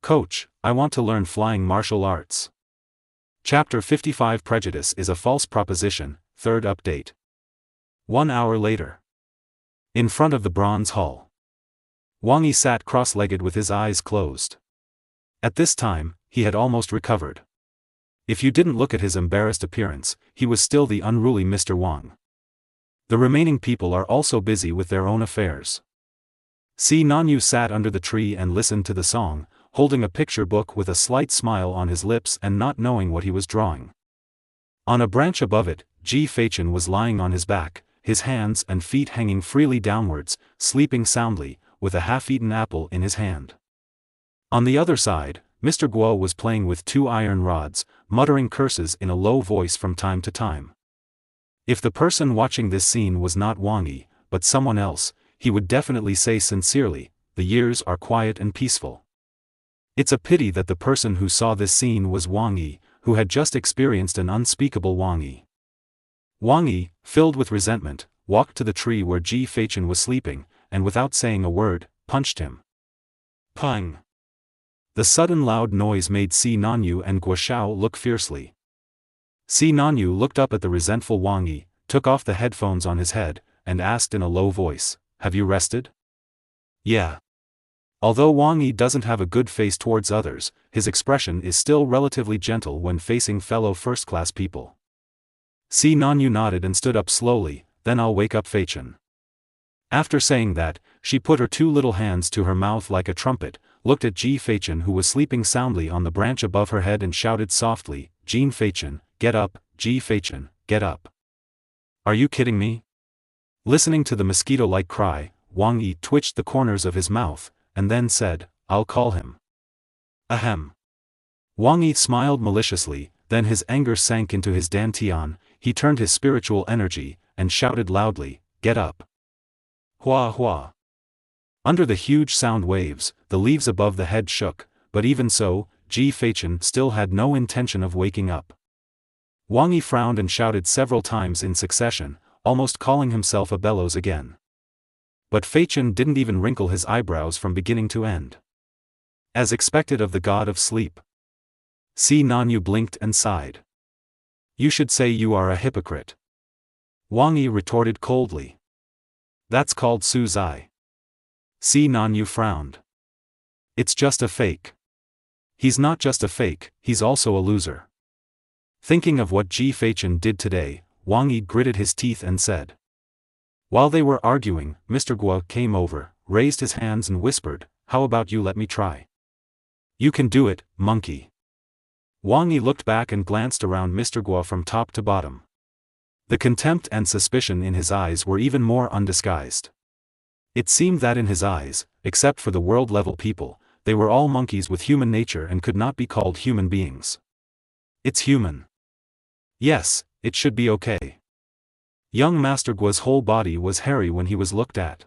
Coach, I want to learn flying martial arts. Chapter 55 Prejudice is a false proposition, 3rd update. 1 hour later. In front of the bronze hall. Wang Yi sat cross-legged with his eyes closed. At this time, he had almost recovered. If you didn't look at his embarrassed appearance, he was still the unruly Mr. Wang. The remaining people are also busy with their own affairs. Si Nanyu sat under the tree and listened to the song, holding a picture book with a slight smile on his lips and not knowing what he was drawing. On a branch above it, Ji Feichen was lying on his back, his hands and feet hanging freely downwards, sleeping soundly, with a half-eaten apple in his hand. On the other side, Mr. Guo was playing with 2 iron rods, muttering curses in a low voice from time to time. If the person watching this scene was not Wang Yi, but someone else, he would definitely say sincerely, "The years are quiet and peaceful." It's a pity that the person who saw this scene was Wang Yi, who had just experienced an unspeakable Wang Yi. Wang Yi, filled with resentment, walked to the tree where Ji Feichen was sleeping, and without saying a word, punched him. Pang! The sudden loud noise made Si Nanyu and Guo Xiao look fiercely. Si Nanyu looked up at the resentful Wang Yi, took off the headphones on his head, and asked in a low voice, "Have you rested?" "Yeah." Although Wang Yi doesn't have a good face towards others, his expression is still relatively gentle when facing fellow first-class people. Si Nanyu nodded and stood up slowly, "Then I'll wake up Feichen." After saying that, she put her 2 little hands to her mouth like a trumpet, looked at Ji Feichen who was sleeping soundly on the branch above her head and shouted softly, "Ji Feichen, get up, Ji Feichen, get up." "Are you kidding me?" Listening to the mosquito-like cry, Wang Yi twitched the corners of his mouth, and then said, "I'll call him." Ahem. Wang Yi smiled maliciously, then his anger sank into his dantian, he turned his spiritual energy, and shouted loudly, "Get up." Hua hua. Under the huge sound waves, the leaves above the head shook, but even so, Ji Feichen still had no intention of waking up. Wang Yi frowned and shouted several times in succession, almost calling himself a bellows again. But Feichen didn't even wrinkle his eyebrows from beginning to end. As expected of the god of sleep. Si Nanyu blinked and sighed. "You should say you are a hypocrite." Wang Yi retorted coldly. "That's called Su Zai." Si Nanyu frowned. "It's just a fake." "He's not just a fake, he's also a loser." Thinking of what Ji Feichen did today, Wang Yi gritted his teeth and said. While they were arguing, Mr. Guo came over, raised his hands and whispered, "How about you let me try?" "You can do it, monkey." Wang Yi looked back and glanced around Mr. Guo from top to bottom. The contempt and suspicion in his eyes were even more undisguised. It seemed that in his eyes, except for the world-level people, they were all monkeys with human nature and could not be called human beings. It's human. Yes, it should be okay. Young Master Guo's whole body was hairy when he was looked at.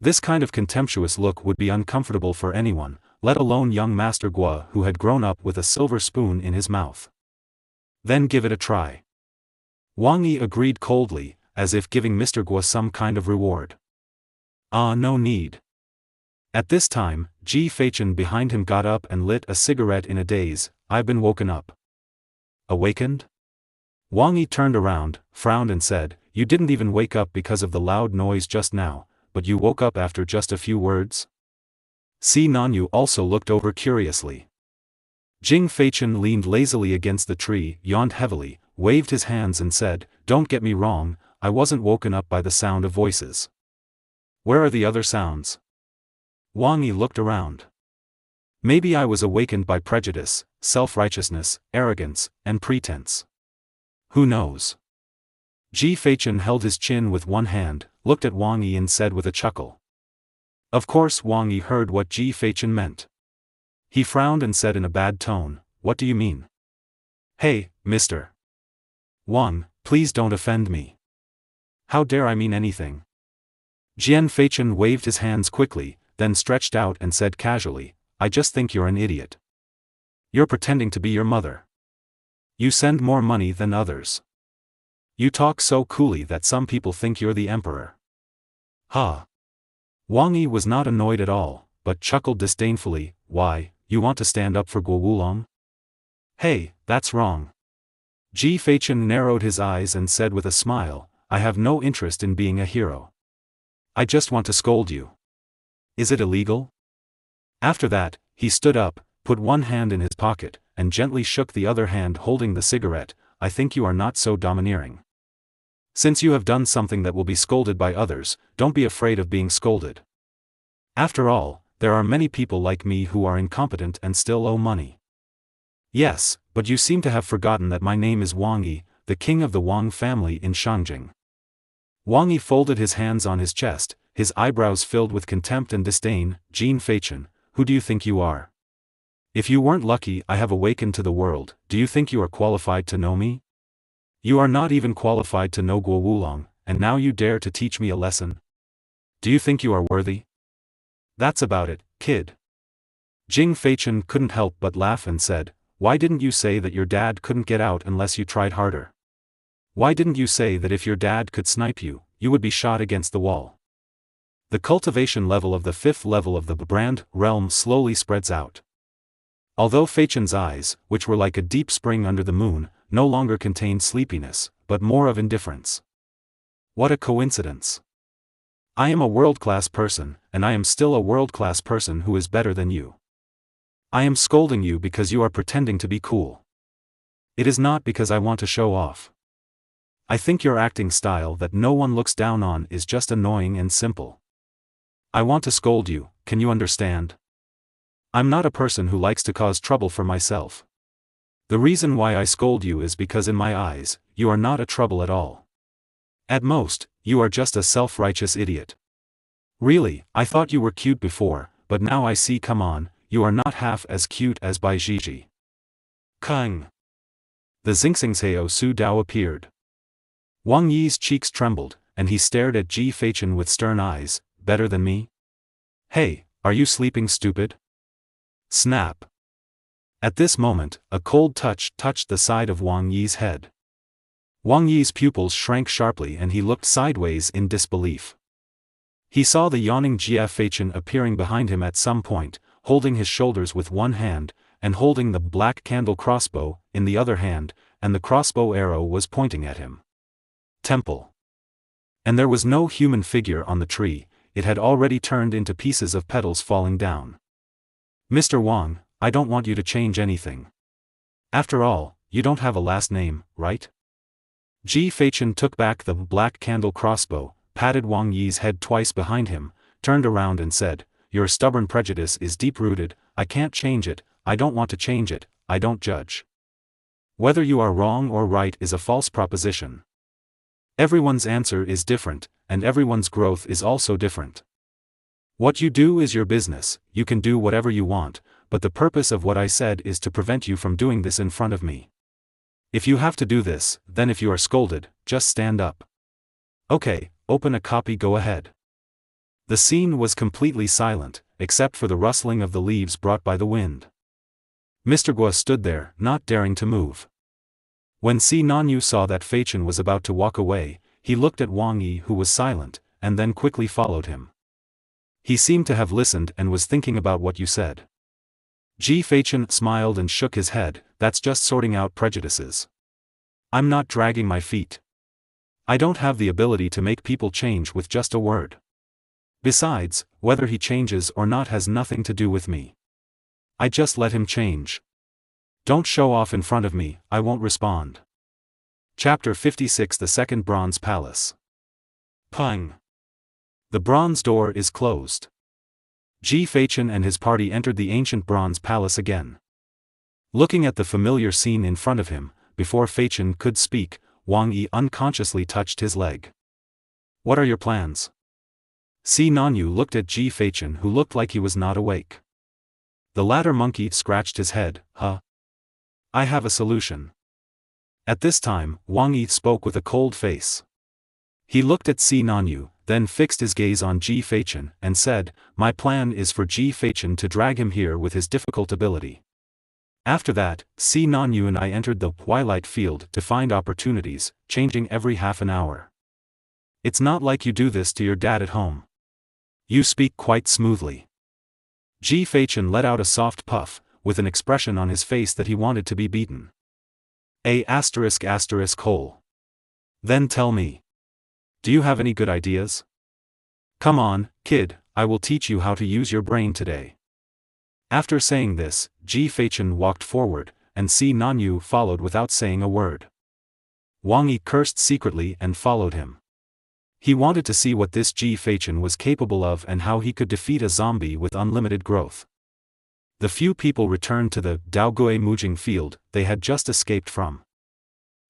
This kind of contemptuous look would be uncomfortable for anyone, let alone young Master Guo who had grown up with a silver spoon in his mouth. Then give it a try. Wang Yi agreed coldly, as if giving Mr. Guo some kind of reward. "Ah, no need." At this time, Ji Feichen behind him got up and lit a cigarette in a daze. "I've been woken up." "Awakened?" Wang Yi turned around, frowned and said, "You didn't even wake up because of the loud noise just now, but you woke up after just a few words?" Si Nanyu also looked over curiously. Jing Feichen leaned lazily against the tree, yawned heavily, waved his hands and said, "Don't get me wrong, I wasn't woken up by the sound of voices." "Where are the other sounds?" Wang Yi looked around. "Maybe I was awakened by prejudice, self-righteousness, arrogance, and pretense. Who knows?" Ji Feichen held his chin with one hand, looked at Wang Yi and said with a chuckle. Of course Wang Yi heard what Ji Feichen meant. He frowned and said in a bad tone, "What do you mean?" "Hey, Mr. Wang, please don't offend me." "How dare I mean anything?" Jian Feichen waved his hands quickly, then stretched out and said casually, "I just think you're an idiot. You're pretending to be your mother. You send more money than others. You talk so coolly that some people think you're the emperor." "Ha!" Wang Yi was not annoyed at all, but chuckled disdainfully, "Why, you want to stand up for Guo Wulong?" "Hey, that's wrong." Ji Feichen narrowed his eyes and said with a smile, "I have no interest in being a hero. I just want to scold you. Is it illegal?" After that, he stood up, put one hand in his pocket, and gently shook the other hand holding the cigarette. "I think you are not so domineering. Since you have done something that will be scolded by others, don't be afraid of being scolded. After all, there are many people like me who are incompetent and still owe money." "Yes, but you seem to have forgotten that my name is Wang Yi, the king of the Wang family in Shangjing. Wang Yi folded his hands on his chest, his eyebrows filled with contempt and disdain. Jin Feichen, who do you think you are? If you weren't lucky I have awakened to the world, do you think you are qualified to know me? You are not even qualified to know Guo Wulong, and now you dare to teach me a lesson? Do you think you are worthy? That's about it, kid. Jing Feichen couldn't help but laugh and said, why didn't you say that your dad couldn't get out unless you tried harder? Why didn't you say that if your dad could snipe you, you would be shot against the wall? The cultivation level of the 5th level of the brand realm slowly spreads out. Although Feichen's eyes, which were like a deep spring under the moon, no longer contained sleepiness, but more of indifference. What a coincidence. I am a world-class person, and I am still a world-class person who is better than you. I am scolding you because you are pretending to be cool. It is not because I want to show off. I think your acting style that no one looks down on is just annoying and simple. I want to scold you, can you understand? I'm not a person who likes to cause trouble for myself. The reason why I scold you is because in my eyes, you are not a trouble at all. At most, you are just a self-righteous idiot. Really, I thought you were cute before, but now I see. Come on, you are not half as cute as Bai Jiji. Kung. The Xingxingseo Su Dao appeared. Wang Yi's cheeks trembled, and he stared at Ji Feichen with stern eyes. Better than me? Hey, are you sleeping, stupid? Snap. At this moment, a cold touch touched the side of Wang Yi's head. Wang Yi's pupils shrank sharply and he looked sideways in disbelief. He saw the yawning Jia Feichen appearing behind him at some point, holding his shoulders with one hand, and holding the black candle crossbow in the other hand, and the crossbow arrow was pointing at him. Temple. And there was no human figure on the tree, it had already turned into pieces of petals falling down. Mr. Wang, I don't want you to change anything. After all, you don't have a last name, right? Ji Feichen took back the black candle crossbow, patted Wang Yi's head twice behind him, turned around and said, your stubborn prejudice is deep-rooted, I can't change it, I don't want to change it, I don't judge. Whether you are wrong or right is a false proposition. Everyone's answer is different, and everyone's growth is also different. What you do is your business, you can do whatever you want, but the purpose of what I said is to prevent you from doing this in front of me. If you have to do this, then if you are scolded, just stand up. Okay, open a copy, go ahead. The scene was completely silent, except for the rustling of the leaves brought by the wind. Mr. Guo stood there, not daring to move. When Si Nanyu saw that Feichen was about to walk away, he looked at Wang Yi who was silent, and then quickly followed him. He seemed to have listened and was thinking about what you said. Ji Feichen smiled and shook his head, that's just sorting out prejudices. I'm not dragging my feet. I don't have the ability to make people change with just a word. Besides, whether he changes or not has nothing to do with me. I just let him change. Don't show off in front of me, I won't respond. Chapter 56 The Second Bronze Palace. Pung. The bronze door is closed. Ji Feichen and his party entered the ancient bronze palace again. Looking at the familiar scene in front of him, before Feichen could speak, Wang Yi unconsciously touched his leg. What are your plans? Si Nanyu looked at Ji Feichen who looked like he was not awake. The latter monkey scratched his head, huh? I have a solution. At this time, Wang Yi spoke with a cold face. He looked at Si Nanyu, then fixed his gaze on Ji Feichen, and said, my plan is for Ji Feichen to drag him here with his difficult ability. After that, Si Nanyu and I entered the twilight field to find opportunities, changing every half an hour. It's not like you do this to your dad at home. You speak quite smoothly. Ji Feichen let out a soft puff, with an expression on his face that he wanted to be beaten. Hole. Then tell me. Do you have any good ideas? Come on, kid, I will teach you how to use your brain today. After saying this, Ji Feichen walked forward, and Si Nanyu followed without saying a word. Wang Yi cursed secretly and followed him. He wanted to see what this Ji Feichen was capable of and how he could defeat a zombie with unlimited growth. The few people returned to the Daogue Mujing field they had just escaped from.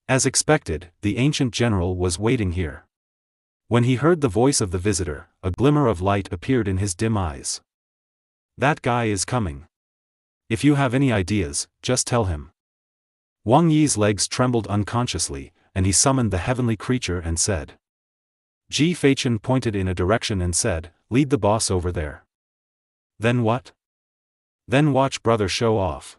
As expected, the ancient general was waiting here. When he heard the voice of the visitor, a glimmer of light appeared in his dim eyes. That guy is coming. If you have any ideas, just tell him. Wang Yi's legs trembled unconsciously, and he summoned the heavenly creature and said. Ji Feichen pointed in a direction and said, lead the boss over there. Then what? Then watch brother show off.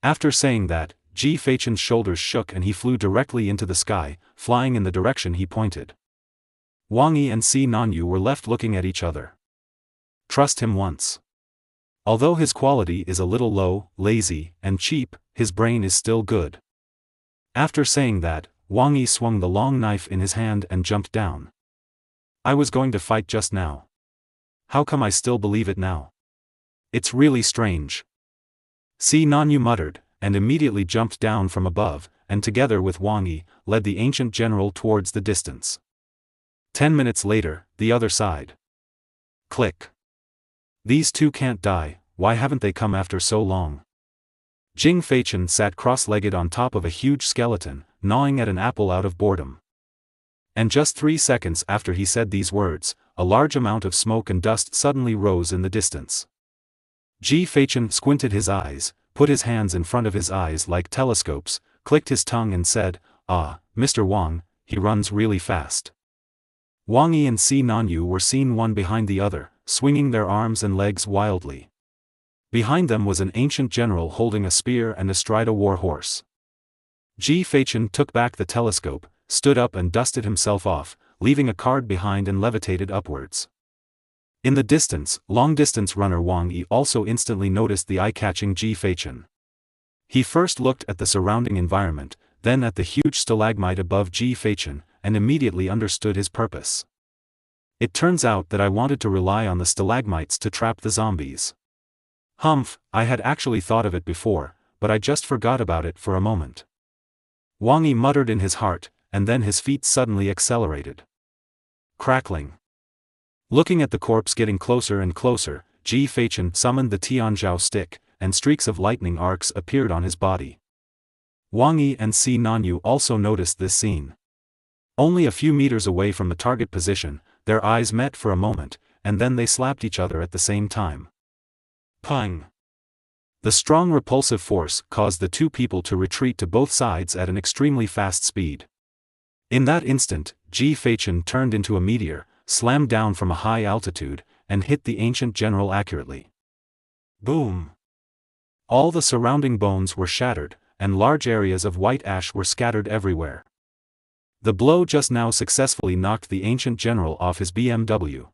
After saying that, Ji Feichen's shoulders shook and he flew directly into the sky, flying in the direction he pointed. Wang Yi and Si Nanyu were left looking at each other. Trust him once. Although his quality is a little low, lazy, and cheap, his brain is still good. After saying that, Wang Yi swung the long knife in his hand and jumped down. I was going to fight just now. How come I still believe it now? It's really strange. Si Nanyu muttered, and immediately jumped down from above, and together with Wang Yi, led the ancient general towards the distance. 10 minutes later, the other side. Click. These two can't die, why haven't they come after so long? Jing Feichen sat cross-legged on top of a huge skeleton, gnawing at an apple out of boredom. And just 3 seconds after he said these words, a large amount of smoke and dust suddenly rose in the distance. Ji Feichen squinted his eyes, put his hands in front of his eyes like telescopes, clicked his tongue and said, Ah, Mr. Wang, he runs really fast. Wang Yi and Si Nanyu were seen one behind the other, swinging their arms and legs wildly. Behind them was an ancient general holding a spear and astride a war horse. Ji Feichen took back the telescope, stood up and dusted himself off, leaving a card behind and levitated upwards. In the distance, long-distance runner Wang Yi also instantly noticed the eye-catching Ji Feichen. He first looked at the surrounding environment, then at the huge stalagmite above Ji Feichen, and immediately understood his purpose. It turns out that I wanted to rely on the stalagmites to trap the zombies. Humph, I had actually thought of it before, but I just forgot about it for a moment. Wang Yi muttered in his heart, and then his feet suddenly accelerated. Crackling. Looking at the corpse getting closer and closer, Ji Feichen summoned the Tianzhao stick, and streaks of lightning arcs appeared on his body. Wang Yi and Si Nanyu also noticed this scene. Only a few meters away from the target position, their eyes met for a moment, and then they slapped each other at the same time. Pang! The strong repulsive force caused the two people to retreat to both sides at an extremely fast speed. In that instant, Ji Feichen turned into a meteor, slammed down from a high altitude, and hit the ancient general accurately. Boom! All the surrounding bones were shattered, and large areas of white ash were scattered everywhere. The blow just now successfully knocked the ancient general off his BMW.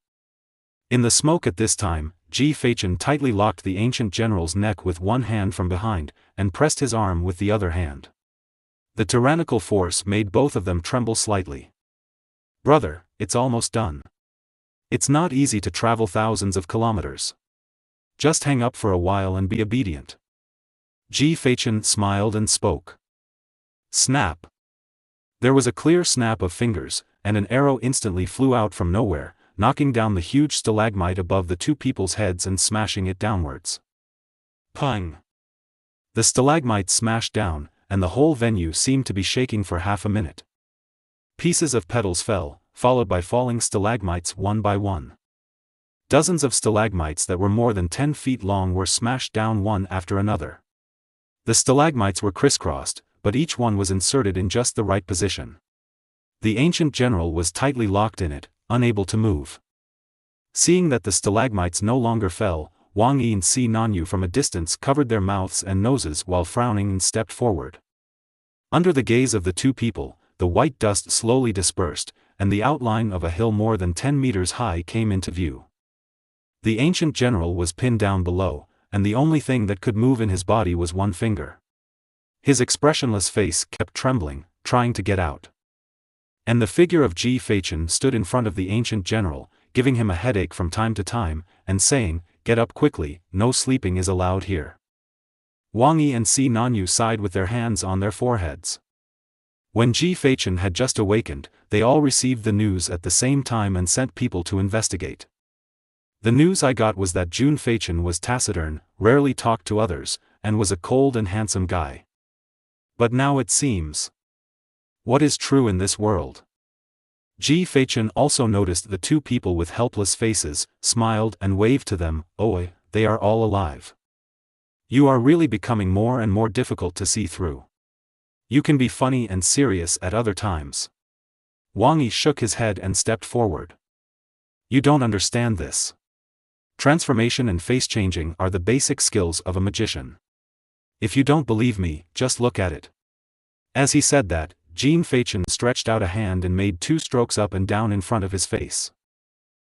In the smoke at this time, Ji Feichen tightly locked the ancient general's neck with one hand from behind, and pressed his arm with the other hand. The tyrannical force made both of them tremble slightly. Brother, it's almost done. It's not easy to travel thousands of kilometers. Just hang up for a while and be obedient. Ji Feichen smiled and spoke. Snap! There was a clear snap of fingers, and an arrow instantly flew out from nowhere, knocking down the huge stalagmite above the two people's heads and smashing it downwards. Pang! The stalagmite smashed down, and the whole venue seemed to be shaking for half a minute. Pieces of petals fell, followed by falling stalagmites one by one. Dozens of stalagmites that were more than 10 feet long were smashed down one after another. The stalagmites were crisscrossed, but each one was inserted in just the right position. The ancient general was tightly locked in it, unable to move. Seeing that the stalagmites no longer fell, Wang Yi and Si Nanyu from a distance covered their mouths and noses while frowning and stepped forward. Under the gaze of the two people, the white dust slowly dispersed, and the outline of a hill more than 10 meters high came into view. The ancient general was pinned down below, and the only thing that could move in his body was one finger. His expressionless face kept trembling, trying to get out. And the figure of Ji Feichen stood in front of the ancient general, giving him a headache from time to time, and saying, "Get up quickly, no sleeping is allowed here." Wang Yi and Si Nanyu sighed with their hands on their foreheads. When Ji Feichen had just awakened, they all received the news at the same time and sent people to investigate. The news I got was that Jun Feichen was taciturn, rarely talked to others, and was a cold and handsome guy. But now it seems What is true in this world? Ji Feichen also noticed the two people with helpless faces, smiled and waved to them. Oh, they are all alive. You are really becoming more and more difficult to see through. You can be funny and serious at other times. Wang Yi shook his head and stepped forward. You don't understand this. Transformation and face changing are the basic skills of a magician. If you don't believe me, just look at it. As he said that, Ji Feichen stretched out a hand and made 2 strokes up and down in front of his face.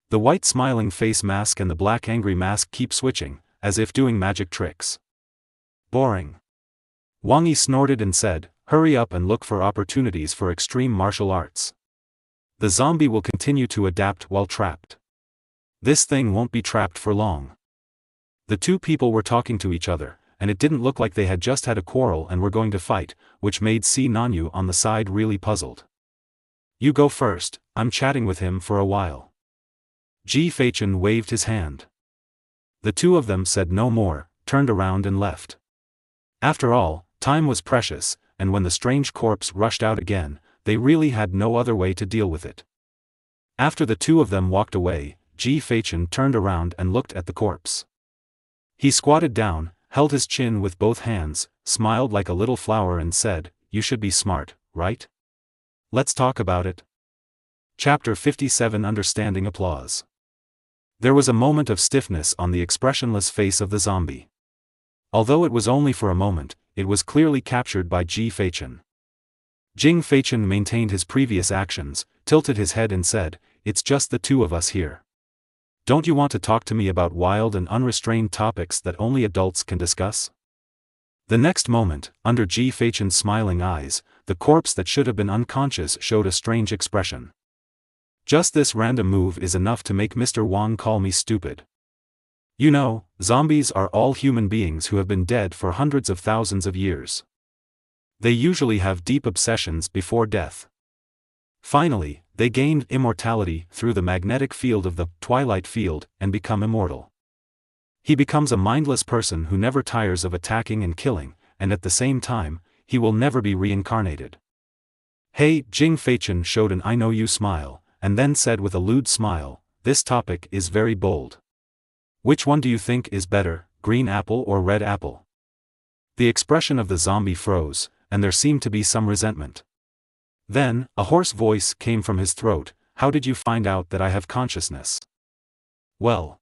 The white smiling face mask and the black angry mask keep switching, as if doing magic tricks. Boring. Wang Yi snorted and said, hurry up and look for opportunities for extreme martial arts. The zombie will continue to adapt while trapped. This thing won't be trapped for long. The two people were talking to each other, and it didn't look like they had just had a quarrel and were going to fight, which made Si Nanyu on the side really puzzled. You go first, I'm chatting with him for a while. Ji Feichen waved his hand. The two of them said no more, turned around and left. After all, time was precious, and when the strange corpse rushed out again, they really had no other way to deal with it. After the two of them walked away, Ji Feichen turned around and looked at the corpse. He squatted down, held his chin with both hands, smiled like a little flower and said, you should be smart, right? Let's talk about it. Chapter 57 Understanding Applause. There was a moment of stiffness on the expressionless face of the zombie. Although it was only for a moment, it was clearly captured by Ji Feichen. Ji Feichen maintained his previous actions, tilted his head and said, it's just the two of us here. Don't you want to talk to me about wild and unrestrained topics that only adults can discuss? The next moment, under Ji Feichen's smiling eyes, the corpse that should have been unconscious showed a strange expression. Just this random move is enough to make Mr. Wang call me stupid. You know, zombies are all human beings who have been dead for hundreds of thousands of years. They usually have deep obsessions before death. Finally, they gained immortality through the magnetic field of the twilight field and become immortal. He becomes a mindless person who never tires of attacking and killing, and at the same time, he will never be reincarnated. Hey, Ji Feichen showed an I know you smile, and then said with a lewd smile, this topic is very bold. Which one do you think is better, green apple or red apple? The expression of the zombie froze, and there seemed to be some resentment. Then, a hoarse voice came from his throat, how did you find out that I have consciousness? Well.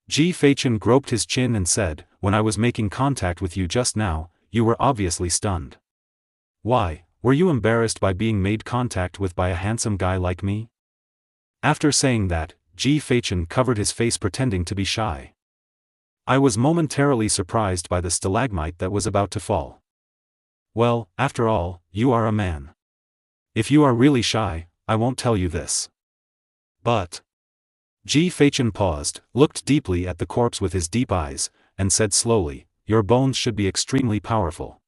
Ji Feichen groped his chin and said, when I was making contact with you just now, you were obviously stunned. Why, were you embarrassed by being made contact with by a handsome guy like me? After saying that, Ji Feichen covered his face pretending to be shy. I was momentarily surprised by the stalagmite that was about to fall. Well, after all, you are a man. If you are really shy, I won't tell you this. But. Ji Feichen paused, looked deeply at the corpse with his deep eyes, and said slowly, your bones should be extremely powerful.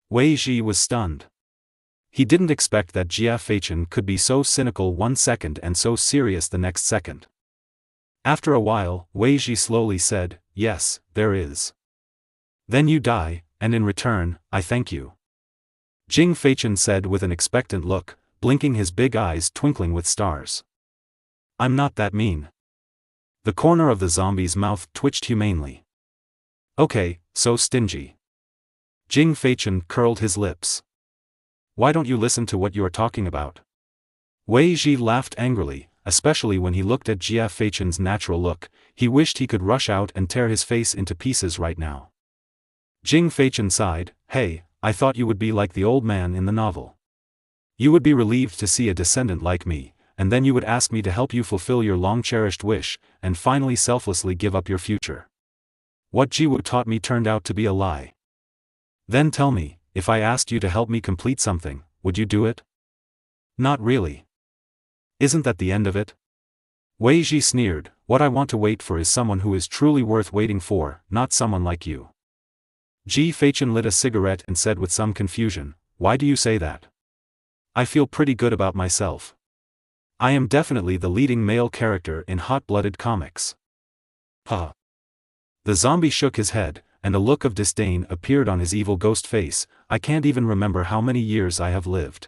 Wei Ji was stunned. He didn't expect that Ji Feichen could be so cynical one second and so serious the next second. After a while, Wei Ji slowly said, yes, there is. Then you die, and in return, I thank you. Ji Feichen said with an expectant look, blinking his big eyes twinkling with stars. I'm not that mean. The corner of the zombie's mouth twitched humanely. Okay, so stingy. Ji Feichen curled his lips. Why don't you listen to what you are talking about? Wei Ji laughed angrily, especially when he looked at Ji Feichen's natural look. He wished he could rush out and tear his face into pieces right now. Ji Feichen sighed, hey, I thought you would be like the old man in the novel. You would be relieved to see a descendant like me, and then you would ask me to help you fulfill your long-cherished wish, and finally selflessly give up your future. What Ji Wu taught me turned out to be a lie. Then tell me, if I asked you to help me complete something, would you do it? Not really. Isn't that the end of it? Wei Ji sneered, what I want to wait for is someone who is truly worth waiting for, not someone like you. Ji Feichen lit a cigarette and said with some confusion, why do you say that? I feel pretty good about myself. I am definitely the leading male character in hot-blooded comics. Huh. The zombie shook his head, and a look of disdain appeared on his evil ghost face. I can't even remember how many years I have lived.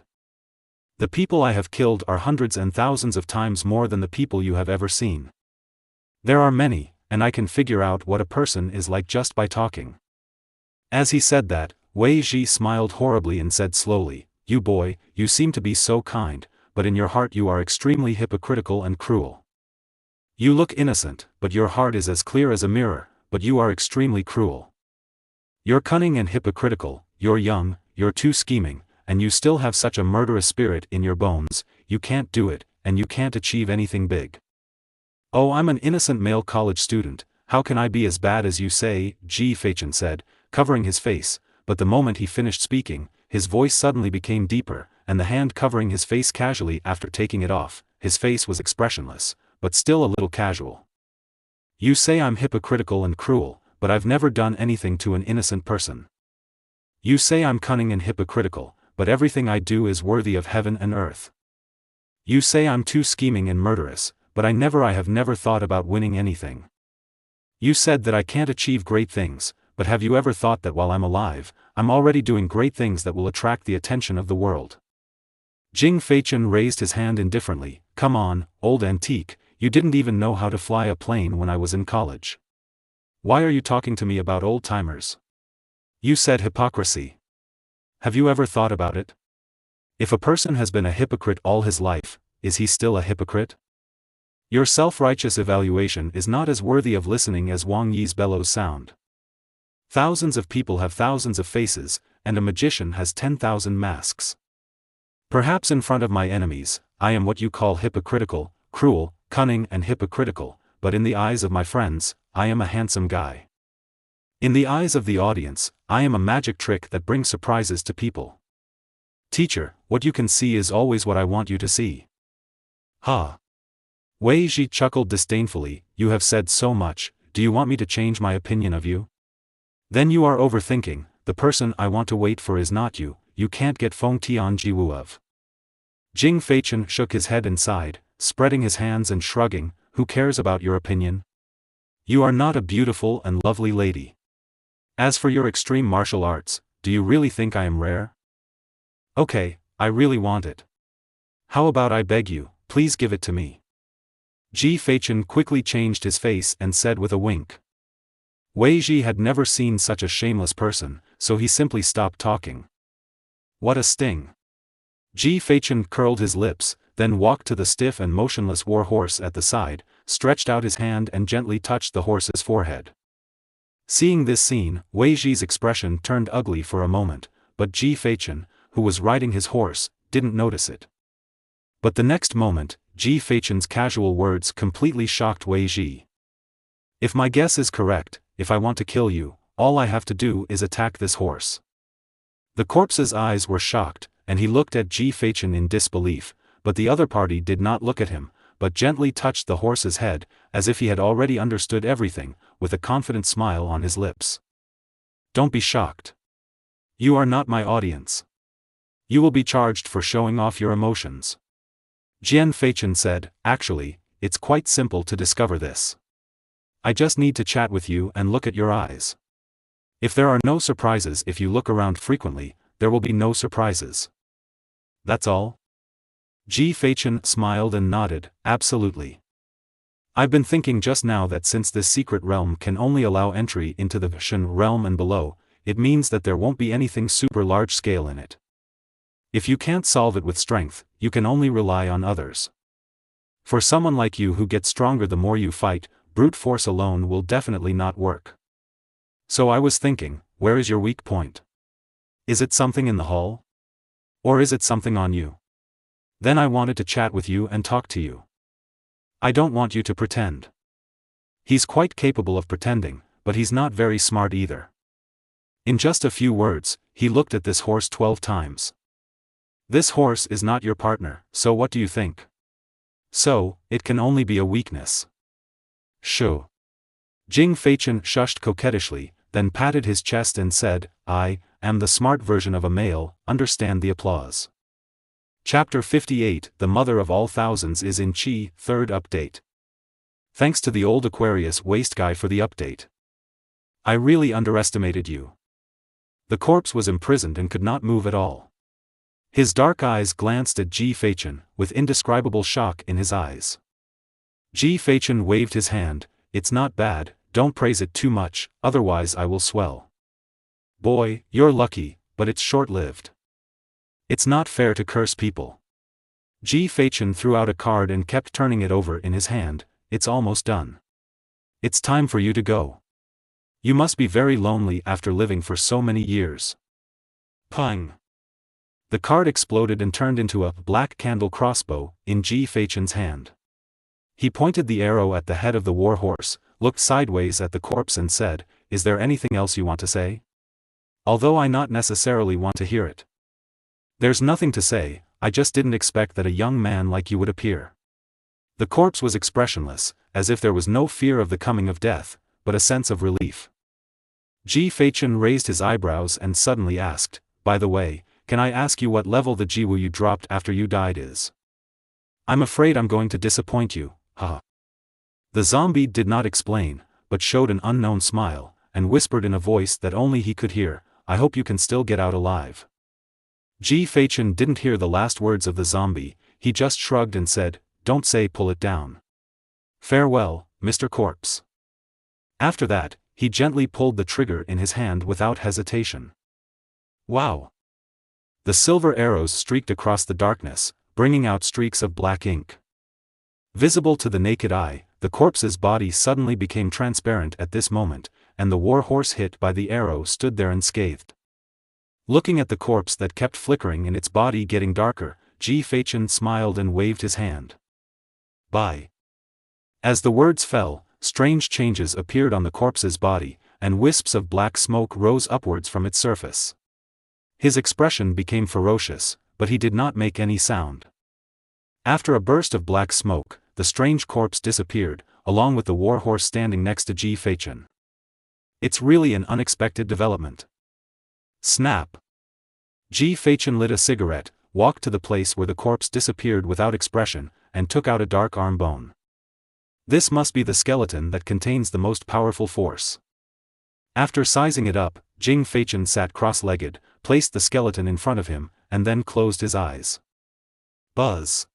The people I have killed are hundreds and thousands of times more than the people you have ever seen. There are many, and I can figure out what a person is like just by talking. As he said that, Wei Ji smiled horribly and said slowly, "You boy, you seem to be so kind, but in your heart you are extremely hypocritical and cruel. You look innocent, but your heart is as clear as a mirror, but you are extremely cruel. You're cunning and hypocritical, you're young, you're too scheming, and you still have such a murderous spirit in your bones, you can't do it, and you can't achieve anything big." "Oh, I'm an innocent male college student, how can I be as bad as you say?" Ji Feichen said, covering his face, but the moment he finished speaking, his voice suddenly became deeper, and the hand covering his face casually after taking it off, his face was expressionless, but still a little casual. "You say I'm hypocritical and cruel, but I've never done anything to an innocent person. You say I'm cunning and hypocritical, but everything I do is worthy of heaven and earth. You say I'm too scheming and murderous, but I have never thought about winning anything. You said that I can't achieve great things, but have you ever thought that while I'm alive, I'm already doing great things that will attract the attention of the world?" Jing Feichen raised his hand indifferently. "Come on, old antique, you didn't even know how to fly a plane when I was in college. Why are you talking to me about old-timers? You said hypocrisy. Have you ever thought about it? If a person has been a hypocrite all his life, is he still a hypocrite? Your self-righteous evaluation is not as worthy of listening as Wang Yi's bellows sound. Thousands of people have thousands of faces, and a magician has 10,000 masks. Perhaps in front of my enemies, I am what you call hypocritical, cruel, cunning and hypocritical, but in the eyes of my friends, I am a handsome guy. In the eyes of the audience, I am a magic trick that brings surprises to people. Teacher, what you can see is always what I want you to see." "Ha!" Wei Ji chuckled disdainfully, "You have said so much, do you want me to change my opinion of you? Then you are overthinking, the person I want to wait for is not you, you can't get Feng Tian Jiwu of." Jing Feichen shook his head and sighed, spreading his hands and shrugging, "Who cares about your opinion? You are not a beautiful and lovely lady. As for your extreme martial arts, do you really think I am rare? Okay, I really want it. How about I beg you, please give it to me." Ji Feichen quickly changed his face and said with a wink. Wei Ji had never seen such a shameless person, so he simply stopped talking. What a sting! Ji Feichen curled his lips, then walked to the stiff and motionless war horse at the side, stretched out his hand and gently touched the horse's forehead. Seeing this scene, Wei Ji's expression turned ugly for a moment, but Ji Feichen, who was riding his horse, didn't notice it. But the next moment, Ji Feichen's casual words completely shocked Wei Ji. "If my guess is correct, if I want to kill you, all I have to do is attack this horse." The corpse's eyes were shocked, and he looked at Ji Feichen in disbelief, but the other party did not look at him, but gently touched the horse's head, as if he had already understood everything, with a confident smile on his lips. "Don't be shocked. You are not my audience. You will be charged for showing off your emotions." Jian Feichen said, "Actually, it's quite simple to discover this. I just need to chat with you and look at your eyes. If there are no surprises if you look around frequently, there will be no surprises. That's all?" Ji Feichen smiled and nodded, "Absolutely. I've been thinking just now that since this secret realm can only allow entry into the Shen realm and below, it means that there won't be anything super large scale in it. If you can't solve it with strength, you can only rely on others. For someone like you who gets stronger the more you fight, brute force alone will definitely not work. So I was thinking, where is your weak point? Is it something in the hall? Or is it something on you? Then I wanted to chat with you and talk to you. I don't want you to pretend." He's quite capable of pretending, but he's not very smart either. In just a few words, he looked at this horse 12 times. "This horse is not your partner, so what do you think? So, it can only be a weakness." "Shoo." Jing Feichen shushed coquettishly, then patted his chest and said, "I am the smart version of a male, understand the applause." Chapter 58, The Mother of All Thousands is in Chi, 3rd update. Thanks to the old Aquarius waste guy for the update. I really underestimated you. The corpse was imprisoned and could not move at all. His dark eyes glanced at Ji Feichen, with indescribable shock in his eyes. Ji Feichen waved his hand. It's not bad, don't praise it too much, otherwise I will swell. Boy, you're lucky, but it's short-lived. It's not fair to curse people. Ji Feichen threw out a card and kept turning it over in his hand. It's almost done. It's time for you to go. You must be very lonely after living for so many years. Pang! The card exploded and turned into a black candle crossbow in Ji Feichen's hand. He pointed the arrow at the head of the war horse, looked sideways at the corpse and said, "Is there anything else you want to say? Although I not necessarily want to hear it. There's nothing to say, I just didn't expect that a young man like you would appear." The corpse was expressionless, as if there was no fear of the coming of death, but a sense of relief. Ji Feichen raised his eyebrows and suddenly asked, "By the way, can I ask you what level the Jiwu you dropped after you died is? I'm afraid I'm going to disappoint you, haha." The zombie did not explain, but showed an unknown smile, and whispered in a voice that only he could hear, "I hope you can still get out alive." Ji Feichen didn't hear the last words of the zombie, he just shrugged and said, "Don't say pull it down. Farewell, Mr. Corpse." After that, he gently pulled the trigger in his hand without hesitation. Wow! The silver arrows streaked across the darkness, bringing out streaks of black ink. Visible to the naked eye, the corpse's body suddenly became transparent at this moment, and the war horse hit by the arrow stood there unscathed. Looking at the corpse that kept flickering and its body getting darker, Ji Feichen smiled and waved his hand. Bye. As the words fell, strange changes appeared on the corpse's body, and wisps of black smoke rose upwards from its surface. His expression became ferocious, but he did not make any sound. After a burst of black smoke, the strange corpse disappeared, along with the war horse standing next to Ji Feichen. It's really an unexpected development. Snap! Ji Feichen lit a cigarette, walked to the place where the corpse disappeared without expression, and took out a dark arm bone. This must be the skeleton that contains the most powerful force. After sizing it up, Ji Feichen sat cross-legged, placed the skeleton in front of him, and then closed his eyes. Buzz!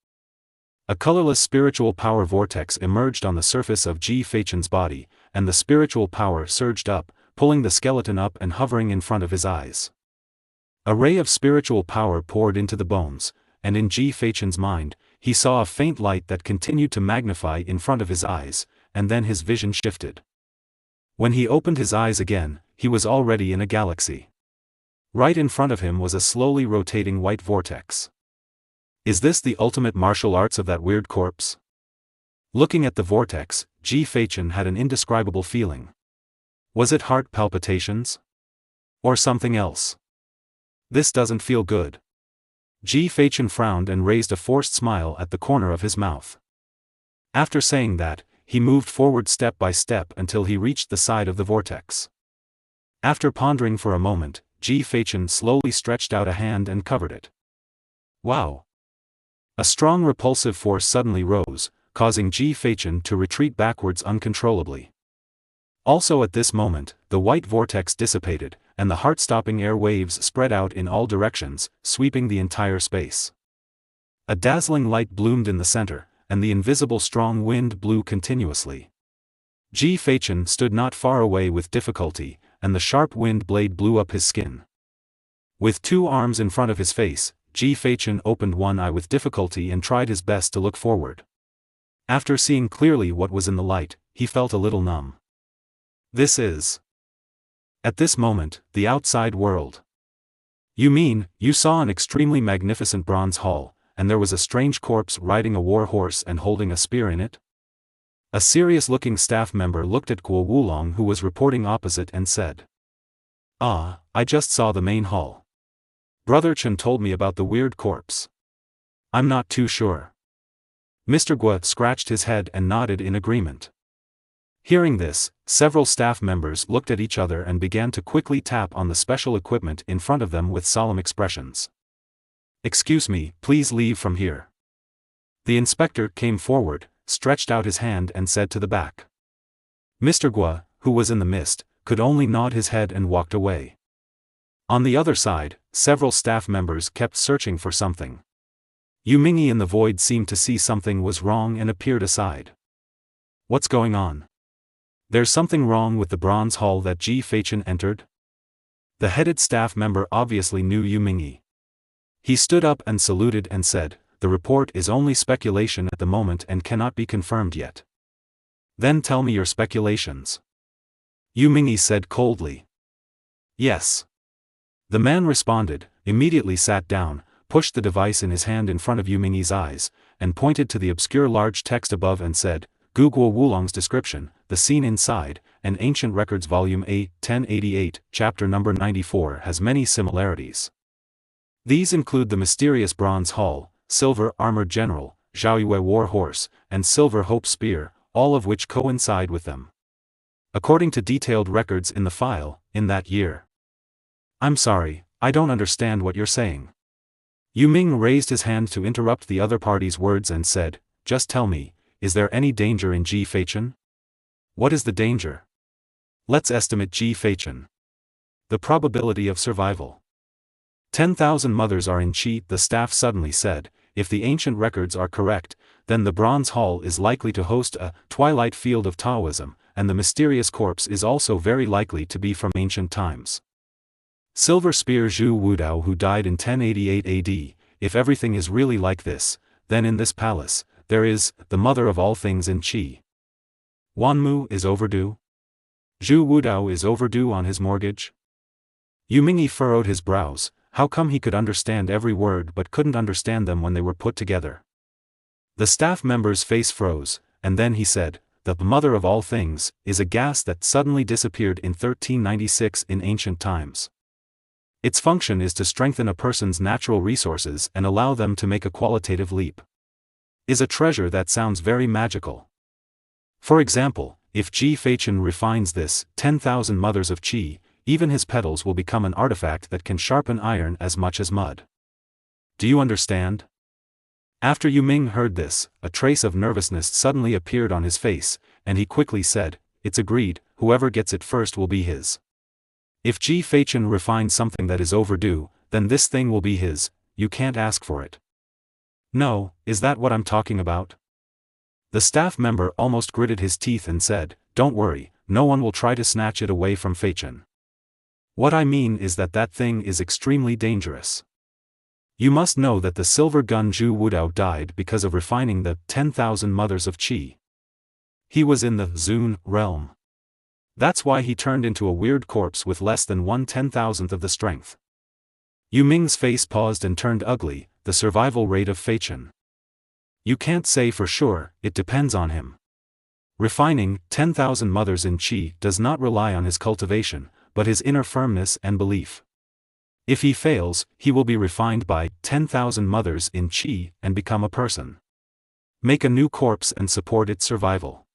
A colorless spiritual power vortex emerged on the surface of Ji Feichen's body, and the spiritual power surged up, pulling the skeleton up and hovering in front of his eyes. A ray of spiritual power poured into the bones, and in Ji Feichen's mind, he saw a faint light that continued to magnify in front of his eyes, and then his vision shifted. When he opened his eyes again, he was already in a galaxy. Right in front of him was a slowly rotating white vortex. Is this the ultimate martial arts of that weird corpse? Looking at the vortex, Ji Feichen had an indescribable feeling. Was it heart palpitations? Or something else? This doesn't feel good. Ji Feichen frowned and raised a forced smile at the corner of his mouth. After saying that, he moved forward step by step until he reached the side of the vortex. After pondering for a moment, Ji Feichen slowly stretched out a hand and covered it. Wow! A strong repulsive force suddenly rose, causing Ji Feichen to retreat backwards uncontrollably. Also at this moment, the white vortex dissipated, and the heart-stopping air waves spread out in all directions, sweeping the entire space. A dazzling light bloomed in the center, and the invisible strong wind blew continuously. Ji Feichen stood not far away with difficulty, and the sharp wind blade blew up his skin. With two arms in front of his face, Ji Feichen opened one eye with difficulty and tried his best to look forward. After seeing clearly what was in the light, he felt a little numb. This is... At this moment, the outside world. You mean, you saw an extremely magnificent bronze hall, and there was a strange corpse riding a war horse and holding a spear in it? A serious-looking staff member looked at Guo Wulong, who was reporting opposite, and said, "Ah, I just saw the main hall. Brother Chen told me about the weird corpse. I'm not too sure." Mr. Guo scratched his head and nodded in agreement. Hearing this, several staff members looked at each other and began to quickly tap on the special equipment in front of them with solemn expressions. "Excuse me, please leave from here." The inspector came forward, stretched out his hand and said to the back. Mr. Guo, who was in the mist, could only nod his head and walked away. On the other side, several staff members kept searching for something. Yu Mingyi in the void seemed to see something was wrong and appeared aside. What's going on? There's something wrong with the bronze hall that Ji Feichen entered? The headed staff member obviously knew Yu Mingyi. He stood up and saluted and said, "The report is only speculation at the moment and cannot be confirmed yet." "Then tell me your speculations." Yu Mingyi said coldly. "Yes." The man responded, immediately sat down, pushed the device in his hand in front of Yu Mingyi's eyes, and pointed to the obscure large text above and said, "Gu Guo Wulong's description, the scene inside, and Ancient Records Volume A, 1088, Chapter Number 94 has many similarities. These include the mysterious Bronze Hall, Silver Armored General, Zhaoyue War Horse, and Silver Hope Spear, all of which coincide with them. According to detailed records in the file, in that year." "I'm sorry, I don't understand what you're saying." Yu Ming raised his hand to interrupt the other party's words and said, "Just tell me, is there any danger in Ji Feichen?" "What is the danger?" "Let's estimate Ji Feichen. The probability of survival. 10,000 mothers are in Qi," the staff suddenly said. "If the ancient records are correct, then the Bronze Hall is likely to host a twilight field of Taoism, and the mysterious corpse is also very likely to be from ancient times. Silver Spear Zhu Wudao, who died in 1088 AD, if everything is really like this, then in this palace, there is the mother of all things in Qi. Wanmu is overdue? Zhu Wudao is overdue on his mortgage?" Yu Mingyi furrowed his brows. How come he could understand every word but couldn't understand them when they were put together? The staff member's face froze, and then he said, "The mother of all things is a gas that suddenly disappeared in 1396 in ancient times. Its function is to strengthen a person's natural resources and allow them to make a qualitative leap. Is a treasure that sounds very magical. For example, if Ji Feichen refines this 10,000 mothers of Qi, even his petals will become an artifact that can sharpen iron as much as mud. Do you understand?" After Yu Ming heard this, a trace of nervousness suddenly appeared on his face, and he quickly said, "It's agreed, whoever gets it first will be his. If Ji Feichen refines something that is overdue, then this thing will be his, you can't ask for it." "No, is that what I'm talking about?" The staff member almost gritted his teeth and said, "Don't worry, no one will try to snatch it away from Feichen. What I mean is that that thing is extremely dangerous. You must know that the silver gun Zhu Wudao died because of refining the 10,000 mothers of Qi. He was in the Zun realm. That's why he turned into a weird corpse with less than 1/10,000th of the strength." Yu Ming's face paused and turned ugly. "The survival rate of Feichen. You can't say for sure, it depends on him. Refining 10,000 mothers in Qi does not rely on his cultivation, but his inner firmness and belief. If he fails, he will be refined by 10,000 mothers in Qi and become a person. Make a new corpse and support its survival.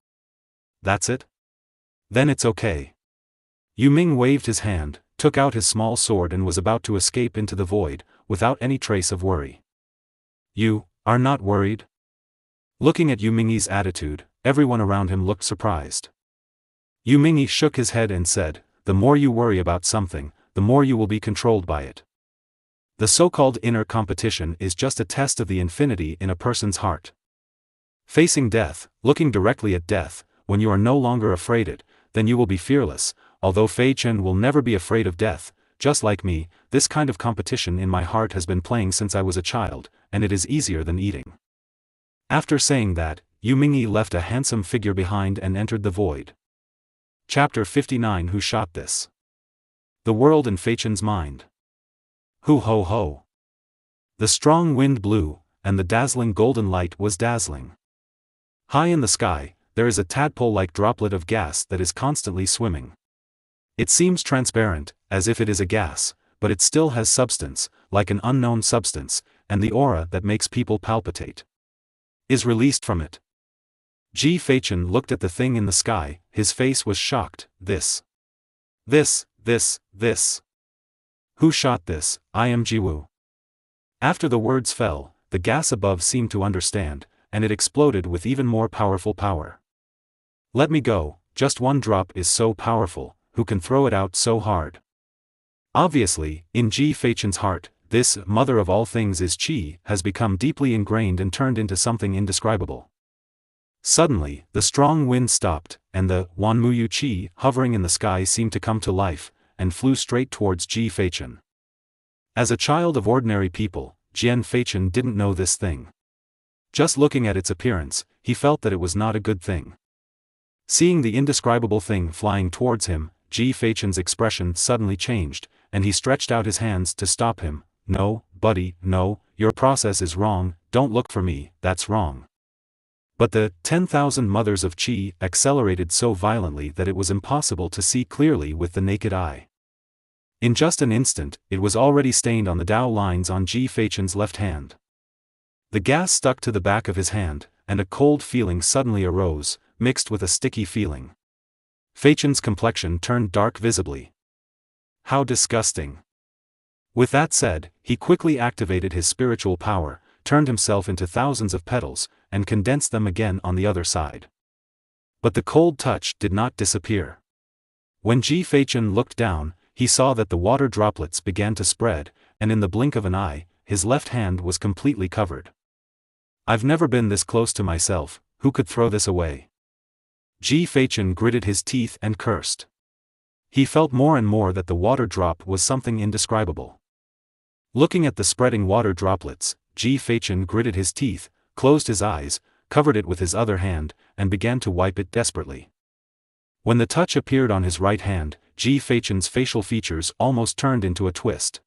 That's it? Then it's okay." Yu Ming waved his hand, took out his small sword and was about to escape into the void, without any trace of worry. "You are not worried?" Looking at Yu Mingyi's attitude, everyone around him looked surprised. Yu Mingyi shook his head and said, "The more you worry about something, the more you will be controlled by it. The so-called inner competition is just a test of the infinity in a person's heart. Facing death, looking directly at death, when you are no longer afraid it, then you will be fearless. Although Feichen will never be afraid of death, just like me, this kind of competition in my heart has been playing since I was a child, and it is easier than eating." After saying that, Yu Mingyi left a handsome figure behind and entered the void. Chapter 59. Who shot this? The world in Feichen's mind. Hoo ho ho. The strong wind blew, and the dazzling golden light was dazzling. High in the sky, there is a tadpole-like droplet of gas that is constantly swimming. It seems transparent, as if it is a gas, but it still has substance, like an unknown substance, and the aura that makes people palpitate is released from it. Ji Feichen looked at the thing in the sky. His face was shocked. This. Who shot this? I am Jiwu. After the words fell, the gas above seemed to understand, and it exploded with even more powerful power. "Let me go, just one drop is so powerful, who can throw it out so hard?" Obviously, in Ji Feichen's heart, this mother of all things is Qi has become deeply ingrained and turned into something indescribable. Suddenly, the strong wind stopped, and the Wanmuyu Qi hovering in the sky seemed to come to life, and flew straight towards Ji Feichen. As a child of ordinary people, Jian Feichen didn't know this thing. Just looking at its appearance, he felt that it was not a good thing. Seeing the indescribable thing flying towards him, Ji Feichen's expression suddenly changed, and he stretched out his hands to stop him. "No, buddy, no, your process is wrong, don't look for me, that's wrong." But the 10,000 mothers of Qi accelerated so violently that it was impossible to see clearly with the naked eye. In just an instant, it was already stained on the Dao lines on Ji Feichen's left hand. The gas stuck to the back of his hand, and a cold feeling suddenly arose, mixed with a sticky feeling. Feichen's complexion turned dark visibly. How disgusting! With that said, he quickly activated his spiritual power, turned himself into thousands of petals, and condensed them again on the other side. But the cold touch did not disappear. When Ji Feichen looked down, he saw that the water droplets began to spread, and in the blink of an eye, his left hand was completely covered. "I've never been this close to myself, who could throw this away?" Ji Feichen gritted his teeth and cursed. He felt more and more that the water drop was something indescribable. Looking at the spreading water droplets, Ji Feichen gritted his teeth, closed his eyes, covered it with his other hand, and began to wipe it desperately. When the touch appeared on his right hand, Ji Feichen's facial features almost turned into a twist.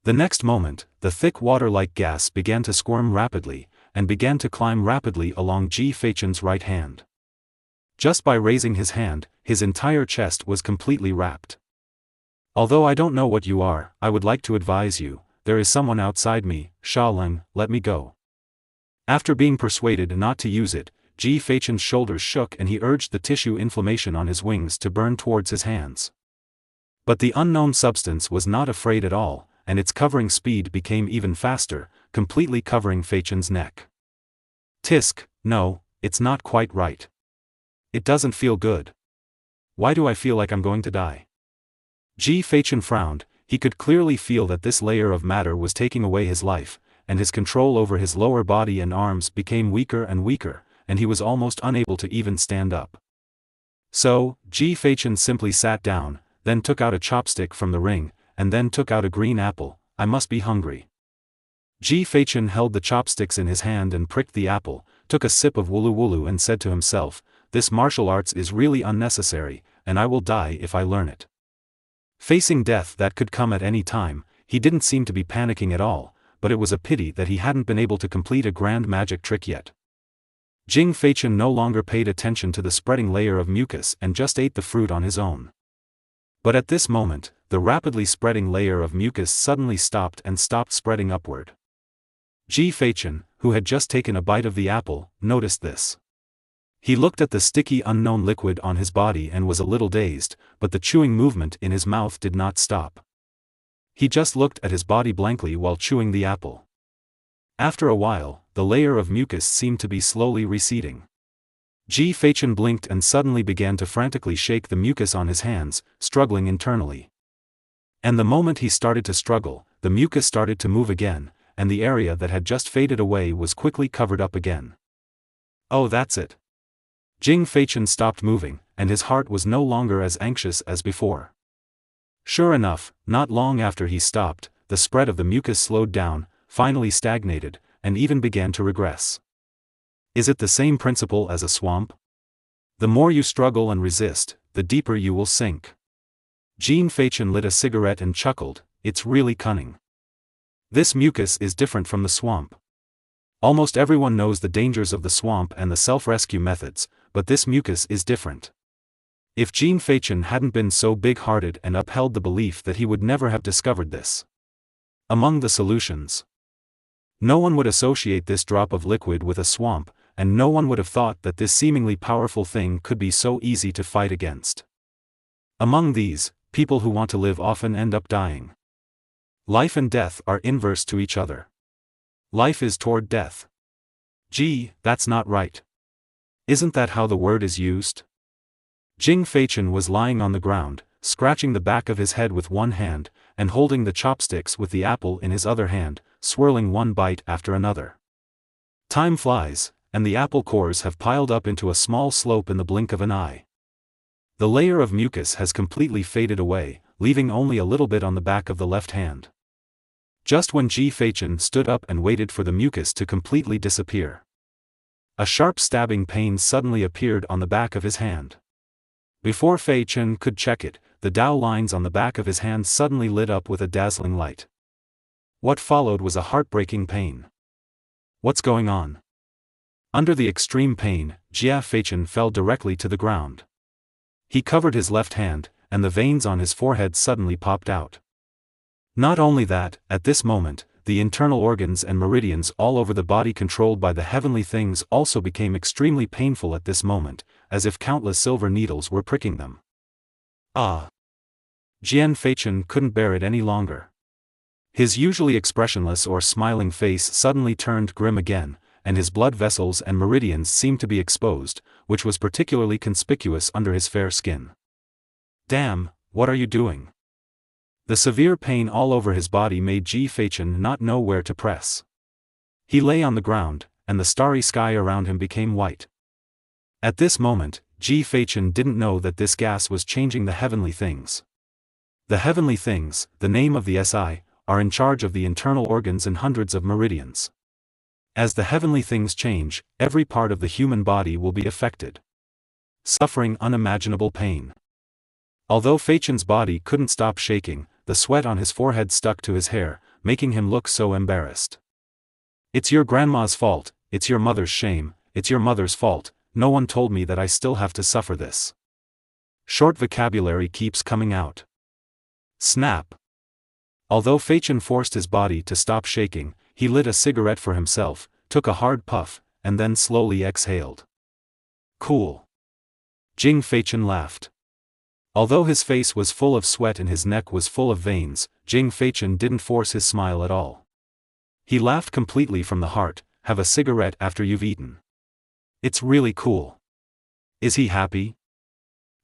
The next moment, the thick water-like gas began to squirm rapidly, and began to climb rapidly along Ji Feichen's right hand. Just by raising his hand, his entire chest was completely wrapped. "Although I don't know what you are, I would like to advise you, there is someone outside me, Shaolin, let me go." After being persuaded not to use it, Ji Feichen's shoulders shook and he urged the tissue inflammation on his wings to burn towards his hands. But the unknown substance was not afraid at all, and its covering speed became even faster, completely covering Feichen's neck. "Tisk, no, it's not quite right. It doesn't feel good. Why do I feel like I'm going to die?" Ji Feichen frowned. He could clearly feel that this layer of matter was taking away his life, and his control over his lower body and arms became weaker and weaker, and he was almost unable to even stand up. So, Ji Feichen simply sat down, then took out a chopstick from the ring, and then took out a green apple. "I must be hungry." Ji Feichen held the chopsticks in his hand and pricked the apple, took a sip of wulu wulu and said to himself, "This martial arts is really unnecessary, and I will die if I learn it." Facing death that could come at any time, he didn't seem to be panicking at all, but it was a pity that he hadn't been able to complete a grand magic trick yet. Jing Feichen no longer paid attention to the spreading layer of mucus and just ate the fruit on his own. But at this moment, the rapidly spreading layer of mucus suddenly stopped and stopped spreading upward. Ji Feichen, who had just taken a bite of the apple, noticed this. He looked at the sticky unknown liquid on his body and was a little dazed, but the chewing movement in his mouth did not stop. He just looked at his body blankly while chewing the apple. After a while, the layer of mucus seemed to be slowly receding. Ji Feichen blinked and suddenly began to frantically shake the mucus on his hands, struggling internally. And the moment he started to struggle, the mucus started to move again, and the area that had just faded away was quickly covered up again. "Oh, that's it." Jing Feichen stopped moving, and his heart was no longer as anxious as before. Sure enough, not long after he stopped, the spread of the mucus slowed down, finally stagnated, and even began to regress. Is it the same principle as a swamp? The more you struggle and resist, the deeper you will sink. Jing Feichen lit a cigarette and chuckled, "It's really cunning. This mucus is different from the swamp. Almost everyone knows the dangers of the swamp and the self-rescue methods, but this mucus is different." If Jing Feichen hadn't been so big-hearted and upheld the belief that he would never have discovered this. Among the solutions. No one would associate this drop of liquid with a swamp, and no one would have thought that this seemingly powerful thing could be so easy to fight against. Among these, people who want to live often end up dying. Life and death are inverse to each other. Life is toward death. Gee, that's not right. Isn't that how the word is used? Jing Feichen was lying on the ground, scratching the back of his head with one hand, and holding the chopsticks with the apple in his other hand, swirling one bite after another. Time flies, and the apple cores have piled up into a small slope in the blink of an eye. The layer of mucus has completely faded away, leaving only a little bit on the back of the left hand. Just when Ji Feichen stood up and waited for the mucus to completely disappear, a sharp stabbing pain suddenly appeared on the back of his hand. Before Fei Chen could check it, the Dao lines on the back of his hand suddenly lit up with a dazzling light. What followed was a heartbreaking pain. What's going on? Under the extreme pain, Jia Feichen fell directly to the ground. He covered his left hand, and the veins on his forehead suddenly popped out. Not only that, at this moment, the internal organs and meridians all over the body controlled by the heavenly things also became extremely painful at this moment, as if countless silver needles were pricking them. Ah! Jian Feichen couldn't bear it any longer. His usually expressionless or smiling face suddenly turned grim again, and his blood vessels and meridians seemed to be exposed, which was particularly conspicuous under his fair skin. Damn, what are you doing? The severe pain all over his body made Ji Feichen not know where to press. He lay on the ground, and the starry sky around him became white. At this moment, Ji Feichen didn't know that this gas was changing the heavenly things. The heavenly things, the name of the SI, are in charge of the internal organs and hundreds of meridians. As the heavenly things change, every part of the human body will be affected, suffering unimaginable pain. Although Feichen's body couldn't stop shaking, the sweat on his forehead stuck to his hair, making him look so embarrassed. It's your grandma's fault, it's your mother's shame, it's your mother's fault, no one told me that I still have to suffer this. Short vocabulary keeps coming out. Snap. Although Feichen forced his body to stop shaking, he lit a cigarette for himself, took a hard puff, and then slowly exhaled. Cool. Jing Feichen laughed. Although his face was full of sweat and his neck was full of veins, Jing Feichen didn't force his smile at all. He laughed completely from the heart. Have a cigarette after you've eaten. It's really cool. Is he happy?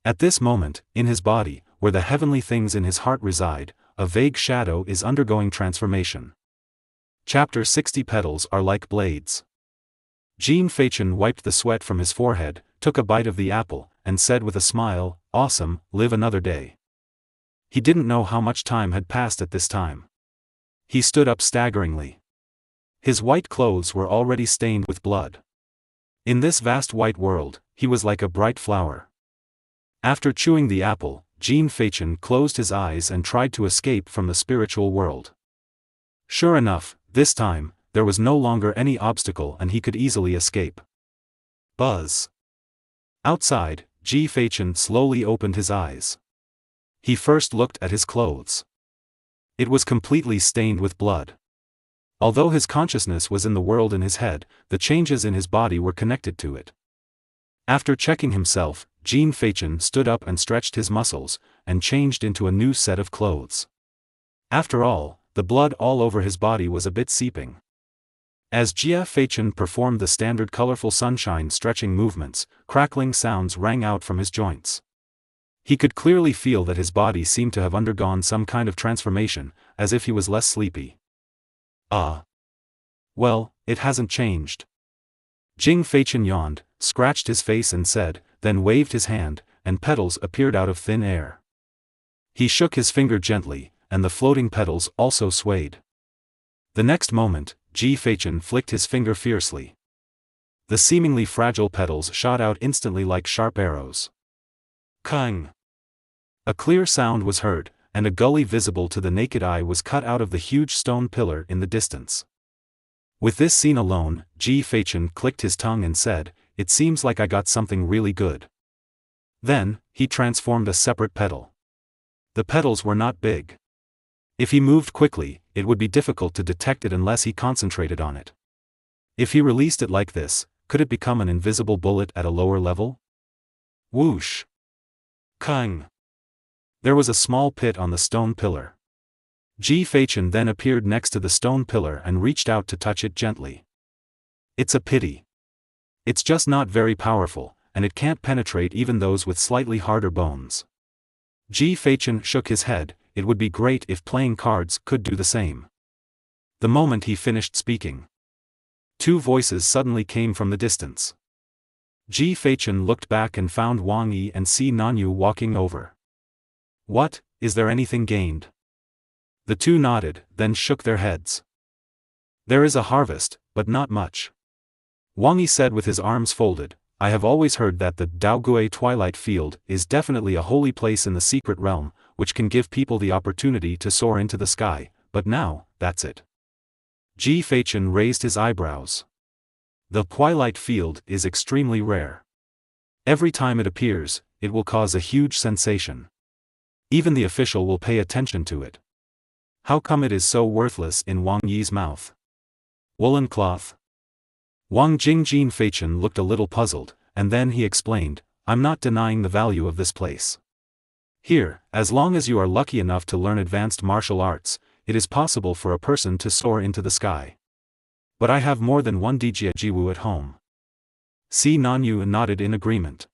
At this moment, in his body, where the heavenly things in his heart reside, a vague shadow is undergoing transformation. Chapter 60 Petals are like blades. Jing Feichen wiped the sweat from his forehead, took a bite of the apple, and said with a smile, "Awesome, live another day." He didn't know how much time had passed at this time. He stood up staggeringly. His white clothes were already stained with blood. In this vast white world, he was like a bright flower. After chewing the apple, Jing Feichen closed his eyes and tried to escape from the spiritual world. Sure enough, this time, there was no longer any obstacle and he could easily escape. Buzz. Outside, Ji Feichen slowly opened his eyes. He first looked at his clothes. It was completely stained with blood. Although his consciousness was in the world in his head, the changes in his body were connected to it. After checking himself, Jing Feichen stood up and stretched his muscles, and changed into a new set of clothes. After all, the blood all over his body was a bit seeping. As Jia Feichen performed the standard colorful sunshine stretching movements, crackling sounds rang out from his joints. He could clearly feel that his body seemed to have undergone some kind of transformation, as if he was less sleepy. Well, it hasn't changed. Jing Feichen yawned, scratched his face and said, then waved his hand, and petals appeared out of thin air. He shook his finger gently, and the floating petals also swayed. The next moment, Ji Feichen flicked his finger fiercely. The seemingly fragile petals shot out instantly like sharp arrows. Kang! A clear sound was heard, and a gully visible to the naked eye was cut out of the huge stone pillar in the distance. With this scene alone, Ji Feichen clicked his tongue and said, "It seems like I got something really good." Then, he transformed a separate petal. The petals were not big. If he moved quickly, it would be difficult to detect it unless he concentrated on it. If he released it like this, could it become an invisible bullet at a lower level? Whoosh! Kang! There was a small pit on the stone pillar. Ji Feichen then appeared next to the stone pillar and reached out to touch it gently. It's a pity. It's just not very powerful, and it can't penetrate even those with slightly harder bones. Ji Feichen shook his head. It would be great if playing cards could do the same. The moment he finished speaking, two voices suddenly came from the distance. Ji Feichen looked back and found Wang Yi and Si Nanyu walking over. What, is there anything gained? The two nodded, then shook their heads. There is a harvest, but not much. Wang Yi said with his arms folded, I have always heard that the Daogui Twilight Field is definitely a holy place in the secret realm, which can give people the opportunity to soar into the sky, but now, that's it. Ji Feichen raised his eyebrows. The Twilight Field is extremely rare. Every time it appears, it will cause a huge sensation. Even the official will pay attention to it. How come it is so worthless in Wang Yi's mouth? Woolen cloth? Wang Jingjin Feichen looked a little puzzled, and then he explained, I'm not denying the value of this place. Here, as long as you are lucky enough to learn advanced martial arts, it is possible for a person to soar into the sky. But I have more than one Dijia Jiwu at home. Si Nanyu nodded in agreement.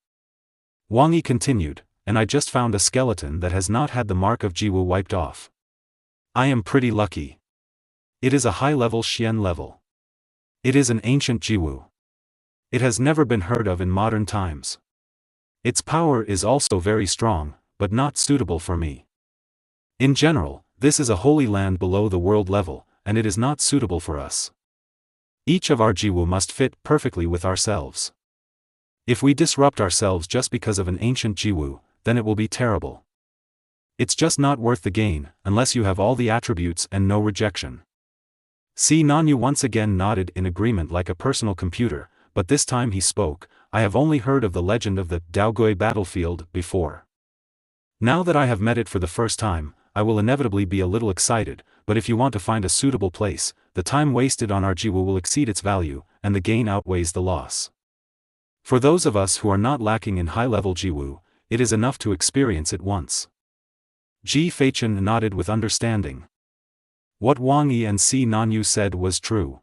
Wang Yi continued, and I just found a skeleton that has not had the mark of Jiwu wiped off. I am pretty lucky. It is a high-level Xian level. It is an ancient Jiwu. It has never been heard of in modern times. Its power is also very strong, but not suitable for me. In general, this is a holy land below the world level, and it is not suitable for us. Each of our Jiwu must fit perfectly with ourselves. If we disrupt ourselves just because of an ancient Jiwu, then it will be terrible. It's just not worth the gain, unless you have all the attributes and no rejection. Si Nanyu once again nodded in agreement like a personal computer, but this time he spoke, I have only heard of the legend of the Daogui battlefield before. Now that I have met it for the first time, I will inevitably be a little excited, but if you want to find a suitable place, the time wasted on our Jiwu will exceed its value, and the gain outweighs the loss. For those of us who are not lacking in high-level Jiwu, it is enough to experience it once. Ji Feichen nodded with understanding. What Wang Yi and Si Nanyu said was true.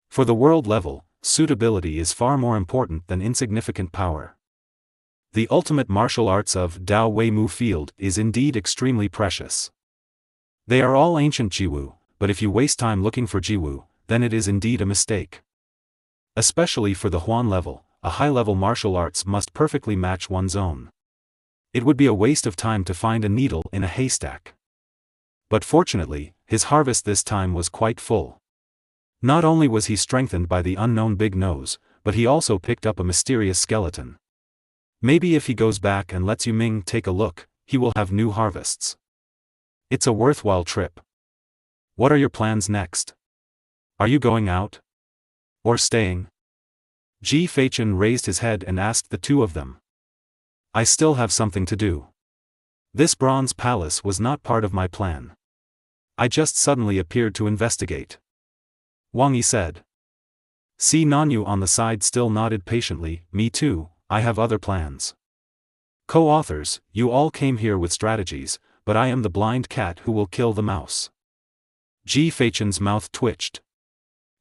For the world level, suitability is far more important than insignificant power. The ultimate martial arts of Dao Wei Mu Field is indeed extremely precious. They are all ancient Jiwu, but if you waste time looking for Jiwu, then it is indeed a mistake. Especially for the Huan level, a high-level martial arts must perfectly match one's own. It would be a waste of time to find a needle in a haystack. But fortunately, his harvest this time was quite full. Not only was he strengthened by the unknown big nose, but he also picked up a mysterious skeleton. Maybe if he goes back and lets Yu Ming take a look, he will have new harvests. It's a worthwhile trip. What are your plans next? Are you going out? Or staying? Ji Feichen raised his head and asked the two of them. I still have something to do. This bronze palace was not part of my plan. I just suddenly appeared to investigate. Wang Yi said. Si Nanyu on the side still nodded patiently, me too, I have other plans. Co-authors, you all came here with strategies, but I am the blind cat who will kill the mouse. Ji Feichen's mouth twitched.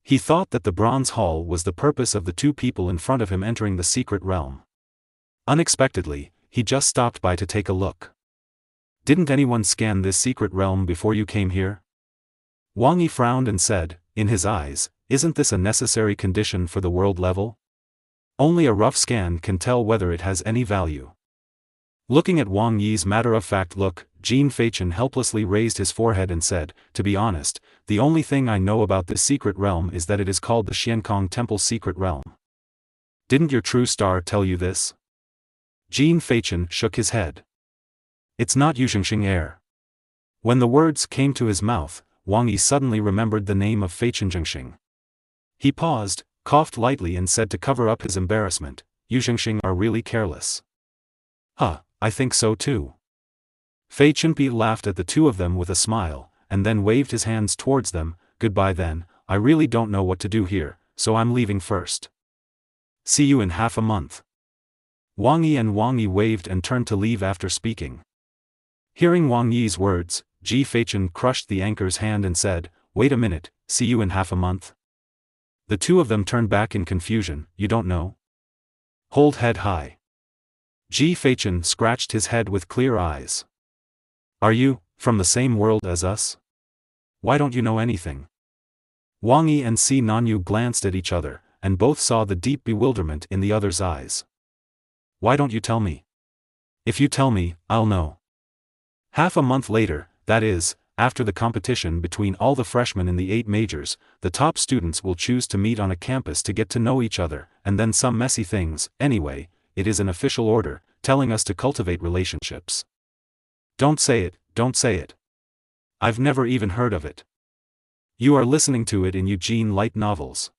He thought that the bronze hall was the purpose of the two people in front of him entering the secret realm. Unexpectedly, he just stopped by to take a look. Didn't anyone scan this secret realm before you came here? Wang Yi frowned and said, in his eyes, isn't this a necessary condition for the world level? Only a rough scan can tell whether it has any value. Looking at Wang Yi's matter-of-fact look, Ji Feichen helplessly raised his forehead and said, to be honest, the only thing I know about this secret realm is that it is called the Xiankong Temple Secret Realm. Didn't your true star tell you this? Ji Feichen shook his head. It's not Yushengxing Air. When the words came to his mouth, Wang Yi suddenly remembered the name of Feichenjingxing. He paused, coughed lightly and said to cover up his embarrassment, Yushengxing are really careless. I think so too. Fei Chenpi laughed at the two of them with a smile, and then waved his hands towards them, goodbye then, I really don't know what to do here, so I'm leaving first. See you in half a month. Wang Yi waved and turned to leave after speaking. Hearing Wang Yi's words, Ji Feichen crushed the anchor's hand and said, wait a minute, see you in half a month? The two of them turned back in confusion, you don't know? Hold head high. Ji Feichen scratched his head with clear eyes. Are you, from the same world as us? Why don't you know anything? Wang Yi and Si Nanyu glanced at each other, and both saw the deep bewilderment in the other's eyes. Why don't you tell me? If you tell me, I'll know. Half a month later, that is, after the competition between all the freshmen in the 8 majors, the top students will choose to meet on a campus to get to know each other, and then some messy things. Anyway, it is an official order, telling us to cultivate relationships. Don't say it, don't say it. I've never even heard of it. You are listening to it in Eugene light novels.